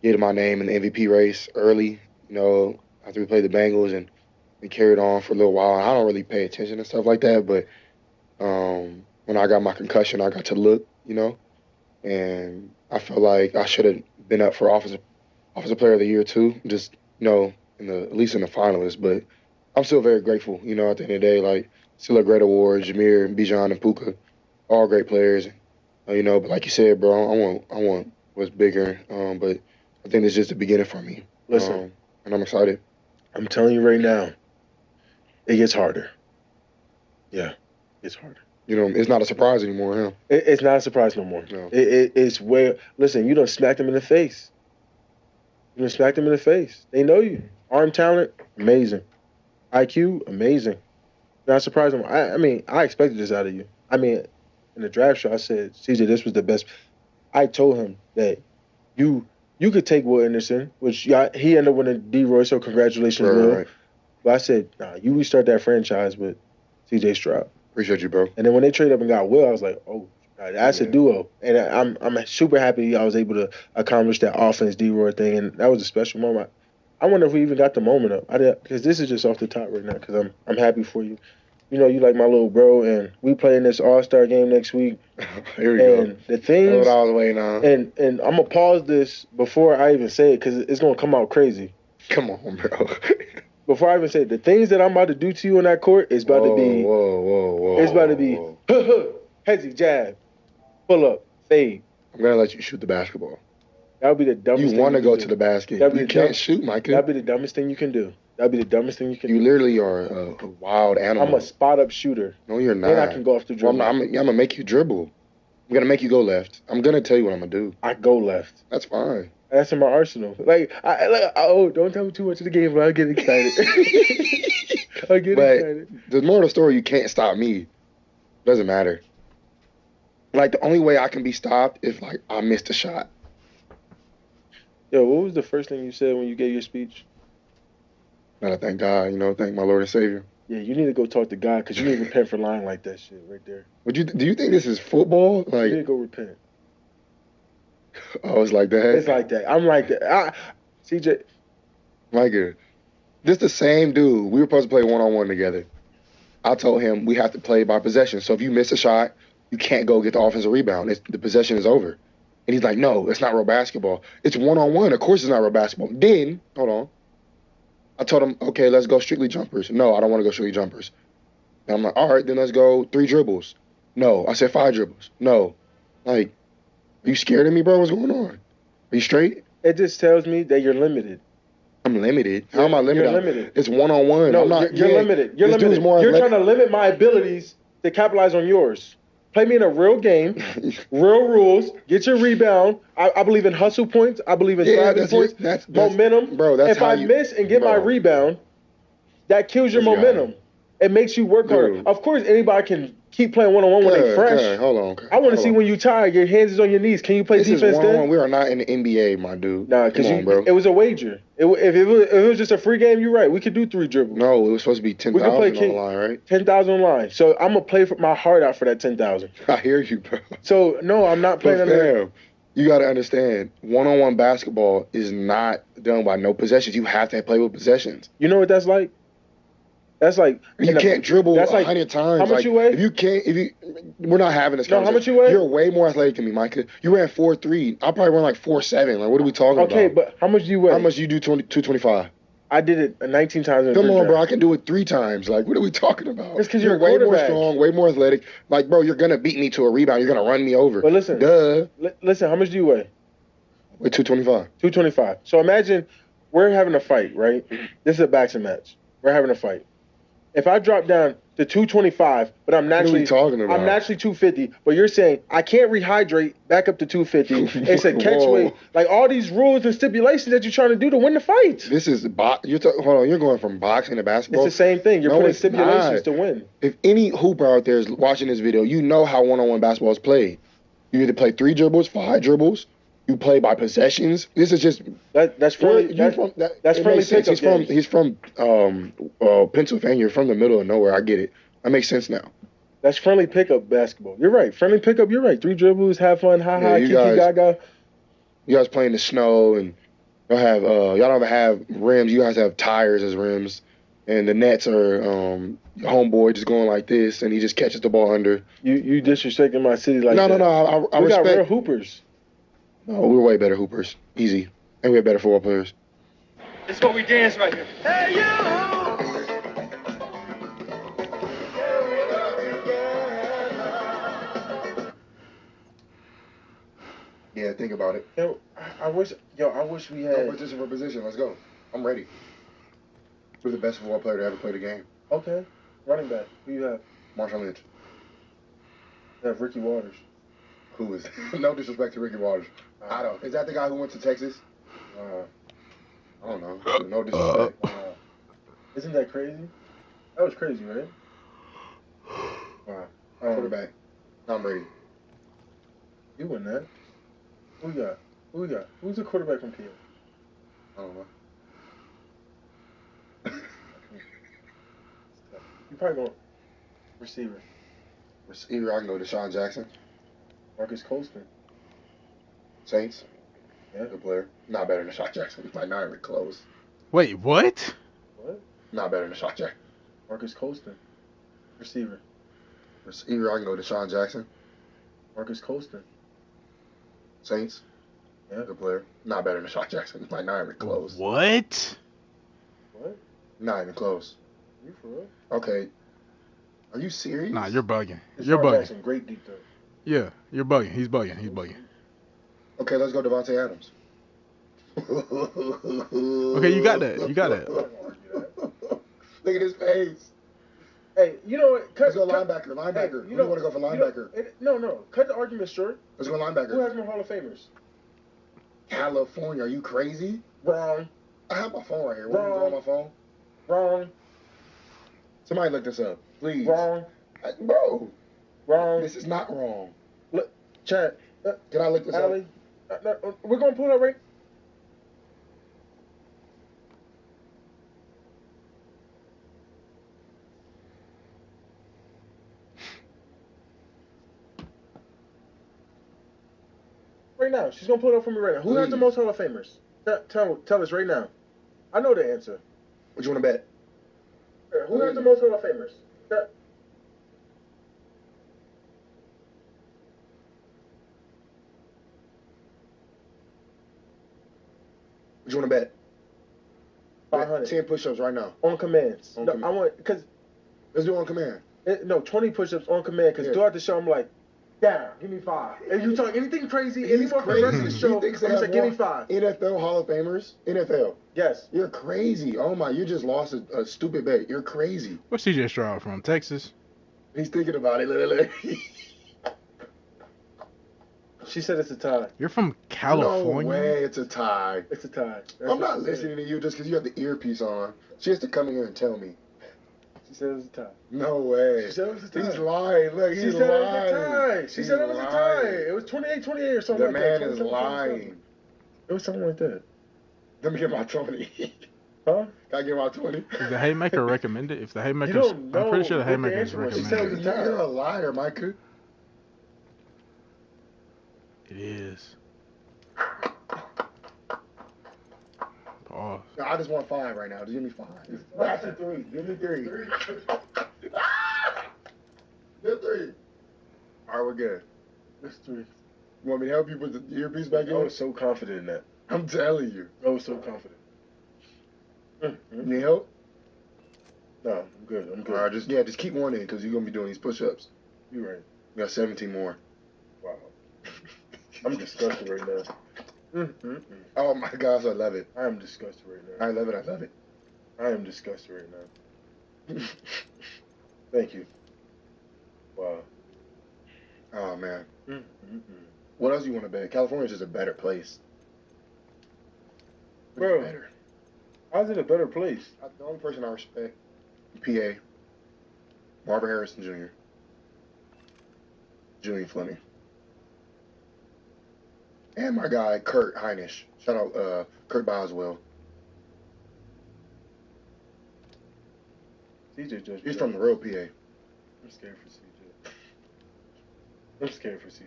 getting my name in the MVP race early, after we played the Bengals and we carried on for a little while. I don't really pay attention to stuff like that, but when I got my concussion, I got to look, and I feel like I should have been up for offensive player of the year too, just, at least in the finalists. But I'm still very grateful, at the end of the day, like, still a great award. Jameer, Bijan, and Puka, all great players, but like you said, bro, I want what's bigger, but I think it's just the beginning for me. Listen. And I'm excited. I'm telling you right now, it gets harder. Yeah, it's harder. It's not a surprise anymore, huh? It's not a surprise no more. No. It's where, listen, you done smacked them in the face. They know you. Arm talent, amazing. IQ, amazing. Not surprised. I expected this out of you. In the draft show, I said, CJ, this was the best. I told him that you could take Will Anderson, which he ended up winning D-Roy, so congratulations, Will. Right. But I said, you restart that franchise with CJ Stroud. Appreciate you, bro. And then when they traded up and got Will, I was like, oh, that's a duo. And I'm super happy I was able to accomplish that offense D-Roy thing, and that was a special moment. I wonder if we even got the moment up. Because this is just off the top right now, because I'm happy for you. You like my little bro, and we play in this All-Star game next week. Here we go. And the things, that's what I was waiting on. And I'm going to pause this before I even say it, because it's going to come out crazy. Come on, bro. Before I even say it, the things that I'm about to do to you on that court is about to be. Whoa. It's about to be. Hezzy, jab, pull up, fade. I'm gonna let you shoot the basketball. That would be the dumbest thing. You want to go to the basket. You can't shoot, Micah. That'd be the dumbest thing you can do. That'd be the dumbest thing you can do. You literally are a wild animal. I'm a spot up shooter. No, you're not. And I can go off the dribble. Well, I'm gonna make you dribble. I'm gonna make you go left. I'm gonna tell you what I'm gonna do. I go left. That's fine. That's in my arsenal. Don't tell me too much of the game, but I get excited. Excited. The moral of the story, you can't stop me. Doesn't matter. Like, the only way I can be stopped is, like, I missed a shot. Yo, what was the first thing you said when you gave your speech? Gotta thank God, thank my Lord and Savior. Yeah, you need to go talk to God, because you need to repent for lying like that shit right there. Do you think this is football? Like, you need to go repent. Oh, it's like that? It's like that. I'm like that. CJ. Micah, this the same dude. We were supposed to play one-on-one together. I told him we have to play by possession. So if you miss a shot, you can't go get the offensive rebound. The possession is over. And he's like, no, it's not real basketball. It's one-on-one. Of course it's not real basketball. Then, hold on. I told him, okay, let's go strictly jumpers. No, I don't want to go strictly jumpers. And I'm like, all right, then let's go 3 dribbles. No, I said 5 dribbles. No. Like, are you scared of me, bro? What's going on? Are you straight? It just tells me that you're limited. I'm limited. How am I limited? You're limited. It's one-on-one. No, I'm not, you're limited. You're limited. You're trying to limit my abilities to capitalize on yours. Play me in a real game, real rules. Get your rebound. I believe in hustle points. I believe in driving points. That's momentum. Bro, that's if I miss and get my rebound, that kills your momentum. It makes you work harder. Of course, anybody can keep playing one-on-one when they're fresh. Hold on. I want to see when you tired, your hands is on your knees. Can you play defense then? We are not in the NBA, my dude. Nah, because it was a wager. If it was just a free game, you're right. We could do 3 dribbles. No, it was supposed to be 10,000 on the line, right? 10,000 on the line. So I'm going to play my heart out for that 10,000. I hear you, bro. So, no, I'm not playing on that. You got to understand, one-on-one basketball is not done by no possessions. You have to play with possessions. You know what that's like? That's like you can't dribble 100 times. How much you weigh? We're not having this conversation. No, how much you weigh? You're way more athletic than me, Micah. You ran 4'3". I probably run like 4'7". Like, what are we talking about? Okay, but how much do you weigh? How much do you do? 225. I did it 19 times. Come on, bro. I can do it 3 times. Like, what are we talking about? It's because you're way more strong, way more athletic. Like, bro, you're gonna beat me to a rebound. You're gonna run me over. But listen, listen. How much do you weigh? Weigh 225. 225. So imagine we're having a fight, right? This is a boxing match. We're having a fight. If I drop down to 225, but I'm naturally 250, but you're saying I can't rehydrate back up to 250. It's a catch weight. Like all these rules and stipulations that you're trying to do to win the fight. This is hold on, you're going from boxing to basketball. It's the same thing. You're putting stipulations to win. If any hooper out there is watching this video, you know how one-on-one basketball is played. You either play 3 dribbles, 5 dribbles. You play by possessions. This is just that's friendly. That's friendly pickup. He's from Pennsylvania. You're from the middle of nowhere. I get it. That makes sense now. That's friendly pickup basketball. You're right. Friendly pickup. You're right. 3 dribbles, have fun, kiki gaga. You guys play in the snow and y'all don't have rims. You guys have tires as rims, and the nets are homeboy just going like this, and he just catches the ball under. You disrespecting my city like that? No. I respect. We got real hoopers. No, we're way better hoopers. Easy. And we're better football players. This is what we dance right here. Hey, you! Yeah, think about it. I wish we had... No, position for position. Let's go. I'm ready. We're the best football player to ever play the game. Okay. Running back. Who you have? Marshawn Lynch. You have Ricky Waters. Who is? No disrespect to Ricky Waters. I don't. Is that the guy who went to Texas? I don't know. No disrespect. Isn't that crazy? That was crazy, right? Wow. Quarterback. Tom Brady. You win that. Who we got? Who's the quarterback from Kia? I don't know. You probably go receiver. Receiver, I can go Deshaun Jackson. Marcus Colston. Saints. Yeah. Good player. Not better than Deshaun Jackson. Like, not even close. Wait, what? What? Not better than Deshaun Jackson. Marcus Colston. Receiver. Receiver, I can go Deshaun Jackson. Marcus Colston. Saints. Yeah. Good player. Not better than Deshaun Jackson. Like, not even close. What? What? Not even close. You for real? Okay. Are you serious? Nah, you're bugging. It's You're bugging. Jackson, great deep throw. Yeah, you're bugging. He's bugging. He's bugging. Okay, let's go Devontae Adams. Okay, you got that. You got that. Look at his face. Hey, you know what? Let's go linebacker. Linebacker. Hey, you want to go for linebacker? No. Cut the argument short. Let's go linebacker. Who has more Hall of Famers? California. Are you crazy? Wrong. I have my phone right here. Want me to go on my phone? Wrong. Somebody look this up, please. Wrong. Bro. Wrong. This is not wrong. Look, chat. Can I look this up? We're going to pull it up right. Right now. She's going to pull it up for me right now. Who has the most Hall of Famers? Tell us right now. I know the answer. What you want to bet? Who has the most Hall of Famers? What you want to bet? 500. 10 push-ups right now. On commands. I want, because... Let's do it on command. 20 push-ups on command, because throughout the show, I'm like, down, give me 5. If you talk anything crazy, any more for the rest of the show, I'm like, give me 5. NFL Hall of Famers? NFL? Yes. You're crazy. Oh my, you just lost a stupid bet. You're crazy. Where's CJ Stroud from? Texas? He's thinking about it, literally. She said it's a tie. You're from California? No way, it's a tie. It's a tie. I'm not listening to you just because you have the earpiece on. She has to come in here and tell me. She said it was a tie. No way. She said it was a tie. He's lying. Look, he's lying. She said it was a tie. She said it was a tie. It was 28-28 or something like that. The man is lying. It was something like that. Let me get my 20. Huh? Can I get my 20? Is the Haymaker recommended? If the Haymaker's... I'm pretty sure the Haymaker's recommended. You're a liar, Micah. It is. Pause. No, I just want 5 right now. Just give me 5. That's a 3. Give me 3. Give 3. All right, we're good. That's 3. You want me to help you put the earpiece back in? I was so confident in that. I'm telling you. I was so confident. You need help? No, I'm good. I'm good. All right, just keep one in because you're going to be doing these push-ups. You're right. You got 17 more. Wow. I'm disgusted right now. Oh my gosh, I love it. I am disgusted right now. I love it. I love it. I am disgusted right now. Thank you. Wow. Oh man. What else you want to bet? California's just a better place. Bro, better. How's it a better place? The only person I respect, PA, Marvin Harrison Jr., Julian Fleming. And my guy, Kurt Heinisch. Shout out, Kurt Boswell. CJ just... He's from the real PA. I'm scared for CJ. I'm scared for CJ.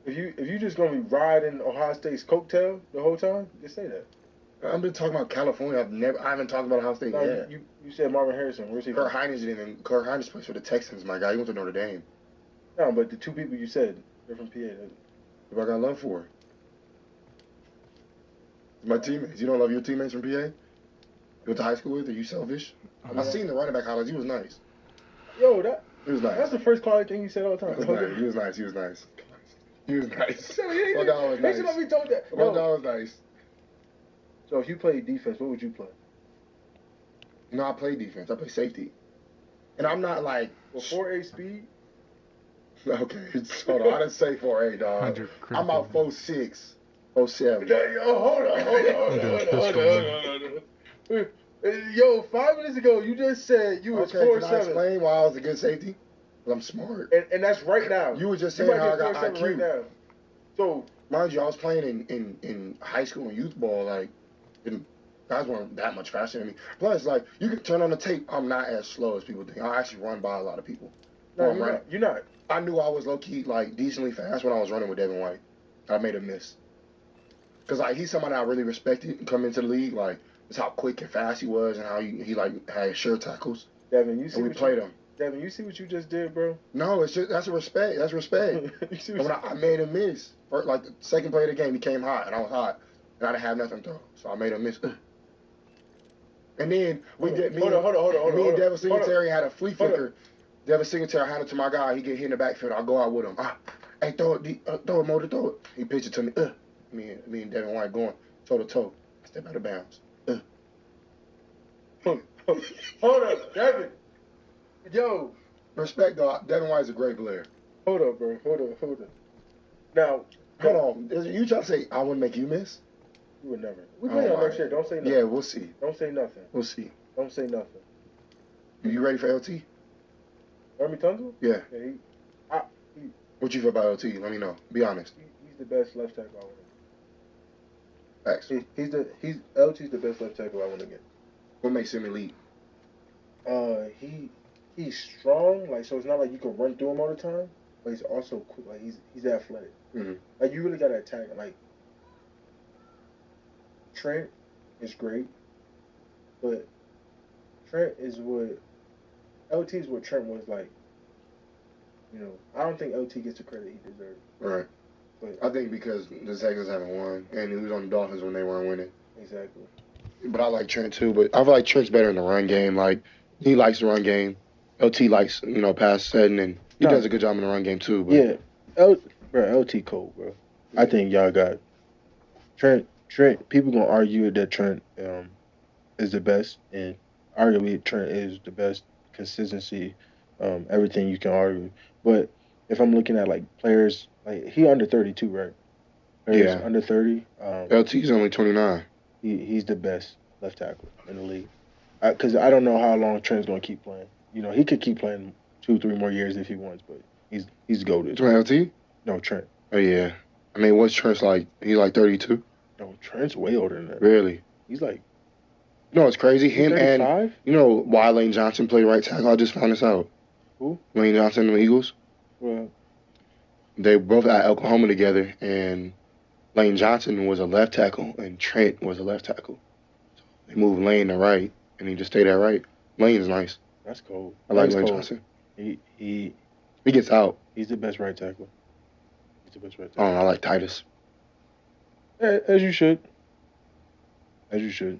If you just gonna be riding Ohio State's coattail the whole time, just say that. I've been talking about California. I haven't talked about Ohio State yet. You said Marvin Harrison. Where's he Kurt from? Heinisch didn't. Kurt Heinisch plays for the Texans, my guy. He went to Notre Dame. No, but the two people you said, they're from PA. What I got love for? My teammates. You don't love your teammates from PA? You went to high school with? Are you selfish? I seen the running back highlights. He was nice. Yo, he was nice. That's the first quality thing you said all the time. He was nice. He was nice. He was nice. So My dog was nice. They should have told that. My dog was nice. So if you played defense, what would you play? You know, I play defense. I play safety. And I'm not like... Well, 4.8 speed? Okay, hold on. I didn't say 4.8, dog. I'm about 4.6, 4.7. Hold on. Yo, 5 minutes ago, you just said you was 4.7. Can I explain why I was a good safety? Well, I'm smart. And that's right now. You were just saying how I got IQ. Right now. So, mind you, I was playing in high school and youth ball, like, guys weren't that much faster than me. Plus, like, you can turn on the tape, I'm not as slow as people think. I actually run by a lot of people. No, you're not. I knew I was low-key, like, decently fast when I was running with Devin White. I made a miss. Because, like, he's somebody I really respected coming into the league. Like, just how quick and fast he was and how he like, had sure tackles. Devin, you see and we played him. Devin, you see what you just did, bro? No, it's just, that's respect. That's respect. And when I made a miss, like, the second play of the game, he came hot, and I was hot. And I didn't have nothing to throw. So I made a miss. And then we did. Hold on. Me and Devin Singletary had a flea flicker. Devin Singletary handed it to my guy. He get hit in the backfield. I go out with him. Hey, throw it, Motor, throw it. He pitched it to me. Me and Devin White going toe to toe. I step out of bounds. Hold up, Devin. Yo. Respect though. Devin White's a great player. Hold up, bro. Hold up. Now, hold on. You trying to say I wouldn't make you miss? You would never. We play on next year. Don't say nothing. Yeah, we'll see. Don't say nothing. We'll see. Don't say nothing. You ready for LT? Remy Tunzel? Yeah. He, what you feel about LT? Let me know. Be honest. He's the best left tackle I want to get. Facts. LT's the best left tackle I want to get. What makes him elite? He's strong, like, so it's not like you can run through him all the time, but he's also quick, like he's athletic. Mm-hmm. Like you really gotta attack him. Like Trent is great, but Trent is what LT is what Trent was like. You know, I don't think LT gets the credit he deserves. Right. But I think because the Texans haven't won, and he was on the Dolphins when they weren't winning. Exactly. But I like Trent too. But I feel like Trent's better in the run game. Like he likes the run game. LT likes pass setting, and he does a good job in the run game too. But. Yeah, LT cold, bro. I think y'all got Trent. People gonna argue that Trent is the best, and arguably Trent is the best consistency. Everything you can argue, but if I'm looking at like players, like he under 32, right? Players under 30. LT's only 29. He's the best left tackle in the league. Because I don't know how long Trent's gonna keep playing. You know, he could keep playing 2-3 more years if he wants, but he's goated. LT? No, Trent. Oh yeah. I mean, what's Trent's like? He's like 32. No, Trent's way older than that. Really? He's like. No, it's crazy. Him 35? and why Lane Johnson played right tackle. I just found this out. Who? Lane Johnson and the Eagles. Well. They both at Oklahoma together, and Lane Johnson was a left tackle, and Trent was a left tackle. So they moved Lane to right, and he just stayed at right. Lane's nice. That's cool. I like Lane Johnson. He gets out. He's the best right tackle. I like Titus. As you should. You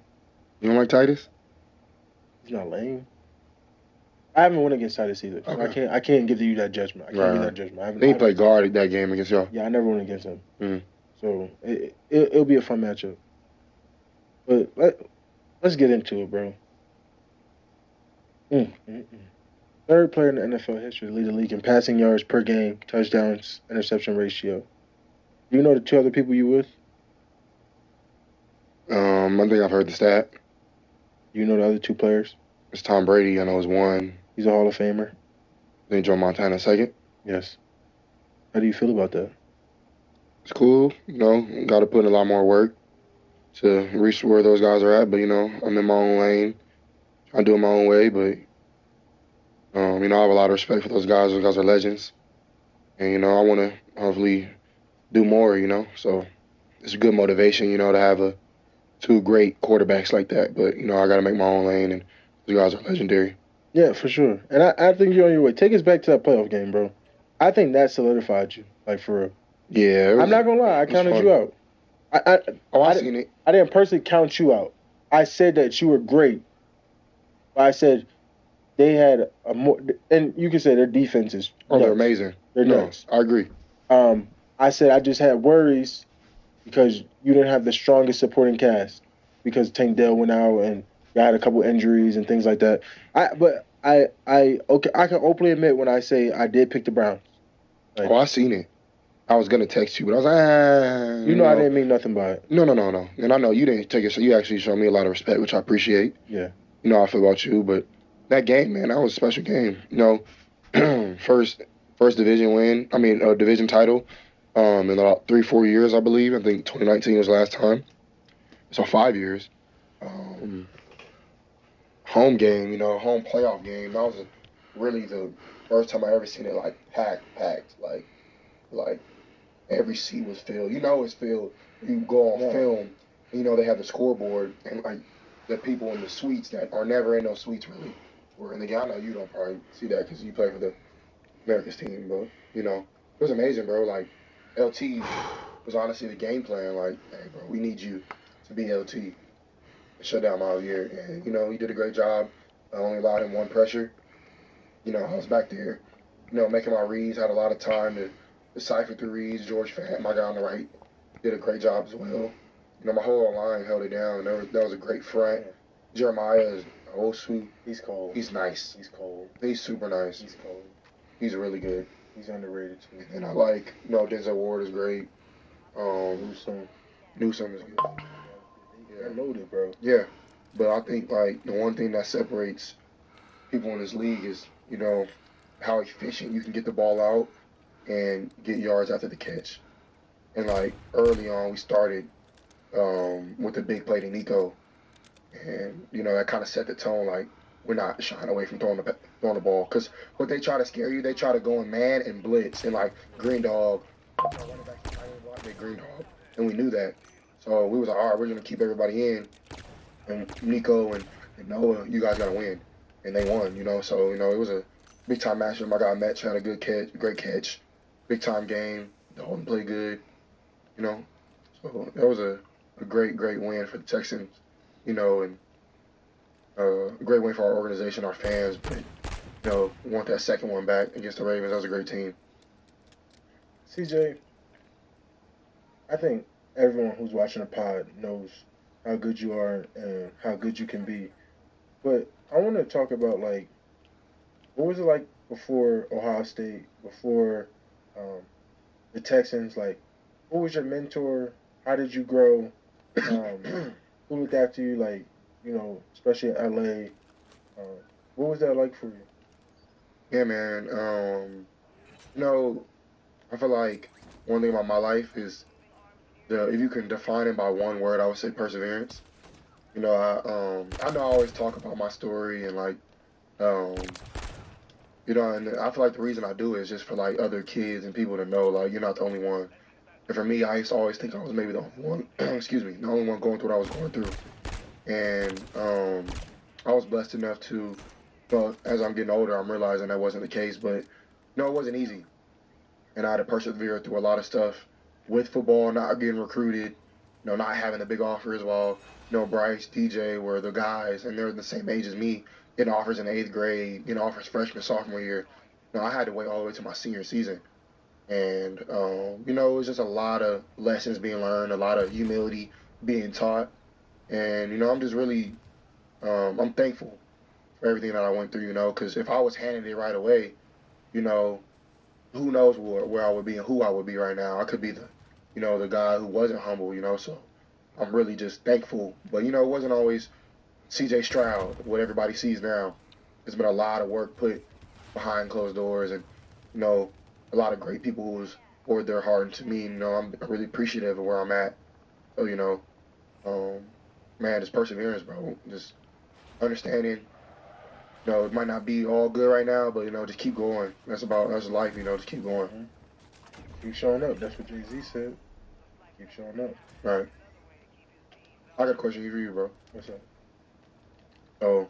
don't like Titus? He's not lame. I haven't won against Titus either. So Okay. I can't give you that judgment. I can't give you that judgment. He played guard that game against y'all. Yeah, I never won against him. Mm. So it'll be a fun matchup. But let's get into it, bro. Third player in the NFL history to lead the league in passing yards per game, touchdowns, interception ratio. Do you know the two other people you with? I think I've heard the stat. You know the other two players? It's Tom Brady. I know is one. He's a Hall of Famer. Then Joe Montana second. Yes. How do you feel about that? It's cool. Got to put in a lot more work to reach where those guys are at. But, I'm in my own lane. I do it my own way. But, I have a lot of respect for those guys. Those guys are legends. And, I want to hopefully do more, So it's a good motivation, to have two great quarterbacks like that. But, I got to make my own lane. And those guys are legendary. Yeah, for sure. And I think you're on your way. Take us back to that playoff game, bro. I think that solidified you, like, for real. Yeah. I'm not going to lie. I counted you out. I seen it. I didn't personally count you out. I said that you were great. But I said they had a more, and you can say their defense is. Oh, they're amazing. They're nuts. I agree. I said I just had worries because you didn't have the strongest supporting cast because Tank Dell went out and I had a couple injuries and things like that. I can openly admit when I say I did pick the Browns. Like, I seen it. I was gonna text you, but I was like, I didn't mean nothing by it. No. And I know you didn't take it, so you actually showed me a lot of respect, which I appreciate. Yeah. You know how I feel about you, but that game, man, that was a special game. First division win. I mean, division title. In about 3-4 years, I believe. I think 2019 was the last time. So 5 years. Home game, home playoff game. That was really the first time I ever seen it like packed. Like every seat was filled. It's filled. You go on film. They have the scoreboard and like the people in the suites that are never in those suites really were in the game. I know you don't probably see that because you play for the America's team, but it was amazing, bro. Like LT was honestly the game plan. Like, hey, bro, we need you to be LT. shut down Miles Garrett. And, you know, he did a great job. I only allowed him one pressure. You know, I was back there, you know, making my reads, had a lot of time to decipher through reads. George Fant, my guy on the right, did a great job as well. You know, my whole line held it down. That was a great front. Jeremiah is old swoop. He's cold. He's nice. He's cold. He's super nice. He's cold. He's really good. He's underrated too. And I like, you know, Denzel Ward is great. Newsome is good. They're loaded, bro. Yeah, but I think like the one thing that separates people in this league is, you know, how efficient you can get the ball out and get yards after the catch. And like early on, we started with the big play to Nico, and you know that kind of set the tone. Like we're not shying away from throwing the ball, because what they try to scare you, they try to go in man and blitz and like green dog, running back to big green dog, and we knew that. So we was like, all right, we're gonna keep everybody in, and Nico and Noah, you guys gotta win, and they won. You know, so you know it was a big time matchup. My guy Metch had a good catch, great catch, big time game. Dalton played good. You know, so that was a great win for the Texans. You know, and a great win for our organization, our fans. But you know, we want that second one back against the Ravens. That was a great team. CJ, I think everyone who's watching the pod knows how good you are and how good you can be. But I want to talk about, like, what was it like before Ohio State, before the Texans? Like, who was your mentor? How did you grow? Who looked after you, like, you know, especially in LA? What was that like for you? Yeah, man. You know, I feel like one thing about my life is if you can define it by one word, I would say perseverance. You know, I know I always talk about my story and like, you know, and I feel like the reason I do it is just for like other kids and people to know, like, you're not the only one. And for me, I used to always think I was maybe the only one, excuse me, the only one going through what I was going through. And I was blessed enough to, you know, as I'm getting older, I'm realizing that wasn't the case. But no, it wasn't easy. And I had to persevere through a lot of stuff with football, not getting recruited, you know, not having a big offer as well. You know, Bryce, DJ were the guys, and they're the same age as me, getting offers in 8th grade, getting offers freshman, sophomore year. You know, I had to wait all the way to my senior season. And, you know, it was just a lot of lessons being learned, a lot of humility being taught. And, you know, I'm just really, I'm thankful for everything that I went through, you know, because if I was handed it right away, you know, who knows where I would be and who I would be right now. I could be the, you know, the guy who wasn't humble, you know, so I'm really just thankful. But, you know, it wasn't always CJ Stroud, what everybody sees now. There's been a lot of work put behind closed doors, and, you know, a lot of great people who's poured their heart into me. You know, I'm really appreciative of where I'm at. So, you know, man, just perseverance, bro. Just understanding, you know, it might not be all good right now, but, you know, just keep going. That's life, you know, just keep going. Mm-hmm. Keep showing up. That's what Jay-Z said. Keep showing up. Right. I got a question for you, bro. What's up? Oh,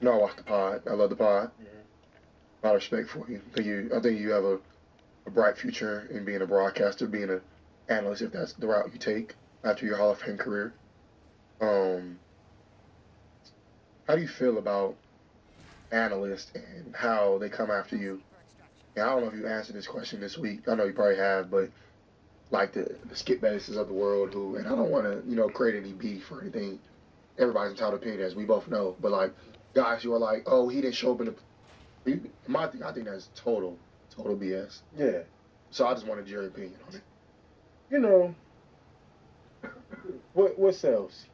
you know, I watch the pod. I love the pod. Mm-hmm. A lot of respect for you. I think you have a bright future in being a broadcaster, being an analyst, if that's the route you take after your Hall of Fame career. How do you feel about analysts and how they come after you? And I don't know if you answered this question this week. I know you probably have, but like the Skip Baylesses of the world who, and I don't want to, you know, create any beef or anything. Everybody's entitled to opinion, as we both know. But like guys who are like, oh, he didn't show up in the. I think that's total BS. Yeah. So I just wanted your opinion on it. You know, what sells?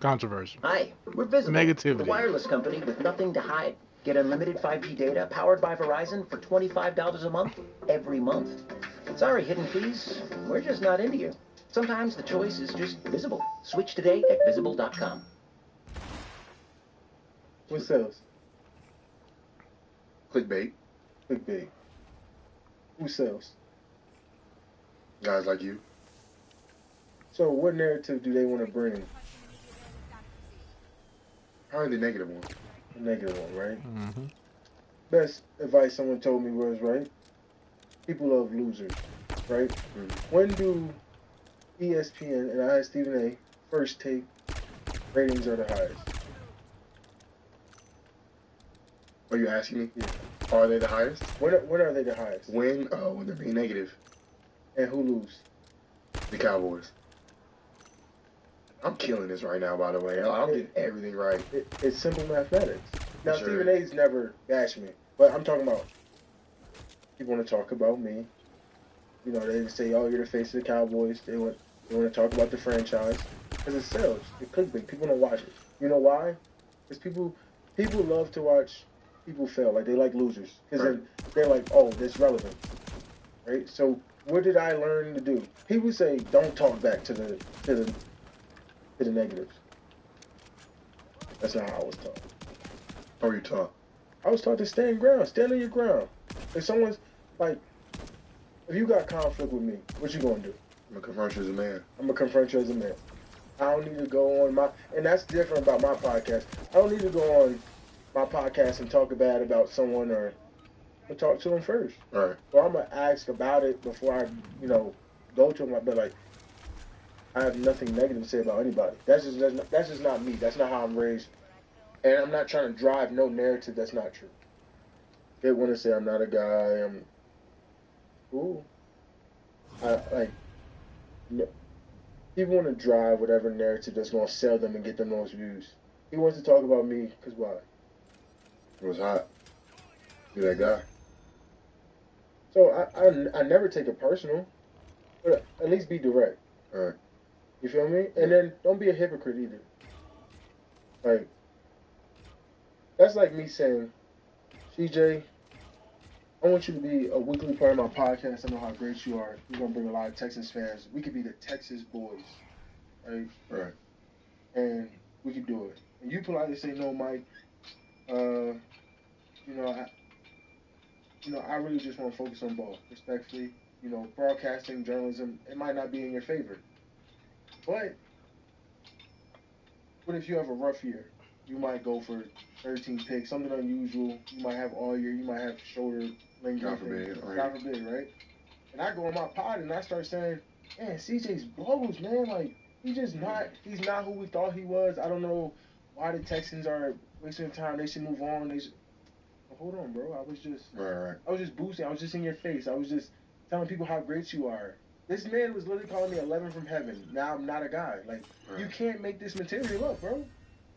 Controversy. Hi, we're Visible, Negativity. the wireless company with nothing to hide. Get unlimited 5G data powered by Verizon for $25 a month, every month. Sorry, hidden fees. We're just not into you. Sometimes the choice is just Visible. Switch today at Visible.com. What sells? Clickbait. Clickbait. Who sells? Guys like you. So what narrative do they want to bring? Probably the negative one. The negative one, right? Mm-hmm. Best advice someone told me was, right? People love losers, right? Mm-hmm. When do ESPN, and I asked Stephen A, First Take, ratings are the highest? Are you asking me? Yeah. Are they the highest? When are they the highest? When they're being negative. And who lose? The Cowboys. I'm killing this right now, by the way. I'm getting everything right. It's simple mathematics. Now, Sure. Stephen A's never bashed me, but I'm talking about people want to talk about me. You know, they say, "Oh, you're the face of the Cowboys." They want to talk about the franchise because it sells. It clickbait. People don't watch it. You know why? Because people love to watch people fail. Like they like losers because then they're like, "Oh, that's relevant." Right? So what did I learn to do? People say, "Don't talk back to the negatives." That's not how I was taught. How are you taught? I was taught to stand ground, stand on your ground. If someone's like, if you got conflict with me, what you gonna do? I'm gonna confront you as a man. I'm gonna confront you as a man. I don't need to go on and that's different about my podcast. I don't need to go on my podcast and talk bad about someone or talk to them first. Right. Or I'm gonna ask about it before I, go to them. But like, I have nothing negative to say about anybody. That's just not me. That's not how I'm raised. And I'm not trying to drive no narrative that's not true. They want to say I'm not a guy. People want to drive whatever narrative that's going to sell them and get the most views. He wants to talk about me because why? It was hot. You're that guy. So I never take it personal, but at least be direct. All right. You feel me? And then don't be a hypocrite either. Like, that's like me saying, CJ, I want you to be a weekly part of my podcast. I know how great you are. You're going to bring a lot of Texas fans. We could be the Texas boys, right? Right. And we could do it. And you politely say, no, Mike, I really just want to focus on ball. Respectfully, broadcasting, journalism, it might not be in your favor. But what if you have a rough year? You might go for 13 picks, something unusual. You might have all year. You might have shoulder lingering. God forbid, right? And I go on my pod and I start saying, man, CJ's blows, man. Like, he's not who we thought he was. I don't know why the Texans are wasting time. They should move on. Hold on, bro. I was just boosting. I was just in your face. I was just telling people how great you are. This man was literally calling me 11 from heaven. Now I'm not a guy. Like, you can't make this material up, bro.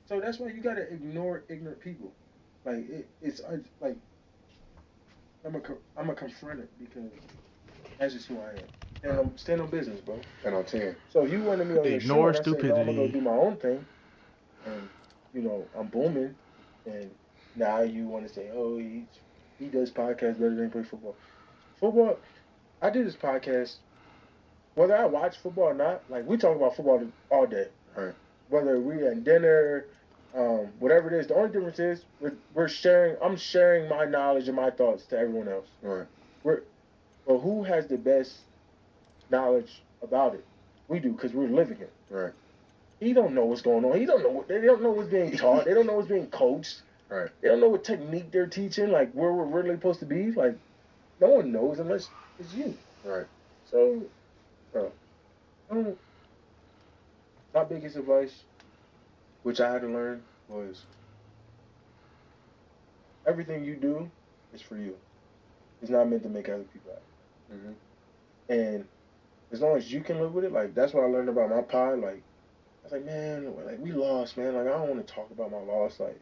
So that's why you gotta ignore ignorant people. Like, it's like, I'm a confront it because that's just who I am. And I'm stand on business, bro. 10 on 10. So if you wanted me on your show, and I said, no, I'm gonna go do my own thing, and I'm booming, and now you want to say, oh, he does podcasts better than he plays football. Football, I do this podcast, whether I watch football or not. Like, we talk about football all day. Right. Whether we're at dinner, whatever it is, the only difference is I'm sharing my knowledge and my thoughts to everyone else. Right. But who has the best knowledge about it? We do, because we're living it. Right. He don't know what's going on. They don't know what's being taught. They don't know what's being coached. Right. They don't know what technique they're teaching, like where we're really supposed to be. Like, no one knows unless it's you. Right. So, my biggest advice, which I had to learn, was everything you do is for you. It's not meant to make other people happy. Mm-hmm. And as long as you can live with it, like, that's what I learned about my pod. Like, I was like, man, like, we lost, man. Like, I don't want to talk about my loss. Like,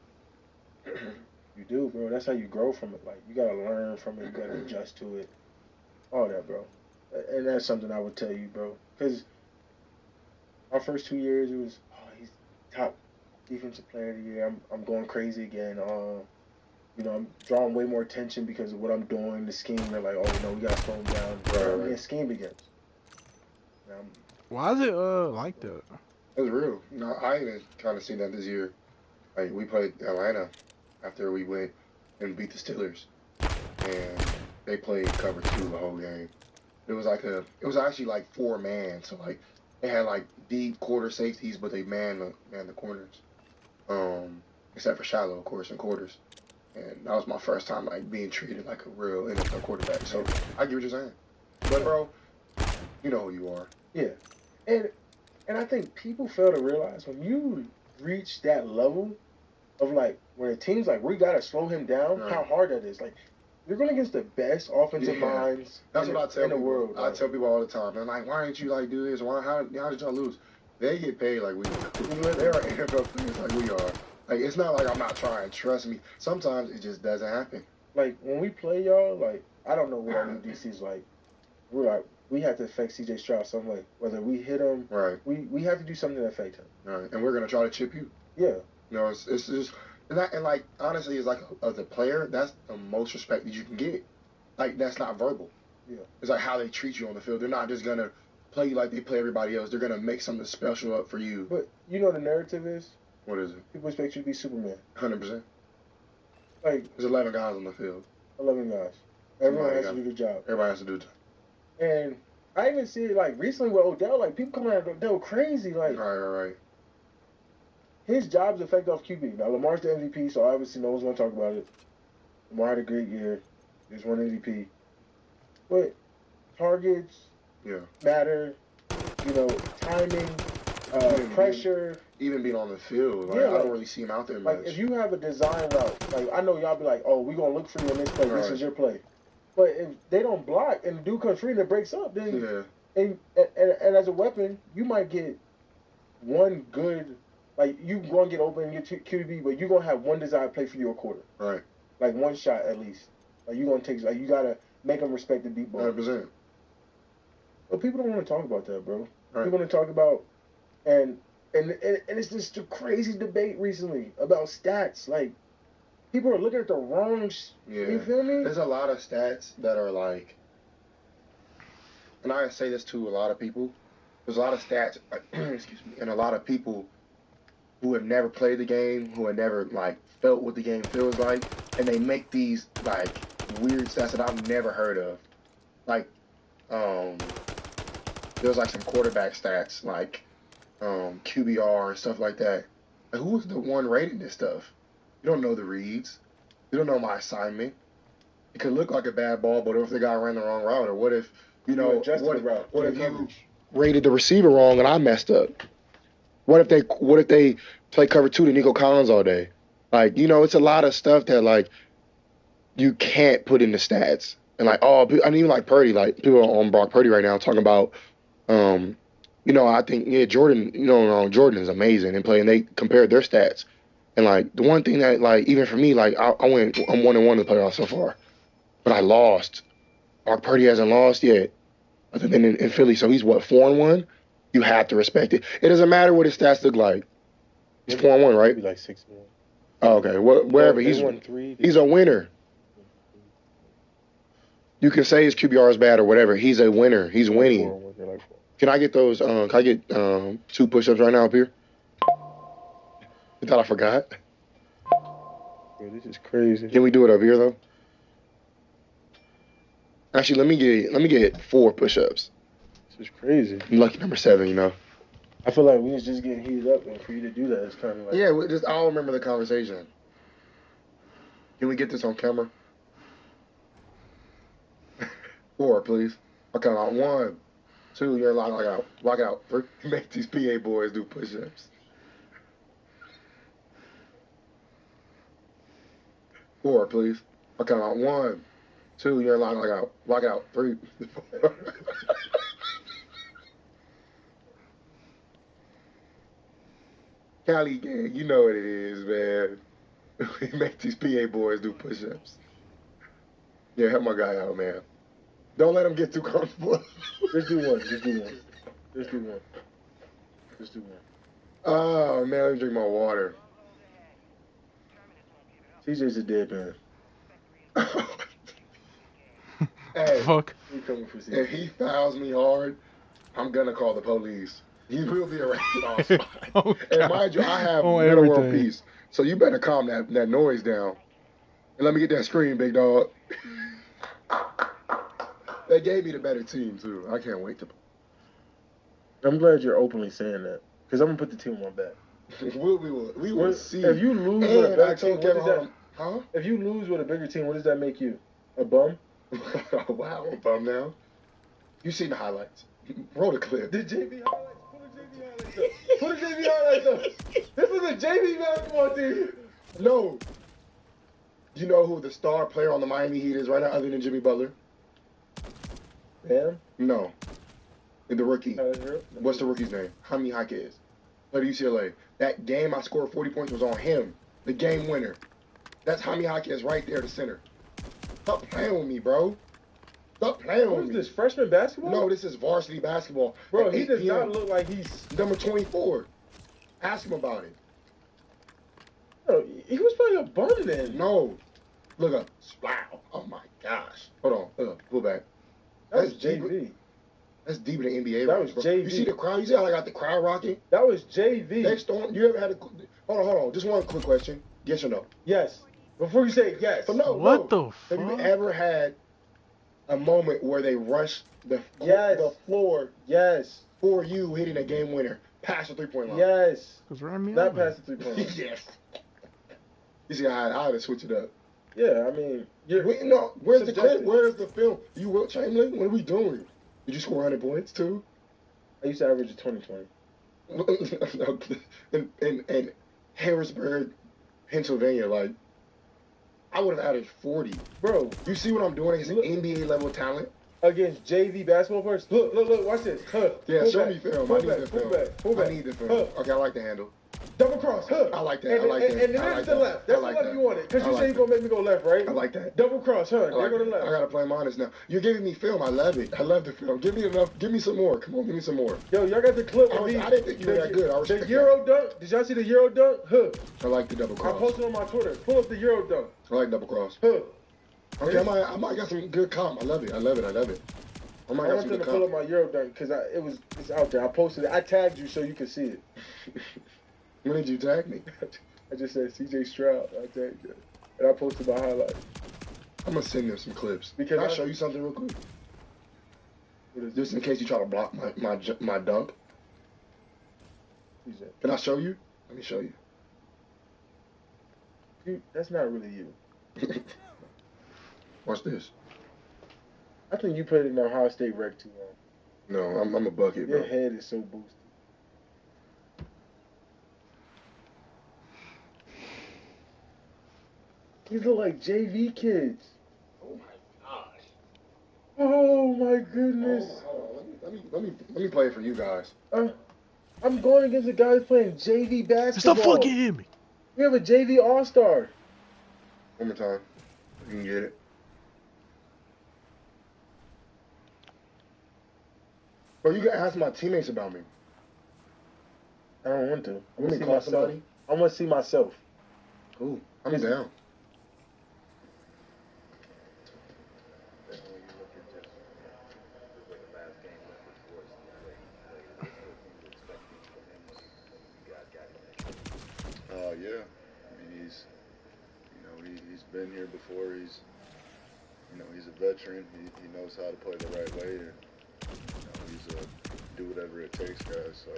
you do, bro. That's how you grow from it. Like, you got to learn from it. You got to adjust to it. All that, bro. And that's something I would tell you, bro. Because our first 2 years, it was, he's top defensive player of the year. I'm going crazy again. I'm drawing way more attention because of what I'm doing, the scheme. They're like, oh, no, we got to slow him down. Right. The scheme begins. Why is it like that? It's real. I even kind of seen that this year. Like, we played Atlanta after we went and beat the Steelers, and they played cover 2 the whole game. It was actually like 4-man, so like they had like deep quarter safeties, but they man the corners, except for shallow, of course, in quarters. And that was my first time like being treated like a real NFL quarterback. So I get what you're saying, but bro, you know who you are. Yeah, and I think people fail to realize when you reached that level of like where a team's like, we gotta slow him down. Right. How hard that is. Like, you're going against the best offensive minds That's what I tell in the people. world. I tell people all the time. They're like, why didn't you like do this? How did y'all lose? They get paid like we do. They are NFL players like we are. Like, it's not like I'm not trying. Trust me. Sometimes it just doesn't happen. Like, when we play y'all, like, I don't know what our new DC's like. We're like, we have to affect CJ Stroud some way. Whether we hit him, right? We have to do something to affect him. Right. And we're gonna try to chip you. Yeah. You know, it's just and like honestly, it's like as a player, that's the most respect that you can get. Like, that's not verbal. Yeah. It's like how they treat you on the field. They're not just gonna play you like they play everybody else. They're gonna make something special up for you. But you know the narrative is? What is it? People expect you to be Superman. 100%. Like, there's 11 guys on the field. 11 guys. Everyone has to do a good job. Everybody has to do it. And I even see it like recently with Odell. Like, people coming at Odell crazy. Like, right. His job's effect off QB. Now, Lamar's the MVP, so obviously no one's going to talk about it. Lamar had a great year. He's won MVP. But targets matter. You know, timing, pressure. Even being on the field. Like, Yeah, I don't really see him out there much. Like, if you have a design route, like, I know y'all be like, oh, we're going to look for you in this play. This is your play. But if they don't block and the dude comes free and it breaks up, then and as a weapon, you might get one good, like, you going to get open and get QB, but you're going to have one designed play for you a quarter. Right. Like, one shot at least. Like, you're going to take, like, you got to make them respect the deep ball. 100%. But people don't want to talk about that, bro. Right. People want to talk about, and it's just a crazy debate recently about stats. Like, people are looking at the wrong. You feel me? There's a lot of stats that are like, and I say this to a lot of people. There's a lot of stats, excuse me, and a lot of people who have never played the game, who have never like felt what the game feels like, and they make these like weird stats that I've never heard of. Like, there's like some quarterback stats, like QBR and stuff like that. Like, who was the one rating this stuff? You don't know the reads. You don't know my assignment. It could look like a bad ball, but what if the guy ran the wrong route? Or what if, what if you rated the receiver wrong and I messed up? What if they play cover 2 to Nico Collins all day? Like, it's a lot of stuff that, like, you can't put in the stats. And, like, I mean, even like Purdy, like, people are on Brock Purdy right now talking about, I think, Jordan, Jordan is amazing and they compared their stats. And, like, the one thing that, like, even for me, like, I'm 1-1 in the playoffs so far. But I lost. Brock Purdy hasn't lost yet, other than in Philly. So he's, 4-1? You have to respect it. It doesn't matter what his stats look like. He's 4-1, right? Maybe like 6-1. Oh, okay. Wherever. He's a winner. You can say his QBR is bad or whatever. He's a winner. He's winning. Can I get those? Can I get 2 push-ups right now up here? You thought I forgot? Yeah, this is crazy. Can we do it up here though? Actually, let me get 4 push-ups. This is crazy. I'm lucky number 7, I feel like we was just getting heated up, and for you to do that, it's kind of like... Yeah, I'll remember the conversation. Can we get this on camera? 4, please. I'll count out 1, 2, you're lock out. 3, make these PA boys do push-ups. 4, please. I'll count out 1, 2, you're lock out. 3, 4. Cali gang, you know what it is, man. We make these PA boys do push-ups. Yeah, help my guy out, man. Don't let him get too comfortable. Just do one. Oh, man, let me drink my water. CJ's a dead man. Hey, fuck. If he fouls me hard, I'm going to call the police. He will be arrested on spot. And mind you, I have middle world peace. So you better calm that noise down. And let me get that screen, big dog. They gave me the better team, too. I can't wait to... I'm glad you're openly saying that. Because I'm going to put the team on my back. we will see. If you lose with a bigger team, what does that... Huh? If you lose with a bigger team, what does that make you? A bum? Oh, wow, a bum now. You seen the highlights. Roll the clip. Did JV highlights? Pull the JV highlights. Who the JV highlights though? This was a JV basketball team. No. You know who the star player on the Miami Heat is right now, other than Jimmy Butler? Bam? No. The rookie. What's the rookie's name? Jaime Jaquez. Played at UCLA. That game I scored 40 points was on him. The game winner. That's Jaime Jaquez right there, the center. Stop playing with me, bro. Stop playing with me. What is this, freshman basketball? No, this is varsity basketball. Bro, he does not look like he's... Number 24. Ask him about it. Bro, he was playing a bum then. No. Look up. Wow. Oh, my gosh. Hold on. Pull back. That's JV. That's deeper than NBA. That was bro. JV. You see the crowd? You see how I got the crowd rocking? That was JV. Next on, you ever had a... Hold on. Just one quick question. Yes or no? Yes. Before you say yes. But no, what the fuck? Have you ever had a moment where they rushed the floor for you hitting a game winner past the three-point line? Yes. Not past the three-point line. Yes. You see, I had to switch it up. Yeah, I mean... Where's the clip? Where's the film? You Wilt Chamberlain? What are we doing? Did you score 100 points, too? I used to average a 20-20. in Harrisburg, Pennsylvania, like, I would have added 40. Bro, you see what I'm doing against NBA level talent? Against JV basketball players? Look, watch this. Yeah, show me film. I need the film. I need the film. Okay, I like the handle. Double cross, I like that. And then there's the left. That's the left you wanted. Because you say you're going to make me go left, right? I like that. Double cross, There go the left. I got to play honest now. You're giving me film. I love it. I love the film. Give me enough. Give me some more. Come on, give me some more. Yo, y'all got the clip. I didn't think you were that good. I respect the Euro dunk. Did y'all see the Euro dunk? I like the double cross. I posted on my Twitter. Pull up the Euro dunk. I like double cross. Okay, I might got some good comp. I love it. I want them to pull up my Euro dunk because it's out there. I posted it. I tagged you so you could see it. When did you tag me? I just said CJ Stroud. I tagged you. And I posted my highlights. I'm going to send them some clips. Because I'll show you something real quick. Just in case you try to block my dunk. Can I show you? Let me show you. Dude, that's not really you. Watch this. I think you played in Ohio State rec too long. No, I'm a bucket, bro. Your head is so boosted. These look like JV kids. Oh my gosh. Oh my goodness. Let me play it for you guys. I'm going against the guys playing JV basketball. Stop fucking hitting me. We have a JV All-Star. One more time. You can get it. Bro, you can ask my teammates about me. I don't want to. I want to see call myself. somebody? I want to see myself. Cool. I'm down. Yeah. I mean, he's been here before. He's a veteran. He knows how to play the right way, and he's a do whatever it takes guy. So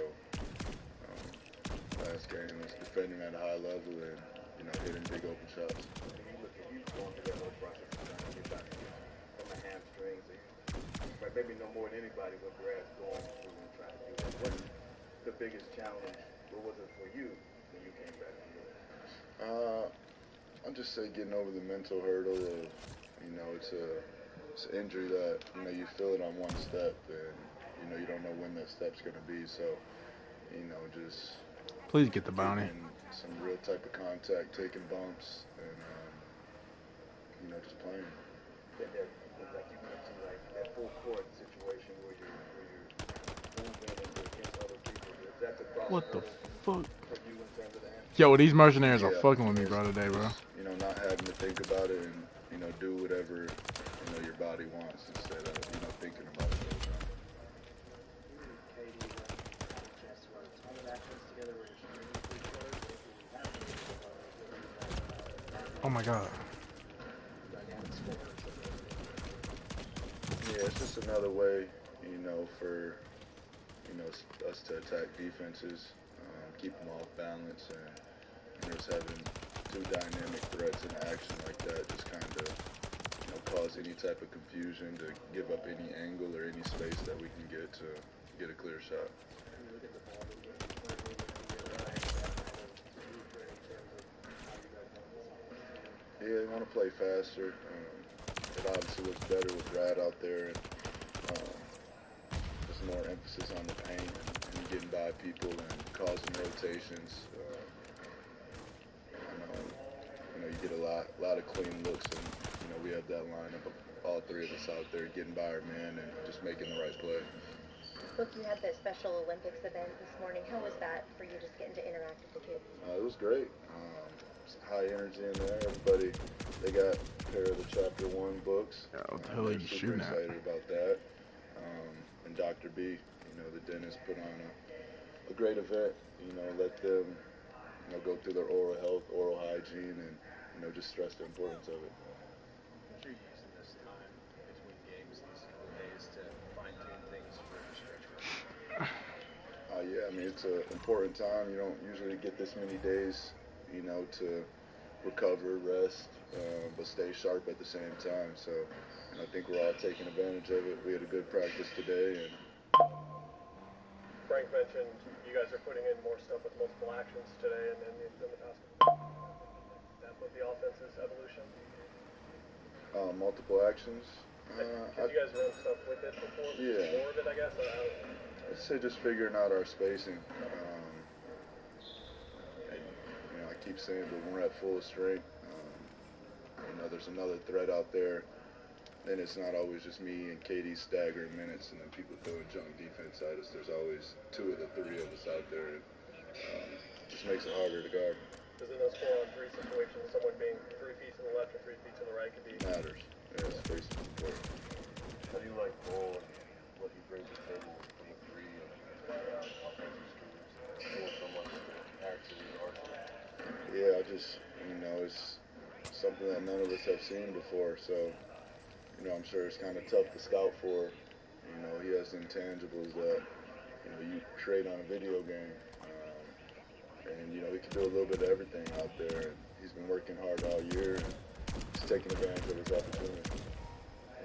last game was defending at a high level and hitting big open shots. Maybe no more than anybody what Brad's going through and trying to do that. What's the biggest challenge? What was it for you when you came back? I'll just say getting over the mental hurdle of, it's an injury that, you feel it on one step and, you don't know when that step's going to be. So, just... Please get the bounty. Some real type of contact, taking bumps, and, just playing. Like you mentioned, like that full court situation where you're moving against other people. Is that the problem? What the fuck? For you in terms of the hand? Yo, these mercenaries are fucking with me, bro, today, bro. Not having to think about it and, do whatever, your body wants instead of, thinking about it all the time. Oh my God. Yeah, it's just another way, for, us to attack defenses, keep them off balance, and just having two dynamic threats in action like that just kind of, cause any type of confusion to give up any angle or any space that we can get to get a clear shot. Yeah, they want to play faster. It obviously looks better with Brad out there, and just more emphasis on the paint and getting by people and causing rotations. You get a lot of clean looks, and we have that lineup of all three of us out there getting by our man and just making the right play. Look, you had the Special Olympics event this morning. How was that for you, just getting to interact with the kids? It was great. High energy in there. Everybody, they got a pair of the Chapter 1 books. Yeah, what the hell are you shooting at? Excited about that. And Dr. B, the dentist, put on a great event. Let them go through their oral health, oral hygiene, and just stress the importance of it. I'm sure you're using this time between games these couple days to fine-tune things for the stretch run. Yeah, I mean, it's an important time. You don't usually get this many days, to recover, rest, but stay sharp at the same time. So I think we're all taking advantage of it. We had a good practice today. And Frank mentioned you guys are putting in more stuff with multiple actions today and in the past. That with the offense's evolution? Multiple actions? Did you guys run stuff with it before? Yeah. More of it, I guess? I'd say just figuring out our spacing. I keep saying, but when we're at full strength, there's another threat out there. Then it's not always just me and Katie staggering minutes and then people throwing junk defense at us. There's always two of the three of us out there. And just makes it harder to guard. Does in those 4-on-3 situations, someone being 3 feet to the left or 3 feet to the right could be... Matters. Yeah, space is important. How do you like Bull and what he brings to the table with game 3 and offensive schemes? Doing so much to add to the arsenal? Yeah, I just, it's something that none of us have seen before. So, I'm sure it's kind of tough to scout for. He has intangibles that, you create on a video game. And, he can do a little bit of everything out there. And he's been working hard all year and he's taking advantage of his opportunity.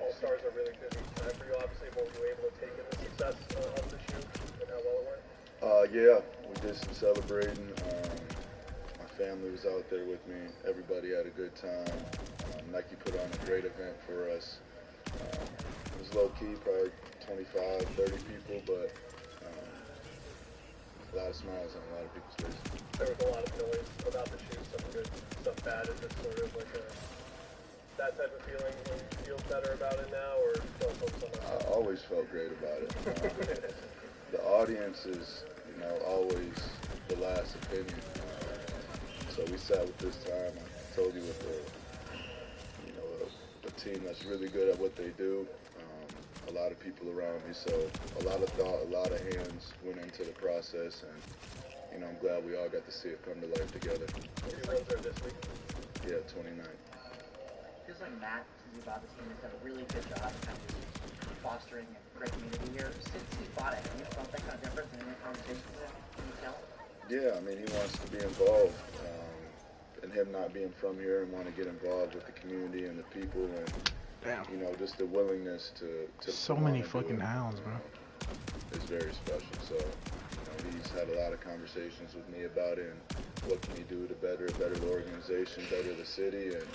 All-Stars are really busy time for you, obviously. What were you able to take in the success of the shoot and how well it went? Yeah, we did some celebrating. My family was out there with me. Everybody had a good time. Nike put on a great event for us. It was low-key, probably 25, 30 people, but a lot of smiles on a lot of people's faces. There was a lot of noise about the shoot, some good, some bad. Is it sort of like that type of feeling when you feel better about it now, or don't focus on that? I always felt great about it. The audience is, always the last opinion. So we sat with this time. I told you with a team that's really good at what they do. A lot of people around me, so a lot of thought, a lot of hands went into the process, and I'm glad we all got to see it come to life together. Your runs are this week? Yeah, 29. Feels like Matt, since you bought this team, has done a really good job kind of fostering a great community here. Since he bought it, have you felt that kind of difference in any conversations with him? Can you tell? Yeah, I mean, he wants to be involved. And him not being from here and want to get involved with the community and the people and, just the willingness to so many fucking hounds, bro. It's very special. So, he's had a lot of conversations with me about it and what can he do to better the organization, better the city, and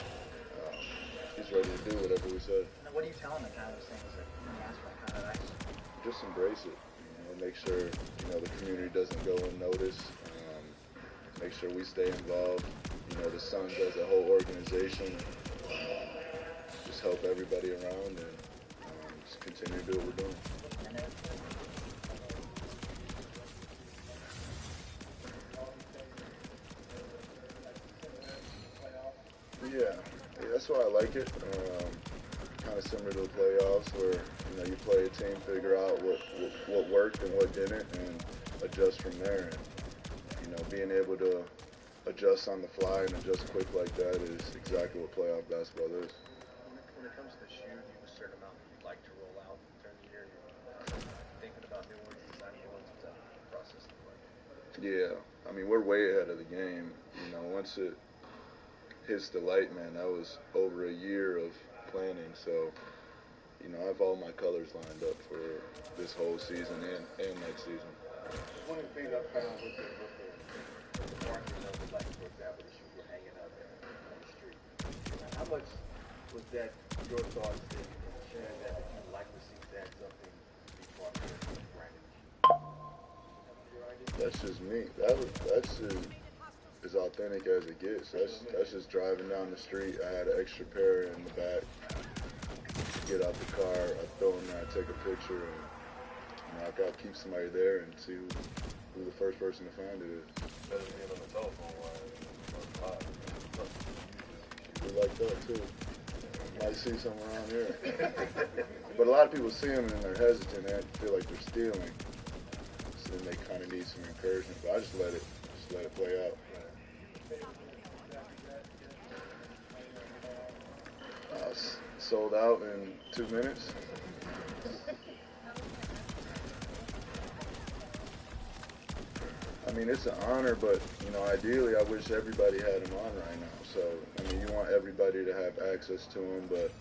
he's ready to do whatever we said. And what do you tell him, kind of those things that when you ask for kind of advice? Just embrace it. Make sure, the community doesn't go unnoticed. Make sure we stay involved. The Suns as a whole organization, just help everybody around and just continue to do what we're doing. Yeah, that's why I like it. Kind of similar to the playoffs where, you play a team, figure out what worked and what didn't, and adjust from there. And, being able to adjust on the fly and adjust quick like that is exactly what playoff basketball is. When it comes to the shoe, do you have a certain amount you'd like to roll out during the year? You're thinking about new ones, designing new ones, what's that process look like? Yeah, I mean, we're way ahead of the game. Once it hits the light, man, that was over a year of planning. So, I have all my colors lined up for this whole season and next season. One of the things I found with the market numbers, like for example, the shoes were hanging up on the street. was that your thoughts in sharing that you'd like to see that something be part of your branding? That's just me. That's just as authentic as it gets. That's just driving down the street. I had an extra pair in the back. Get out the car, I throw them there, I take a picture, and I gotta keep somebody there and see who the first person to find it is. Better than being on the telephone line. We like that too. Might see some around here. But a lot of people see them and they're hesitant. They feel like they're stealing. So then they kind of need some encouragement. But I just let it play out. Sold out in 2 minutes. I mean, it's an honor, but, ideally I wish everybody had them on right now. So, you want everybody to have access to them, but,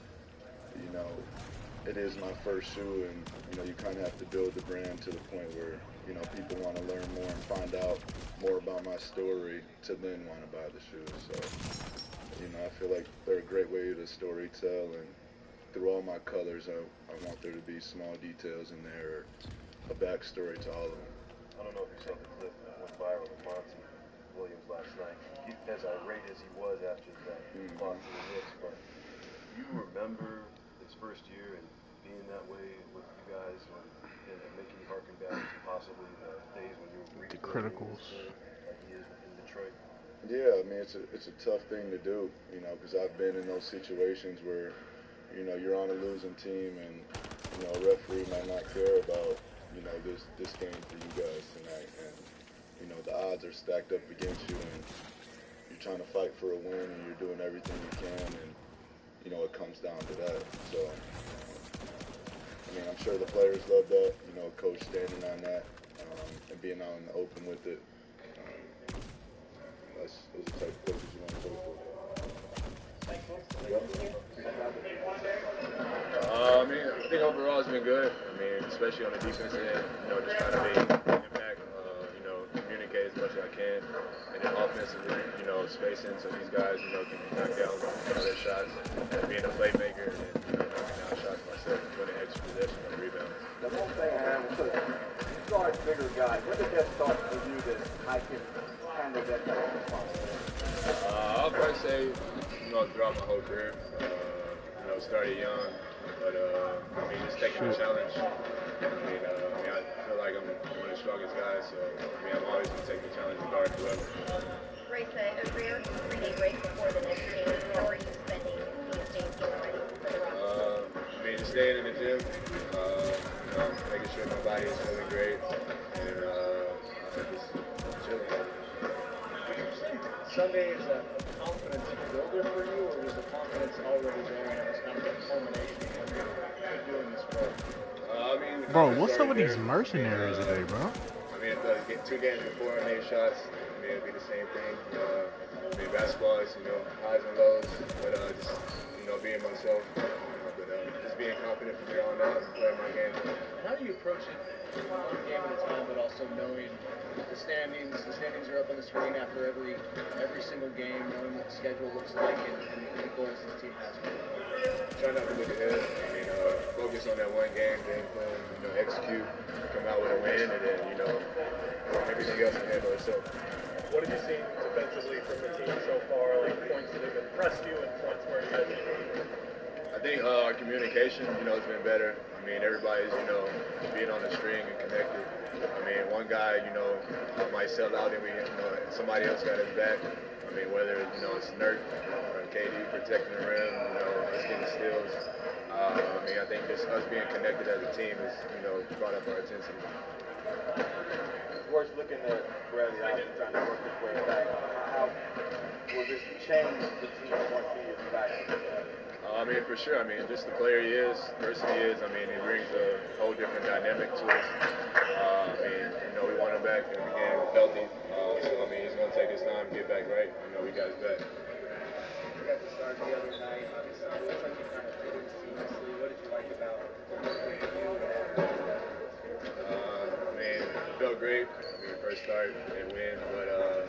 it is my first shoe, and, you kind of have to build the brand to the point where, people want to learn more and find out more about my story to then want to buy the shoes. So, I feel like they're a great way to story tell, and through all my colors, I want there to be small details in there, or a backstory to all of them. I don't know if you saw the clip that went viral of Monty Williams last night. As irate as he was after that loss to the Knicks, but you remember his first year and being that way with you guys, and making you harken back to possibly the days when you were the criticals like he is in Detroit. Yeah, it's a tough thing to do, because I've been in those situations where, you're on a losing team and, a referee might not care about, this game for you guys tonight, and, the odds are stacked up against you, and you're trying to fight for a win, and you're doing everything you can, and, it comes down to that. So, I'm sure the players love that, coach standing on that, and being out in the open with it. Those are the type of coaches you want to play for. I think overall it's been good. Especially on the defensive end, just trying to make impact, communicate as much as I can. And then offensively, spacing so these guys, can knock down their shots, and being a playmaker, and then, knocking down shots myself, and winning extra possession on rebounds. The whole thing around was you are a bigger guy. When did that start for you that I can handle that type of responsibility? I'll probably say, throughout my whole career, started young, but just taking the challenge. I feel like I'm one of the strongest guys, so I'm always gonna take the challenge to guard whoever. Race a rare 3-day break before the next game. How are you spending these days getting ready for the run? Just staying in the gym, making sure my body is feeling great, and just chilling. Sunday is a confidence builder for you, or was the confidence already there and it was kind of a culmination of what you're doing this sport? Bro, what's up with these mercenaries today, bro? If I get 2 games before I made shots, it'd be the same thing. Basketball is, highs and lows, but just, being myself, just being confident from here on out and playing my game. How do you approach it one game at a time, but also knowing the standings are up on the screen after every single game, knowing what the schedule looks like and the goals this team has? Try not to look ahead. Focus on that one game plan, execute, come out with a win, and then, everything else can handle itself. What have you seen defensively from the team so far, like points that have impressed you and points where you guys I think our communication, has been better. Everybody's, being on the string and connected. One guy, might sell out and somebody else got his back. Whether, it's Nurk or KD protecting the rim, us getting steals. I think just us being connected as a team has, brought up our intensity. It's worth looking at Bradley out and trying to work his way back. How will this change the team once he is back? For sure. Just the player he is, the person he is. He brings a whole different dynamic to us. We want him back and again healthy. So he's going to take his time to get back right. We got his back. You got to start the other night. Obviously, it looks like you kind of fit in seamlessly. What did you like about the work that you do? felt great. I mean, first start and win, but I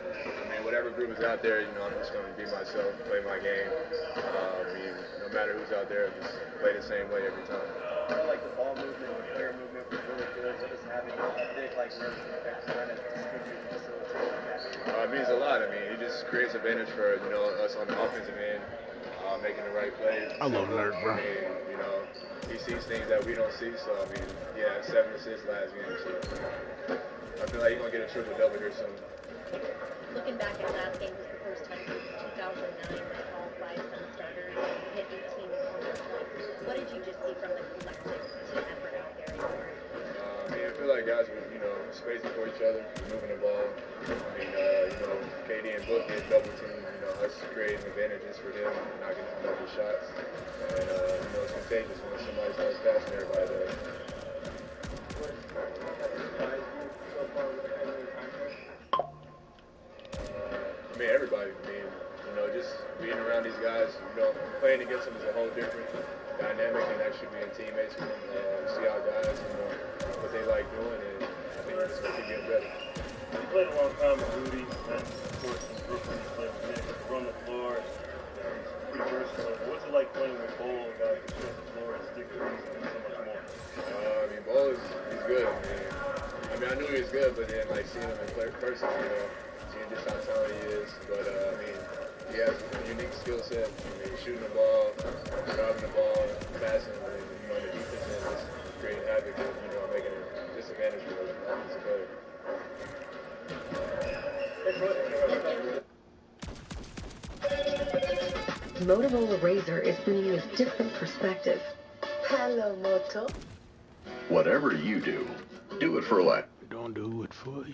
mean, whatever group is out there, you know, I'm just going to be myself, play my game. I mean, no matter who's out there, just play the same way every time. I feel like the ball movement, the player movement was really good. What does having a big like nervous effect kind of contribute to facilitate that? It means a lot. I mean, he just creates advantage for, you know, us on the offensive end, making the right plays. I love Larry, bro. I mean, you know, he sees things that we don't see. So I mean, yeah, 7 assists last game. So I feel like he's gonna get a triple double here soon. Looking back at last game was the first time since 2009 that all 5 Sun starters hit 18 corner points. What did you just see from the collective team effort out there? I mean, I feel like guys were, you know, spacing for each other, moving the ball. I mean, you know, KD and Book get double team, you know, us creating advantages for them, knocking down double shots. And, you know, it's contagious when somebody starts passing everybody there. I mean, everybody. I mean, you know, just being around these guys, you know, playing against them is a whole different dynamic and actually being teammates with them. See our guys, you know, what they like doing, and I think we're just going to keep getting better. You played a long time with Rudy, and of course, in Brooklyn, you played with Nick, run the floor, and he's pretty versatile. What's it like playing with Bol, a guy who can stretch the floor and stick threes and do so much more? I mean, Bol he's good. I mean, I knew he was good, but then, like, seeing him in person, you know, seeing just how talented he is. But, I mean, he has a unique skill set. I mean, shooting the ball, driving the ball, passing, and, you know, the defense and just creating havoc and, you know, making a disadvantage for the offensive player. Motorola Razr is bringing you a different perspective. Hello, Moto. Whatever you do it for life. Don't do it for you.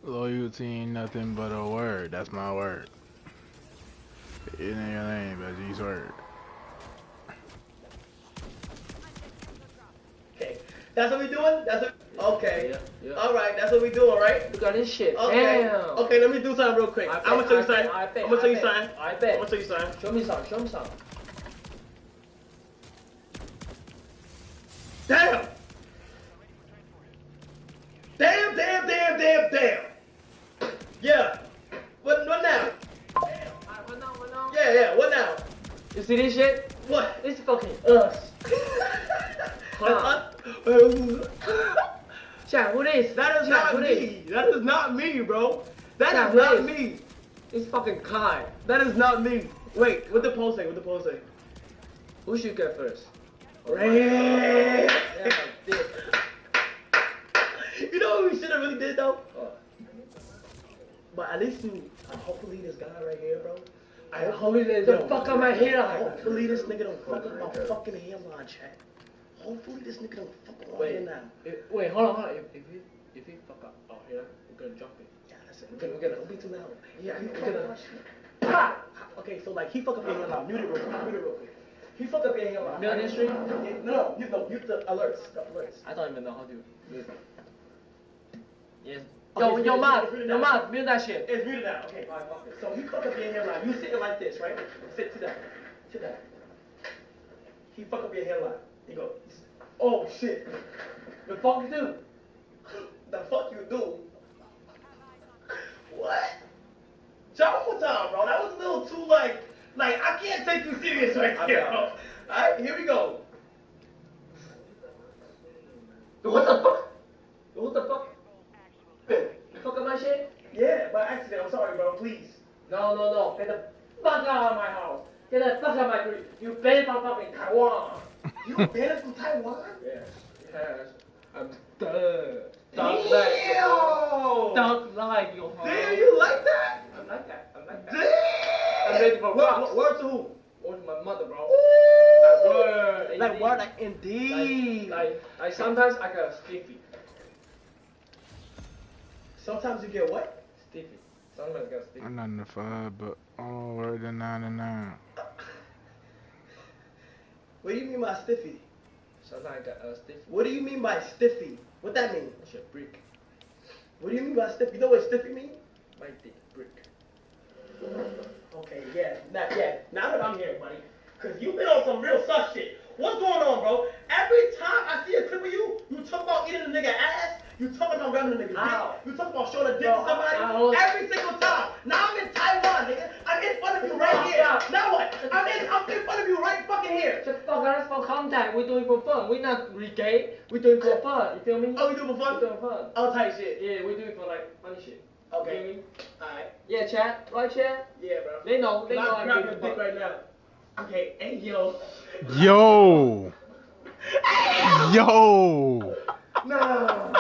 Loyalty ain't nothing but a word. That's my word. It ain't your name, but G's word. Okay, that's what we doing? That's what, okay. Yeah. All right, that's what we doing, right? You got this shit. Okay. Damn. Okay, let me do something real quick. I'm gonna show you something. I'm gonna show you something. I bet. I'm gonna show you something. Show me some. Show me some. Damn. Damn. Yeah. What now? Yeah. What now? You see this shit? What? This is fucking us. Chat, who this? That is not me. That is not me, bro. That is not me. It's fucking Kai. That is not me. Wait, what the poll say? Who should get first? Ray. should have really did though? But at least you, hopefully this guy right here, bro. Hopefully they don't fuck up my hairline. Hopefully this nigga don't fuck up my fucking hairline, chat. Hopefully this nigga don't fuck up my hair now. Wait, hold on. If he fuck up our hair, we're gonna jump it. Yeah, that's it. We're gonna don't be too loud. Yeah, we're gonna. Ha! Okay, so like he fuck up your hairline. Mute it real quick. He fuck up your hairline. Mute the stream? No, mute the alerts. I don't even know how to mute it. Yes. Okay, Yo, Matt, mute that shit. It's muted now. Okay, alright, fuck it. So he fuck up your hairline. You sitting like this, right? Sit down. He fuck up your hairline. He go, oh shit. The fuck you do? The fuck you do? What? Try one more time, bro. That was a little too like I can't take you serious right here, bro. Alright, here we go. What the fuck? What the fuck? You fuck up my shit? Yeah, by accident. I'm sorry, bro. Please. No. Get the fuck out of my house. Get the fuck out of my street. You banned from fucking Taiwan. You banned from Taiwan? Yes. I'm done. Damn! Don't like you, huh? Damn, you like that? I like that. Damn! I'm ready for rocks. Word to who? Word to my mother, bro. Like word, like indeed. Like sometimes I got stiffy. Sometimes you get what? Stiffy. Sometimes I got stiffy. I'm not in the 5, but oh, word to 99. What do you mean by stiffy? Sometimes I got stiffy. What do you mean by stiffy? What that mean? It's a brick. What do you mean by stiffy? You know what stiffy mean? My dick brick. Okay, yeah. Now that I'm here, buddy. Cause you've been on some real sus shit. What's going on, bro? Every time I see a clip of you, you talk about eating a nigga ass, you talk about grabbing a nigga dick, you talk about showing a dick to somebody, every single time. Now I'm in Taiwan, nigga. I'm in front of you right here. Now what? I'm in front of you right fucking here. Just fuck us for contact. We do it for fun. We not gay. We do it for fun. You feel me? Oh, we do it for fun? We do it for fun. Oh, tight shit. Yeah, we do it for like funny shit. Okay. You feel me? Alright. Yeah, chat. Right, chat? Yeah, bro. They know. They know I'm I'm grabbing a dick right now. Okay, hey yo. Yo! Yo! No.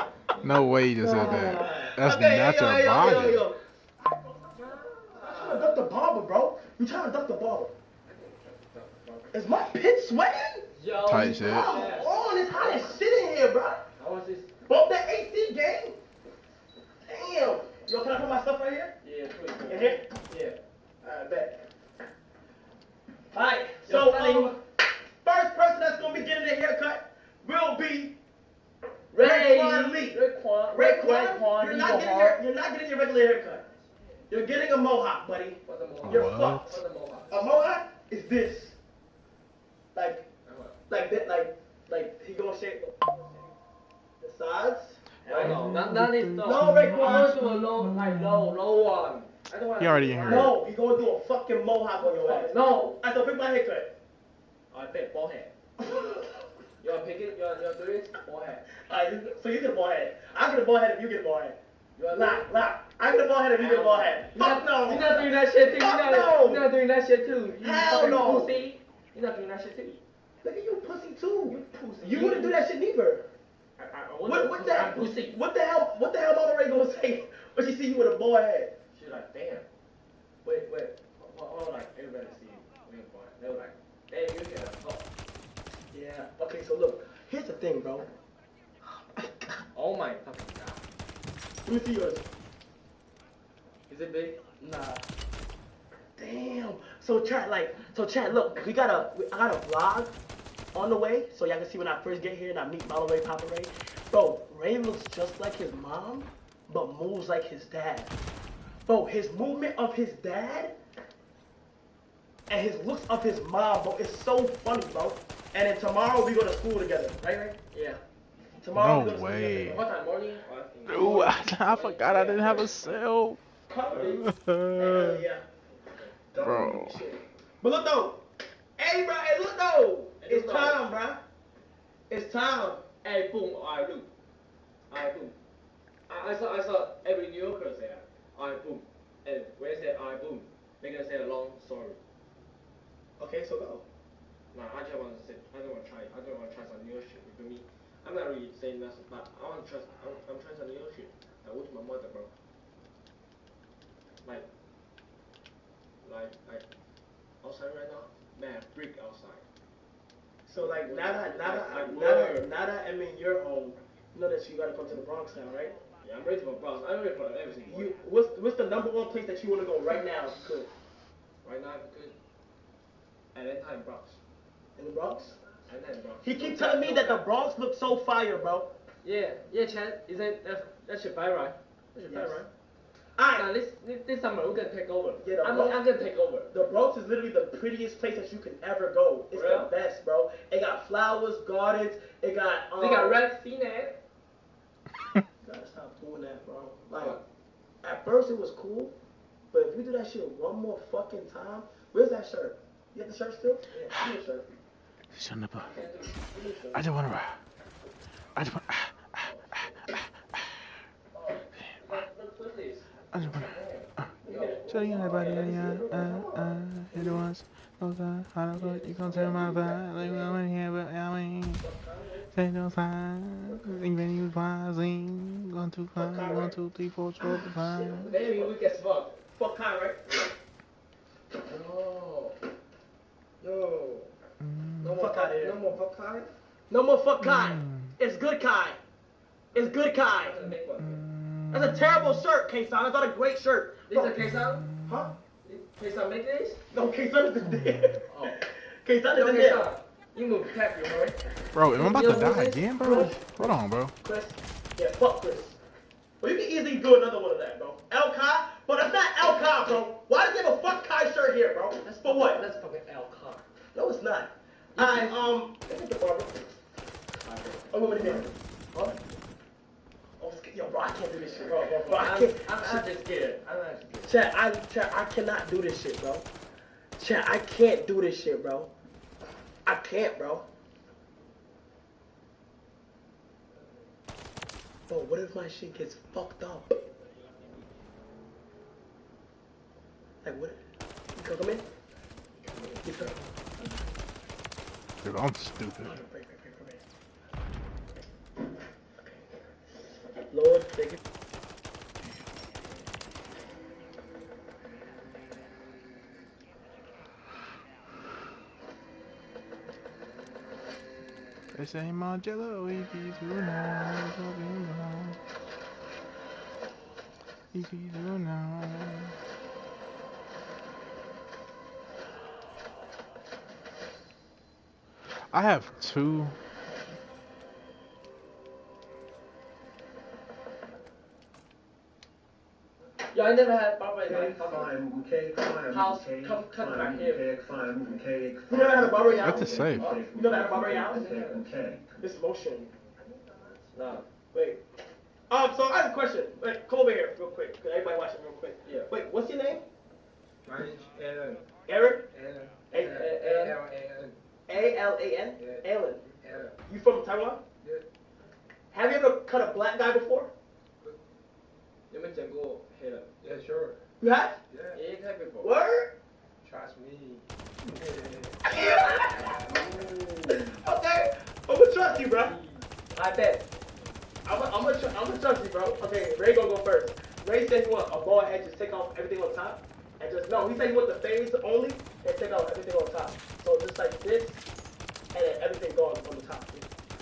No way you just said that. That's natural body. Yo. I'm trying to duck the barber, bro. You trying to duck the barber. Is my pit sweating? Yo. Tight shit. Come on, it's hot as shit in here, bro. How was this? Bump that AC game. Damn. Yo, can I put my stuff right here? Yeah, please. In here? Yeah. Alright, bet. Alright, so first person that's gonna be getting a haircut will be Raekwon Lee. Raekwon, you're not getting your regular haircut. You're getting a mohawk, buddy. You're fucked. A mohawk is this. Like that, like he gonna shave the sides. No, not this. No, Raekwon. I want to do a low one. I don't want. He already heard. No, he gonna do a fucking mohawk on your ass. No. I don't pick my haircut. I pick bald head. You wanna pick it? You wanna do it? Bald head. Alright, so you get a bald head. I get a bald head if you get a bald head. Lock. I get a bald head if you get a bald head. Fuck no. You're not doing that shit too. You're not doing that shit too. Hell no. Pussy. You're not doing that shit too. Look at you, pussy too. You wouldn't do that shit neither. What the hell? What the hell, Mama Ray gonna say when she see you with a bald head? She's like, damn. Wait. Hold on, everybody see you. They were like, damn, you get a fuck. Yeah. Okay, so look. Here's the thing, bro. Oh my fucking god. Let me see yours. Is it big? Nah. Damn. So chat, look, I got a vlog on the way, so y'all can see when I first get here and I meet Mama Ray, Papa Ray. Bro, Ray looks just like his mom, but moves like his dad. Bro, his movement of his dad and his looks of his mom, bro, is so funny, bro. And then tomorrow we go to school together, right? Yeah. Tomorrow we No go to school way. together. What time? Morning? Ooh, I forgot I didn't have a cell. Yeah. Bro. But look though. Hey, bro. Hey, look though. It's time, bro. It's time. Hey, boom. I do. I saw every New Yorker say I boom. And when they say I boom, they're gonna say a long story. Okay, so go. Nah, I just want to say, I don't want to try some new shit. You feel me? I'm not really saying nothing, but I'm trying some new shit. outside right now, man, freak outside. So like now that I mean you're home, you know that you gotta come to the Bronx now, right? Yeah, I'm ready for the Bronx. I'm ready for everything. What's the number one place that you want to go right now if you could? Right now if you could. At any time, Bronx. In the Bronx? At any Bronx. He keep telling me that the Bronx looks so fire, bro. Yeah, Chad. That's your fire, right? That's your fire, right? Alright. This summer we're gonna take over. Yeah, I'm gonna take over. The Bronx is literally the prettiest place that you can ever go. It's the best, bro. It got flowers, gardens. It got they got red CNET. You gotta stop doing that, bro. Like, at first it was cool, but if you do that shit one more fucking time, where's that shirt? You have the shirt still? Yeah, give me a shirt. Shut up. I just wanna ride. I just wanna. I just wanna. Show you everybody, hit it once, goes on, how to go, you gon' tell my vibe, like I'm in here, but I mean, say no sign, even you pausing, 1, 2, 5, 1, 2, 3, 4, 12, 5. Baby, we get fucked. Fuck Kai, right? Yo. No more fuck out here. No more fuck Kai. No more fuck Kai. It's good Kai. It's good Kai. That's a terrible shirt, K-San. That's not a great shirt. These are K-San? Huh? K-San make these? No, K-San isn't there. Oh. K-San isn't there. You move tacky, bro. Bro, am I about to die again, bro? Hold on, bro. Chris? Yeah, fuck Chris. Well, you can easily do another one of that, bro. El Kai? But that's not El Kai, bro. Why does he have a fuck Kai shirt here, bro? That's for what? That's fucking El Kai. No, it's not. Alright, let me get Barbara. Oh, what do you mean? Huh? Yo, bro, I can't do this shit, bro. I can't. I'm just scared. I'm actually scared. Chat, I cannot do this shit, bro. Chat, I can't do this shit, bro. I can't, bro. Bro, what if my shit gets fucked up? Like, what? You come in? You come. Dude, I'm stupid. Lord, thank you. They say my jello, he be through now. He be through now. I have 2. Yo, I never had barber in my house. Come back here. You never had a barber in your house? That's a safe. You never had a barber in your house? This motion. Nah. Wait. So I have a question. Wait, come over here real quick. Everybody watching real quick. Yeah. Wait, what's your name? My name's Aaron. Aaron? Aaron. A-L-A-N? Yeah. Alan. Yeah. You from Taiwan? Yeah. Have you ever cut a black guy before? Yeah, sure. You have? Yeah. Word? Trust me. Okay. I'm gonna trust you, bro. I bet. I'm gonna trust you, bro. Okay, Ray gonna go first. Ray said he want a bald head, just take off everything on top. And just, no, he said he want the fades only and take out everything on top. So just like this, and then everything goes on the top.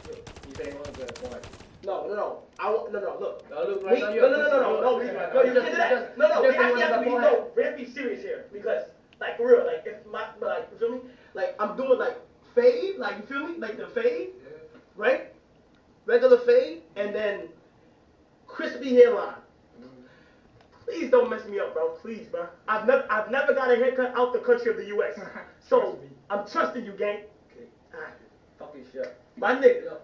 You say he want the bald. No. Look. No, we can't do that. No, we have to be serious here because, like, for real, like, you feel me? Like, I'm doing like fade, like, you feel me? Like the fade, right? Regular fade, and then crispy hairline. Please don't mess me up, bro. Please, bro. I've never got a haircut out the country of the U.S. So I'm trusting you, gang. Okay. Alright. Fucking shit. My nigga.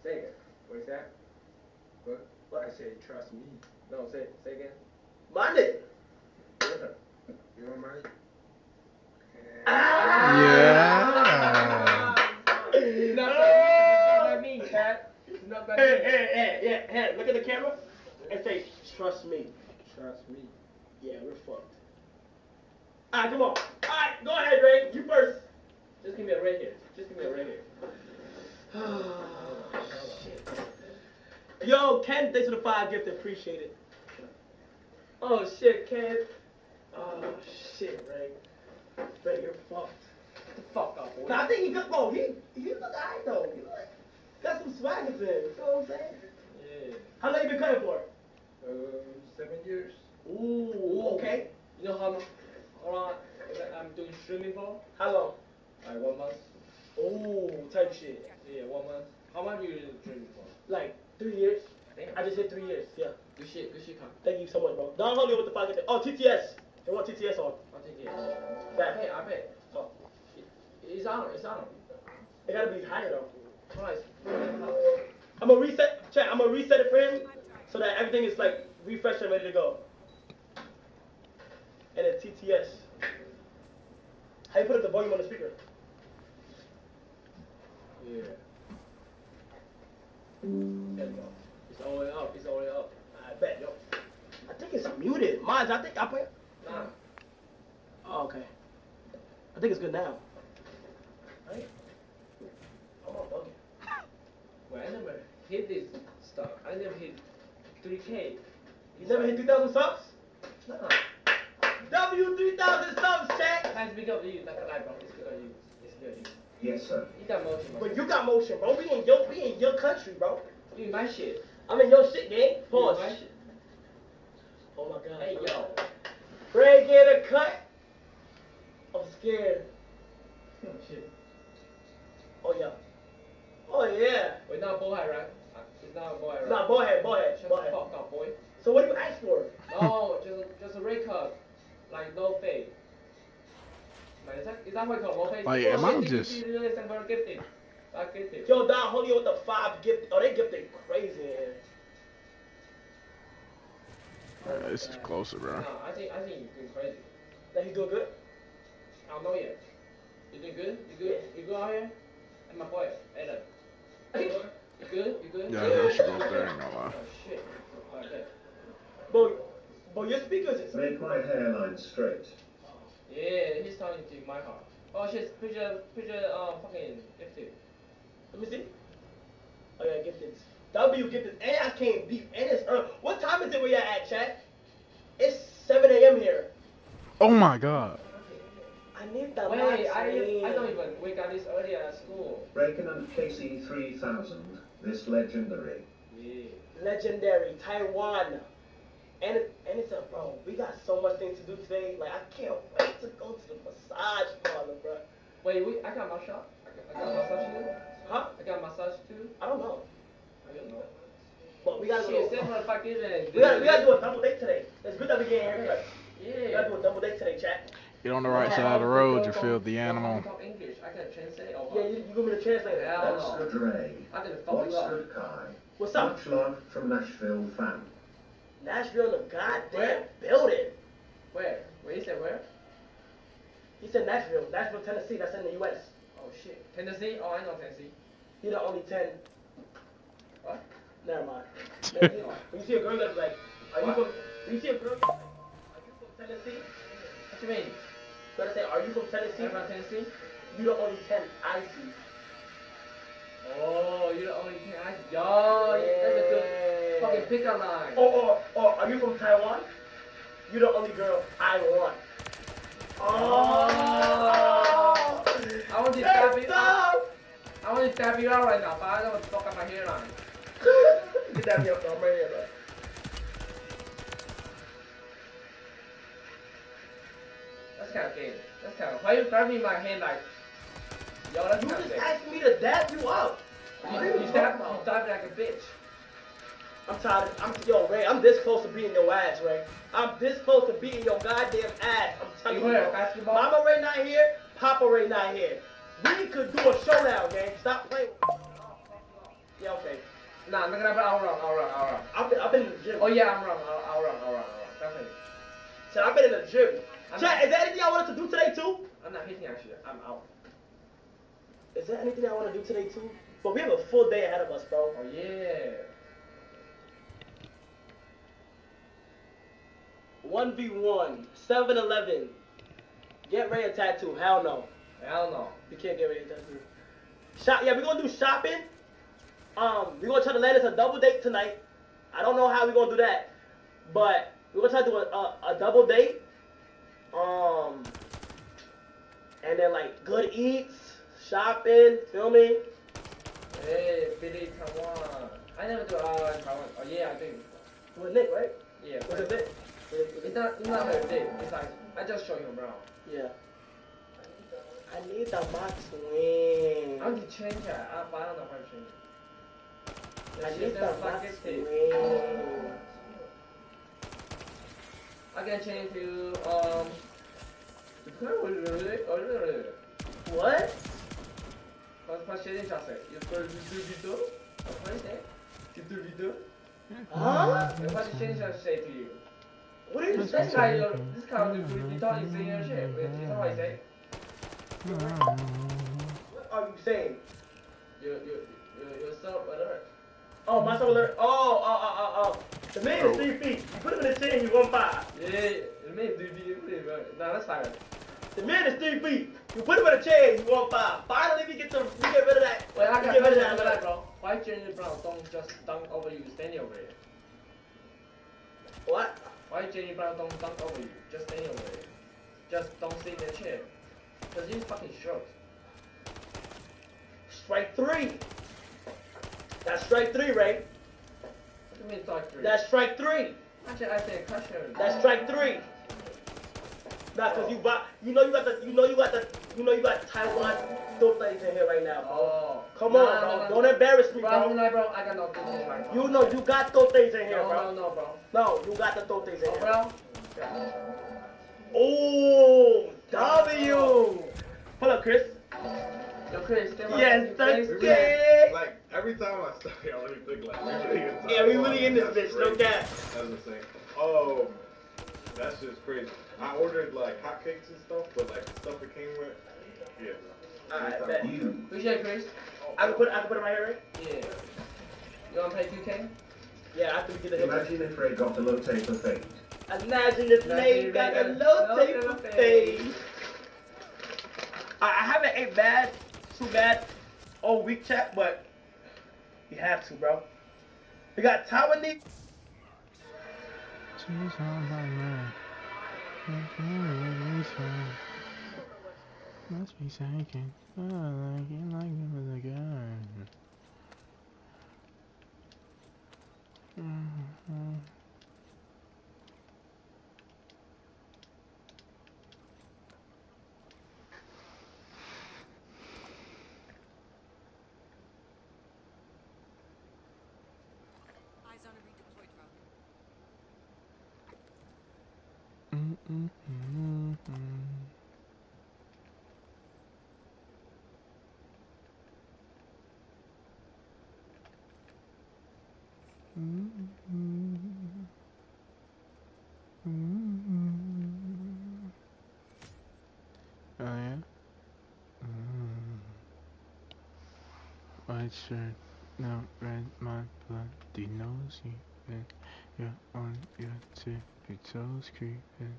Say it. What's that? What? I said, trust me. No, say again. My nigga. You know what Yeah. It's not by me, Cat. It's not by me. Hey, look at the camera and say, trust me. Trust me. Yeah, we're fucked. Alright, come on. Alright, go ahead, Ray. You first. Just give me a red here. Oh, shit. Yo, Ken, thanks for the 5 gift. Appreciate it. Oh, shit, Ken. Oh, shit, Ray. I think he good, bro. He look alright though. He like, got some swagger to him. You know what I'm saying? Yeah. How long you been cutting for? 7 years. Ooh, okay. You know how long I'm doing streaming for? How long? Like 1 month. Ooh, type shit. Yeah, 1 month. How much you streaming for? Like 3 years. Damn. I just hit 3 years. Yeah. Good shit, come. Thank you so much, bro. Don't hold me with the pocket. Oh, TTS. They want TTS on. I'll take it. That. I pay. Oh. It's on. It gotta be higher though. Price. I'm gonna reset. Chat. I'm gonna reset it for him so that everything is like refreshed and ready to go. And then TTS. How you put up the volume on the speaker? Yeah. There you go. It's all the way up. I bet, yo. I think it's muted. Mine, I think I put. Nah. Oh, okay. I think it's good now. Right? I'm on bugging. Well, I never hit this stuff. I never hit 3K. You never hit 3,000 subs? Nah. W3,000 subs, chat. Nice big up to you. Like a light, bro. It's good on you. It's good on you. Yes, sir. You got motion, bro. But you got motion, bro. We in your country, bro. You in my shit. I'm in your shit, gang. Pause. You in my shit. Oh my god. Hey, yo. Ray get a cut. I'm scared. Oh, shit. Oh yeah. Oh yeah. Wait, not boy, right? It's not a boy, right? Nah, boy head. Shut the fuck up, boy. So what do you ask for? No, just a red cut. Like, no fade. Like, is that what you call no fade? Like, am I just... Yo, Don, hold you with the 5 gift. Oh, they gifted crazy in here. This is closer, bro. No, I think you're doing crazy. That he's doing good? I don't know yet. You doing good? You good? You good out here? Hey, my boy. Hey, look. You good? You good? Yeah, I should go up there, ain't gonna lie. Oh, shit. Okay. But your speakers is... Make my hairline straight. Yeah, he's talking to my heart. Oh, shit. Picture, fucking gifted. Let me see. Oh, yeah, gifted. W gifted. And I can't beat. And it's early. What time is it where you're at, chat? It's 7 a.m. here. Oh my god. I need that. Wait, I don't even wake up this early at school. Breaking and KC 3000, this legendary. Yeah. Legendary, Taiwan. And it's a, bro, we got so much things to do today. Like, I can't wait to go to the massage parlor, bro. Wait, I got my shot? I got massage too? Huh? I got massage too? I don't know. I don't know. But we gotta Shit, go. same motherfucker and We gotta do a double date today. It's good that we get haircuts. Yeah. We gotta do a double date today, chat. Get on the right side of the road, you feel the I animal. talk English. I can translate. Yeah, you give me the translator. Hell What's good, Ray? I can fuck What's you up. good, Kai? What's up? Much love from Nashville fan. Nashville, the goddamn Where? building. Where? Wait, you said where? He said Nashville, Tennessee. That's in the U.S. Oh shit. Tennessee? Oh, I know Tennessee. You're the only 10. What? Never mind. When you see a girl that's like, are you What? from? When you see a girl, are you from Tennessee? What you mean? You gotta say, are you from Tennessee? I'm from Tennessee? You the only 10 I see. Oh, you're the only thing I... Yo, that's a good fucking pickup line. Or are you from Taiwan? You're the only girl I want. Oh! I want to stab you out. I want to stab you out right now, but I don't want to fuck up my hairline. Get that me up, I'm right here, bro. That's kind of gay. That's kind of... Why you grab me in my hand like... Yo, that's You kind of just gay. asked me to dab you up. You stab me like a bitch. I'm tired of, yo, Ray, I'm this close to beating your ass, Ray. I'm this close to beating your goddamn ass. I'm telling you. where, basketball? Mama Ray not here, Papa Ray not here. We could do a showdown, gang. Stop playing with me. Yeah, okay. Nah, I'm not gonna... I'll run. I've been in the gym. Oh yeah, I'm wrong. I'll run. Definitely. So I've been in the gym. I'm Chat, not- is there anything I wanted to do today, too? I'm not hitting actually. I'm out. Is there anything I want to do today, too? But we have a full day ahead of us, bro. Oh yeah. 1v1, 7-Eleven. Get Ray a tattoo. Hell no. Hell no. You can't get Ray a tattoo. Yeah, we're gonna do shopping. We're gonna try to land us a double date tonight. I don't know how we're gonna do that, but we're gonna try to do a double date. And then like good eats, shopping, feel me? Hey, Billy, Taiwan. I never do Taiwan. Oh yeah, I think. With Nick, right? Yeah. What's it bit? It's not very big. It's like I just show you around. Yeah. I need the box win. I can change it. But I don't know how to change it. I need the box win. I can change to What? What's changing just say? You go to video? What is it? You do video? Huh? What change just say to you? What are you This saying? guy do video is saying your shit. You know what I say? What are you saying? Your sub alert. Oh, my sub alert. Oh. The man is 3 feet. You put him in the chain, you 1.5. Yeah, the man is 3 feet. No, that's fine. The man is 3 feet. You put him in a chain, you 1.5. Finally, we get rid of that. Wait, I get got rid of that, bro. Why Jenny Brown don't just dunk over you standing over here? What? Why Jenny Brown don't dunk over you? Just standing over here. Just don't sit in the chair. Cause you're fucking short. Strike 3. That's strike 3, right? What do you mean strike 3? That's strike 3. Actually, I think question. That's strike 3. Nah, cause you got Taiwan dope things in here right now, bro. Oh. Come on, bro. Don't embarrass me, bro. Bro, I got no things right now. You know you got those things in here, bro. No, bro. No, you got the those things in here. Bro. Oh, W. Hold up, Chris. Yo, Chris, yes, okay. Like, every time I start, I really think like, yeah, we really in this bitch, no cap. That's insane. That's just crazy. I ordered like hotcakes and stuff, but like the stuff it came with, yeah. Alright, bet. Appreciate it, Chris. I can put it right here, right? Yeah. You wanna play 2K? Yeah, after we get the Imagine if Ray got a low taper fade. Imagine if Ray got a low taper fade. I haven't ate too bad all week, chat, but you have to, bro. We got Taiwanese. Must be sinking. I like him as a gun. Eyes on a redeployed drone. Oh yeah? White shirt, now red, my bloody nose, you're on your tippy toes, creeping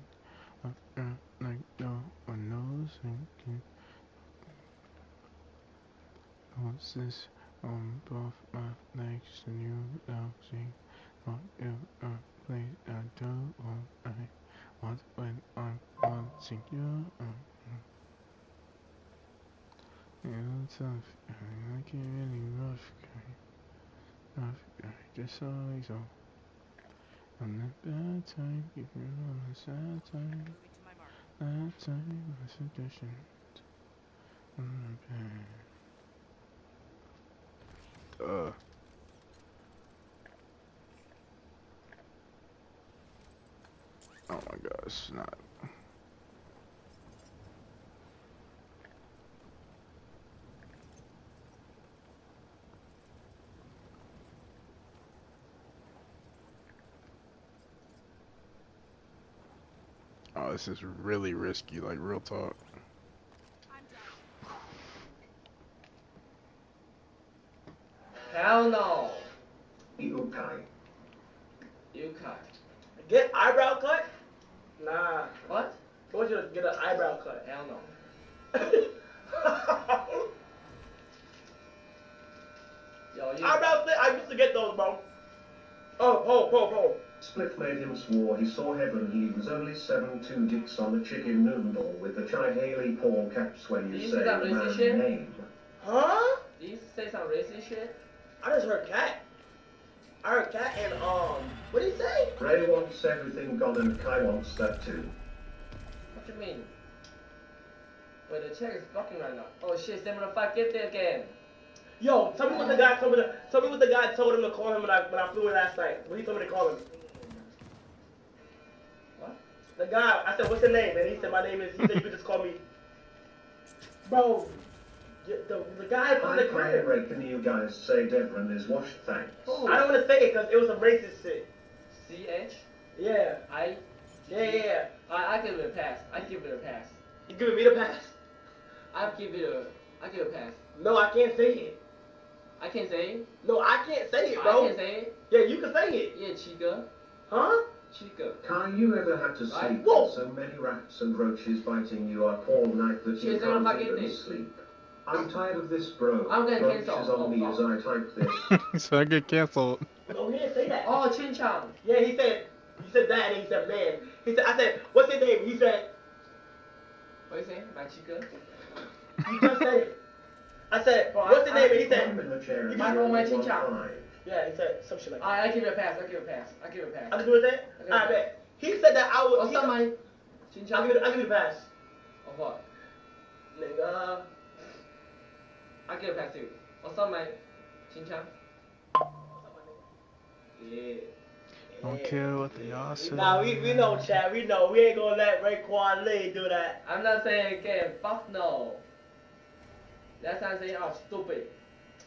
up around like no one knows, thinking, what's this on both my legs, and you losing, what you place I don't want, I want when I'm wanting you, you're tough, I get really rough guy, just always on that bad time, keep you on the sad time, that time, my suggestion, on the bad. Oh my gosh, not. Oh, this is really risky, like real talk. Hell no. Yukai. Get eyebrow cut? Nah. What? I want you to get an eyebrow cut. Hell no. Yo, eyebrow cut? I used to get those, bro. Oh, Spliff made him swore he saw heaven. He was only 7'2" dicks on the chicken noodle with the Chai Haley Paul caps when you say the man's name. Huh? Did you say some racist shit? I just heard cat. I heard cat and what did he say? Ray wants everything gone and Kai wants that too. What you mean? Wait, the check is fucking right now. Oh shit, 7:05, get there again. Yo, tell me what the guy told me. Tell me what the guy told him to call him when I flew in last night. What he told me to call him. What? The guy. I said, "What's your name?" And he said, "My name is." He said, "You could just call me." Bro, the guy from the crib. Ray, can you guys say Devlin is washed? Thanks. I don't want to say it because it was some racist shit. CH? Yeah. Yeah. I give it a pass. I give it a pass. You giving me the pass? I give a pass. No, I can't say it. I can't say it? No, I can't say it, bro. I can say it? Yeah, you can say it. Yeah, chica. Huh? Chica. Kai, you ever had to sleep Whoa. with so many rats and roaches biting you up all night that you can't even sleep? I'm tired of this, bro. I'm getting Roaches cancelled. on me as I type this. So I get canceled. No, he didn't say that. Oh, Chin Chang. Yeah, he said that and he said man. He said, I said, what's his name? He said, what you say? My chica? you just said it. I said, what's his name? And he said, my Chin Chang. Yeah, he said some shit like that. I give it a pass. I give it a pass. I can do it that? I bet. He said that I would. What's up, my Chin Chang? I'll give you the pass. Of what? Nigga. I give it a pass too. What's up, my Chin Chang? Yeah. Don't care what they all say. Nah, we know, Chad. We know. We ain't gonna let Raekwon Lee do that. I'm not saying again. Fuck no. Last time saying I'm stupid.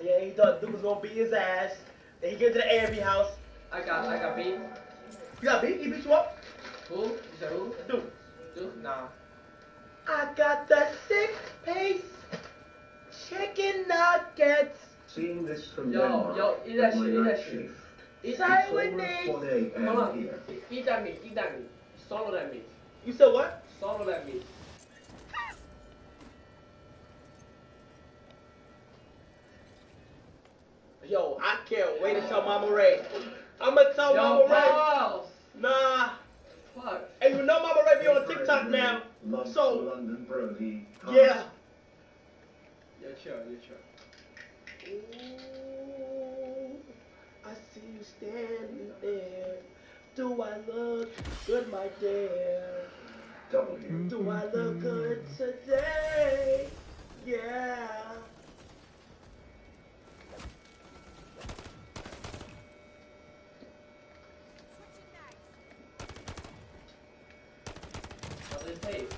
Yeah, he thought Duke was gonna beat his ass. Then he get to the A&B house. I got beat. You got beat? He beat you up? Who? You said who? Duke. Nah. I got the 6-piece chicken nuggets. Seeing this from Yo, eat that shit. Eat that Silent meat. Hold on. Eat that meat. Swallow that meat. You said what? Swallow that meat. Yo, I can't wait to tell Mama Ray. I'm gonna tell Mama Ray. Nah. Fuck. And you know Mama Ray be on TikTok now. So, London Brody. yeah. Yeah, sure. Ooh, I see you standing there. Do I look good, my dear? Do I look good today? Yeah. How does it taste?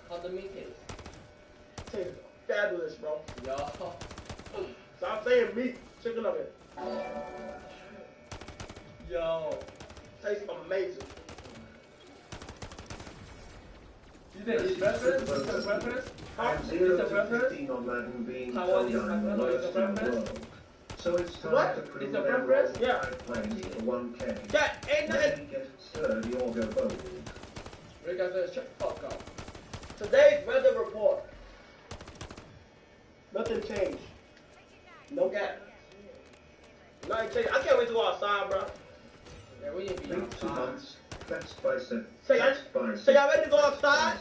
How the meat taste? Tastes fabulous, bro. Yo. Stop saying meat. Chicken nugget. Yo. Tastes amazing. You think it's breakfast? It's a breakfast? It's a breakfast? On Madden being the worst in the world. So it's time to prove their role plays for 1K. Yeah, ain't nothing. Ready, get sturdy or go bold. Rick, guys, let's check the fuck out. Today's weather report. Nothing changed. No gap. Nothing changed. I can't wait to go outside, bro. Yeah, we ain't be Week 2 outside. months. Best bicep. So y'all ready to go outside?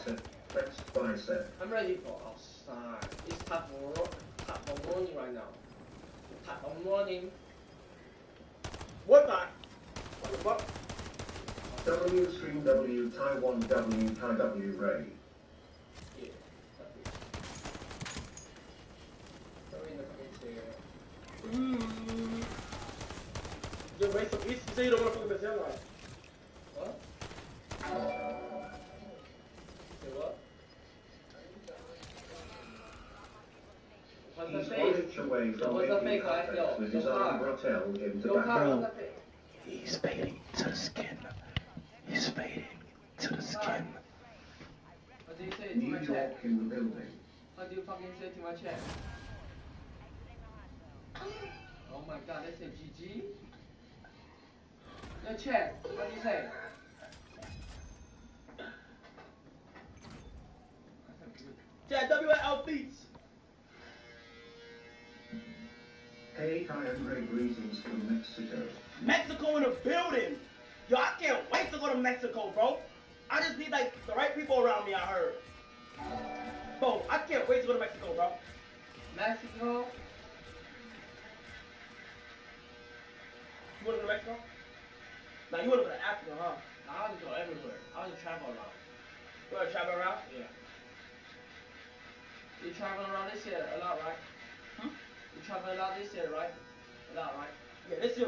Best bicep. I'm ready for outside. It's time for morning right now. Time for morning. What time? What the fuck? W Stream W Taiwan W Kai W Ray. Yeah. Throw in the fucking chair. Just raise some east. You say you don't want to fuck with the taillight. What? Say what? What's the He's face? one inch away from What's the making face like? contact with his arm Rotel into Yo, back. Carl, what's the face? He's fading to the skin. He's fading to the skin. What do you say to my New chat? York in the building. What do you fucking say to my chat? Oh my god, they say GG? Yo, chat, what do you say? Chat WL Beats. Hey, Kai and Ray, greetings from Mexico. Mexico in the building. Yo, I can't wait to go to Mexico, bro. I just need like the right people around me. I heard. Bro, I can't wait to go to Mexico, bro. Mexico? You wanna go to Mexico? Nah, you wanna go to Africa, huh? I want to go everywhere. I want to travel around. You wanna travel around? Yeah. You travel around this year a lot, right? Hmm? You travel a lot this year, right? A lot, right? Yeah, this year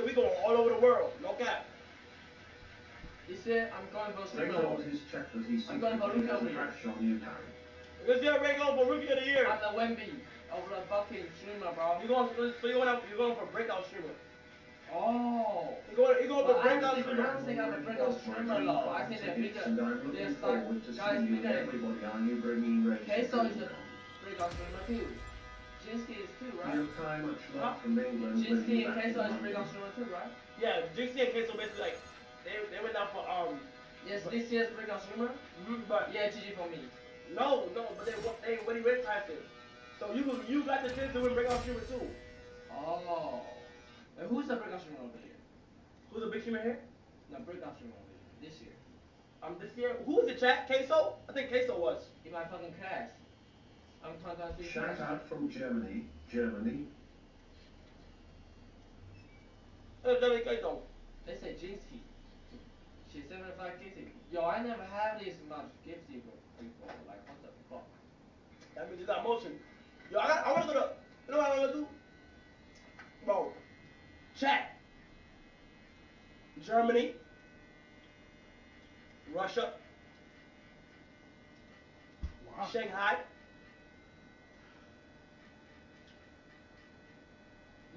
we going all over the world. No cap. This year I'm going for They streamer. told his check that he I'm going for secretly rookie has of a the year. crush on you, Harry. This year we're going for rookie of the year. I'm the Wemby of the fucking streamer, bro. You're going for breakout streamer. Oh. You're going for Well, breakout I streamer. don't think I'm a breakout streamer though. I think they're bigger. And I'm looking They're start forward to guys seeing bigger. everybody on you bringing race. Queso is a breakout streamer too. Jinsky is too, right? You'll tie much love from England. Jinsky and Queso is a breakout streamer too, right? Yeah, Jinxie and Queso basically like they went down for Yes, this year's breakout streamer. But yeah, GG for me. No, but they already went past it. So you got the chance to win breakout streamer too. Oh. And who's the breakout streamer over here? Who's the big streamer here? No, breakout streamer over here. This year. This year. Who was the chat? Queso? I think Queso was. In my fucking class. I'm 2023. Shout out from Germany. Queso. They say Jinsky. She's 75 Jinsky. Yo, I never had this much Jinsky before. Like, what the fuck? That means you got motion. Yo, I wanna go to. You know what I wanna do? Bro. Chat. Germany. Russia. Wow. Shanghai.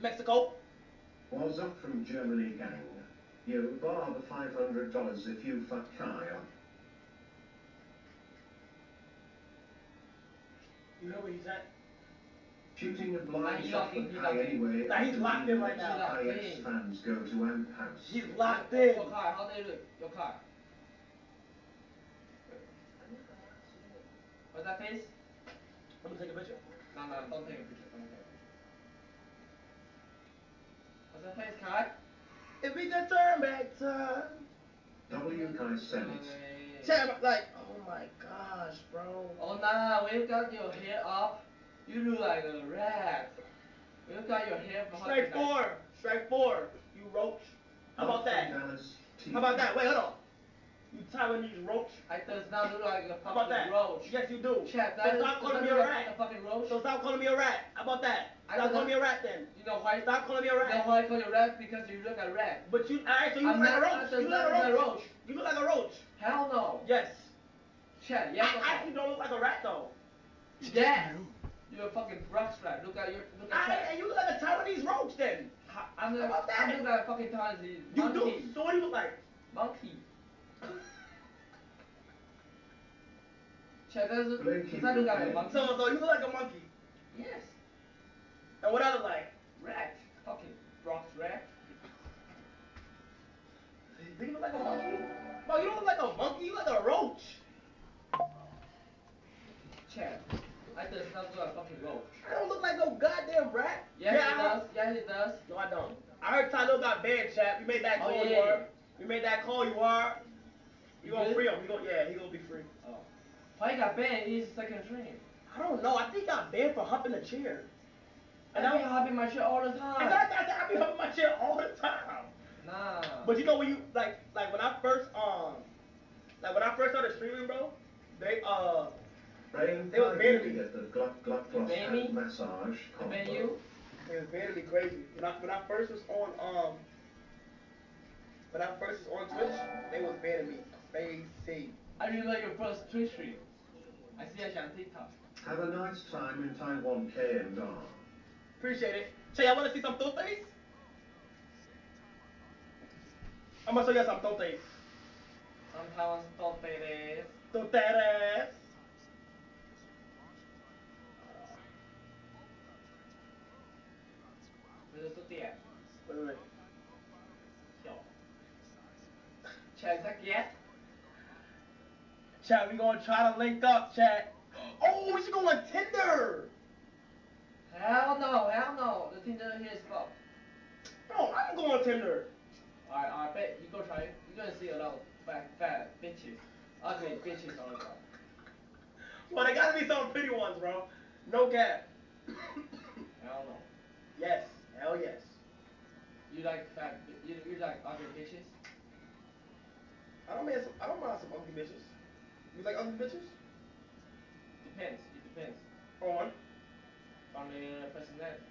Mexico. Was up from Germany, gang. You bar the $500 if you fuck Kaya. You know where he's at? Shooting a blind He's shot locked in, for he's Kai locked in. anyway. Nah, he's locked in right now. IX fans go to Amp House. He's locked in. Your car, how they look? Your car. What's that face? I'm gonna take a picture. No, don't take a picture. Don't take a picture. What's that face, Kai? If we could turn back time. W. Kai Senate. Chat, like, oh my gosh, bro. Oh nah, when you got your hair up, you look like a rat. When you got your hair behind. Strike four, you roach. How about that? How about that? Wait, hold on. You Taiwanese roach. I does not look like a How about fucking that? roach. Yes, you do. Chat, So stop calling me a rat. A fucking roach. So stop calling me a rat. How about that? Stop calling me a rat then. You know why? Stop calling me a rat. You know why I call you a rat? Because you look like a rat. But you, alright, so you I'm look like a not- roach. I You look like a roach. You look like a roach. Hell no. Yes. Chat, yes or no? I actually don't look like a rat though. Yes. You're a fucking brush rat. Look at Alright, and you look like a Taiwanese roach then. I'm How about that? I'm looking like a fucking Taiwanese You monkey. do. So what do you look like? Monkey. Chat, does I look like a monkey? So you look like a monkey. Yes. And what I look like? Rat. Fucking Bronx rat. Do you look like a monkey? Bro, you don't look like a monkey, you look like a roach. Chat. I does not look like a fucking roach. I don't look like no goddamn rat. Yes, it does. Yes, it does. No, I don't. I heard Tyler got banned, chat. We made that call, Oh, you yeah. are. We made that call, you are. You You gonna good? free him. He gonna be free. Oh. Why he got banned? He's second stream. I don't know. I think he got banned for humping the chair. And I be hopping my shit all the time. And I be humping my chair all the time. Nah. But you know when you like when I first started streaming, bro, they was banning me. Get the glut ban me? massage They ban combo. you? It was banning me crazy. When I first was on Twitch, they was banning me crazy. I remember your first Twitch stream. I see that on TikTok. Have a nice time in Taiwan, K&R. Appreciate it. Che, I want to see some totes. I'm gonna show you some totes. Sometimes totes. Toteres. Where's the tortilla? Wait. Yo. Chat, is that yes? Chat, we gonna try to link up, chat. Oh, we should go on Tinder. Hell no. The Tinder here is fucked. Bro, I can go on Tinder. I bet you go try it. You're gonna see a lot of fat bitches, ugly bitches on the top. Well, there gotta be some pretty ones, bro. No cap. Hell no. Yes. Hell yes. You like you like ugly bitches? I don't mind some ugly bitches. You like ugly bitches? Depends. It depends. On the personality.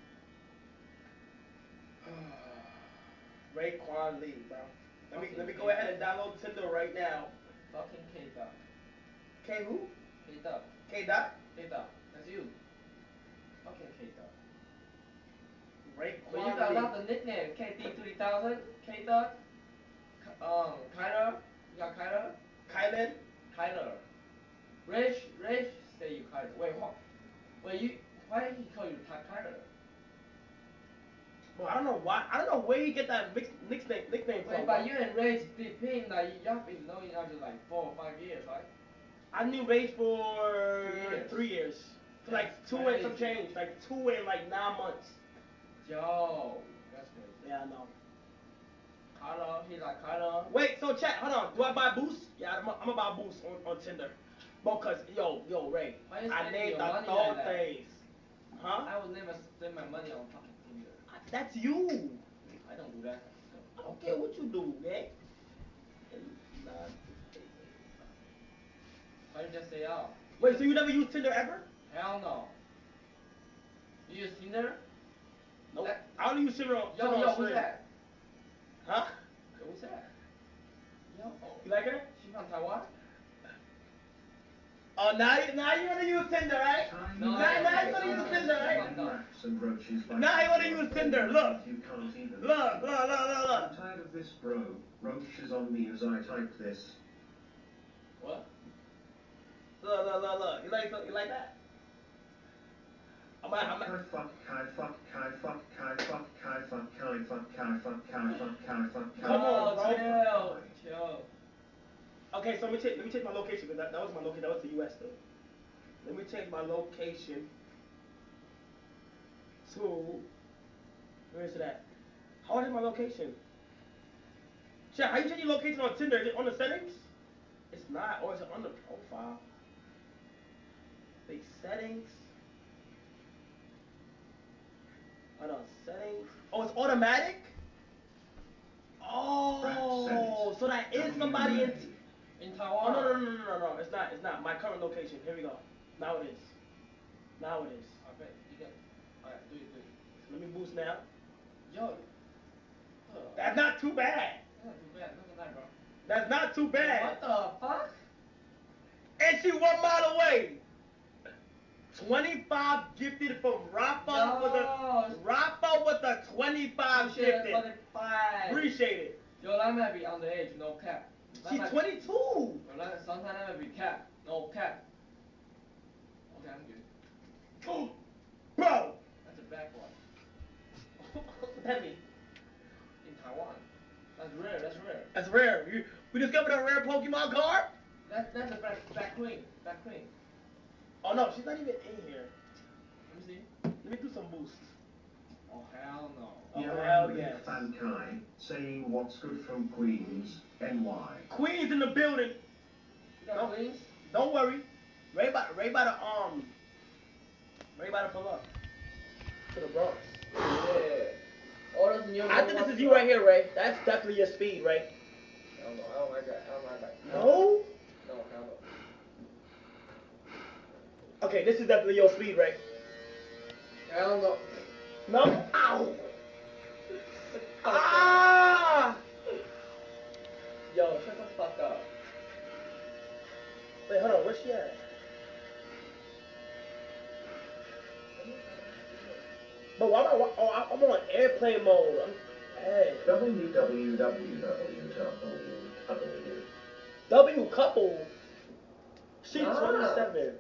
Raekwon Lee, bro. Let me go ahead and download Tinder right now. Fucking K-Dot. K who? K-Dot. K-Dot? K-Dot. That's you. Fucking K-Dot. Raekwon But you got Lee. a lot of nicknames. KD3000, K-Dot, Kyler. You got Kyler? Kylan? Kyler. Rich, say you Kyler. Wait, what? Why did he call you Kyler? Well, I don't know why. I don't know where you get that nickname from. Wait, but you and Rage been like y'all been knowing each other like 4 or 5 years, right? I knew Rage for 3 years. For like 2 and some change. Like 2 and like 9 months. Yo, that's crazy. Yeah, I know. Kyler, he like Kyler. Wait, so chat, hold on. Do I buy boost? Yeah, I'm gonna buy boost on Tinder. Because yo, Ray, I named the dog face. Huh? I would never spend my money on fucking Tinder. That's you. I don't do that. I don't care what you do, man. Why you just say oh? Wait, so you never used Tinder ever? Hell no. You use Tinder? Nope. I only use Tinder on Yo, who's that? Huh? Yo, who's that? Yo. You like her? She from Taiwan? Oh, now you wanna use Tinder, right? No, now you wanna use Tinder, right? Now you wanna use Tinder. Look. Look. I'm tired of this, bro. Roach is on me as I type this. What? Look. You like that? Come on, bro. Chill. Okay, so let me change my location because that was my location. That was the U.S. though. Let me change my location to where is it at? How is my location? Chat, how you change your location on Tinder? Is it on the settings? It's not, or is it on the profile? Big settings. Hold on, settings. Oh, it's automatic? Oh, so that is somebody in Taiwan. Oh, no. It's not. My current location. Here we go. Now it is. Okay, you get. Alright, do it. So let me boost now. Yo. That's not too bad. That's not too bad. Look at that, bro. That's not too bad. What the fuck? And she 1 mile away. 25 gifted from Rafa with the 25 gifted. Appreciate it. Yo, that might be underage, no cap. She's 22. Sometimes that might be cap. No cap. Okay, I'm good. Bro. That's a back one. What's that mean? In Taiwan. That's rare. That's rare. We discovered a rare Pokemon card? That's a back queen. Oh no, she's not even in here. Let me see. Let me do some boosts. Oh hell no. Oh hell yes. Fan Kai saying what's good from Queens, NY. Queens in the building. You got Queens? Don't worry. Ray about to pull up to the Bronx. Yeah. Orders in your I think this is you right here, Ray. That's definitely your speed, Ray. I don't know. I don't like that. No? No, hell no. Okay, this is definitely your speed, Ray. Hell no. No? Ow! Ah! Yo, shut the fuck up. Wait, hold on. Where's she at? But why am I'm on airplane mode. Hey. W couple. She 27.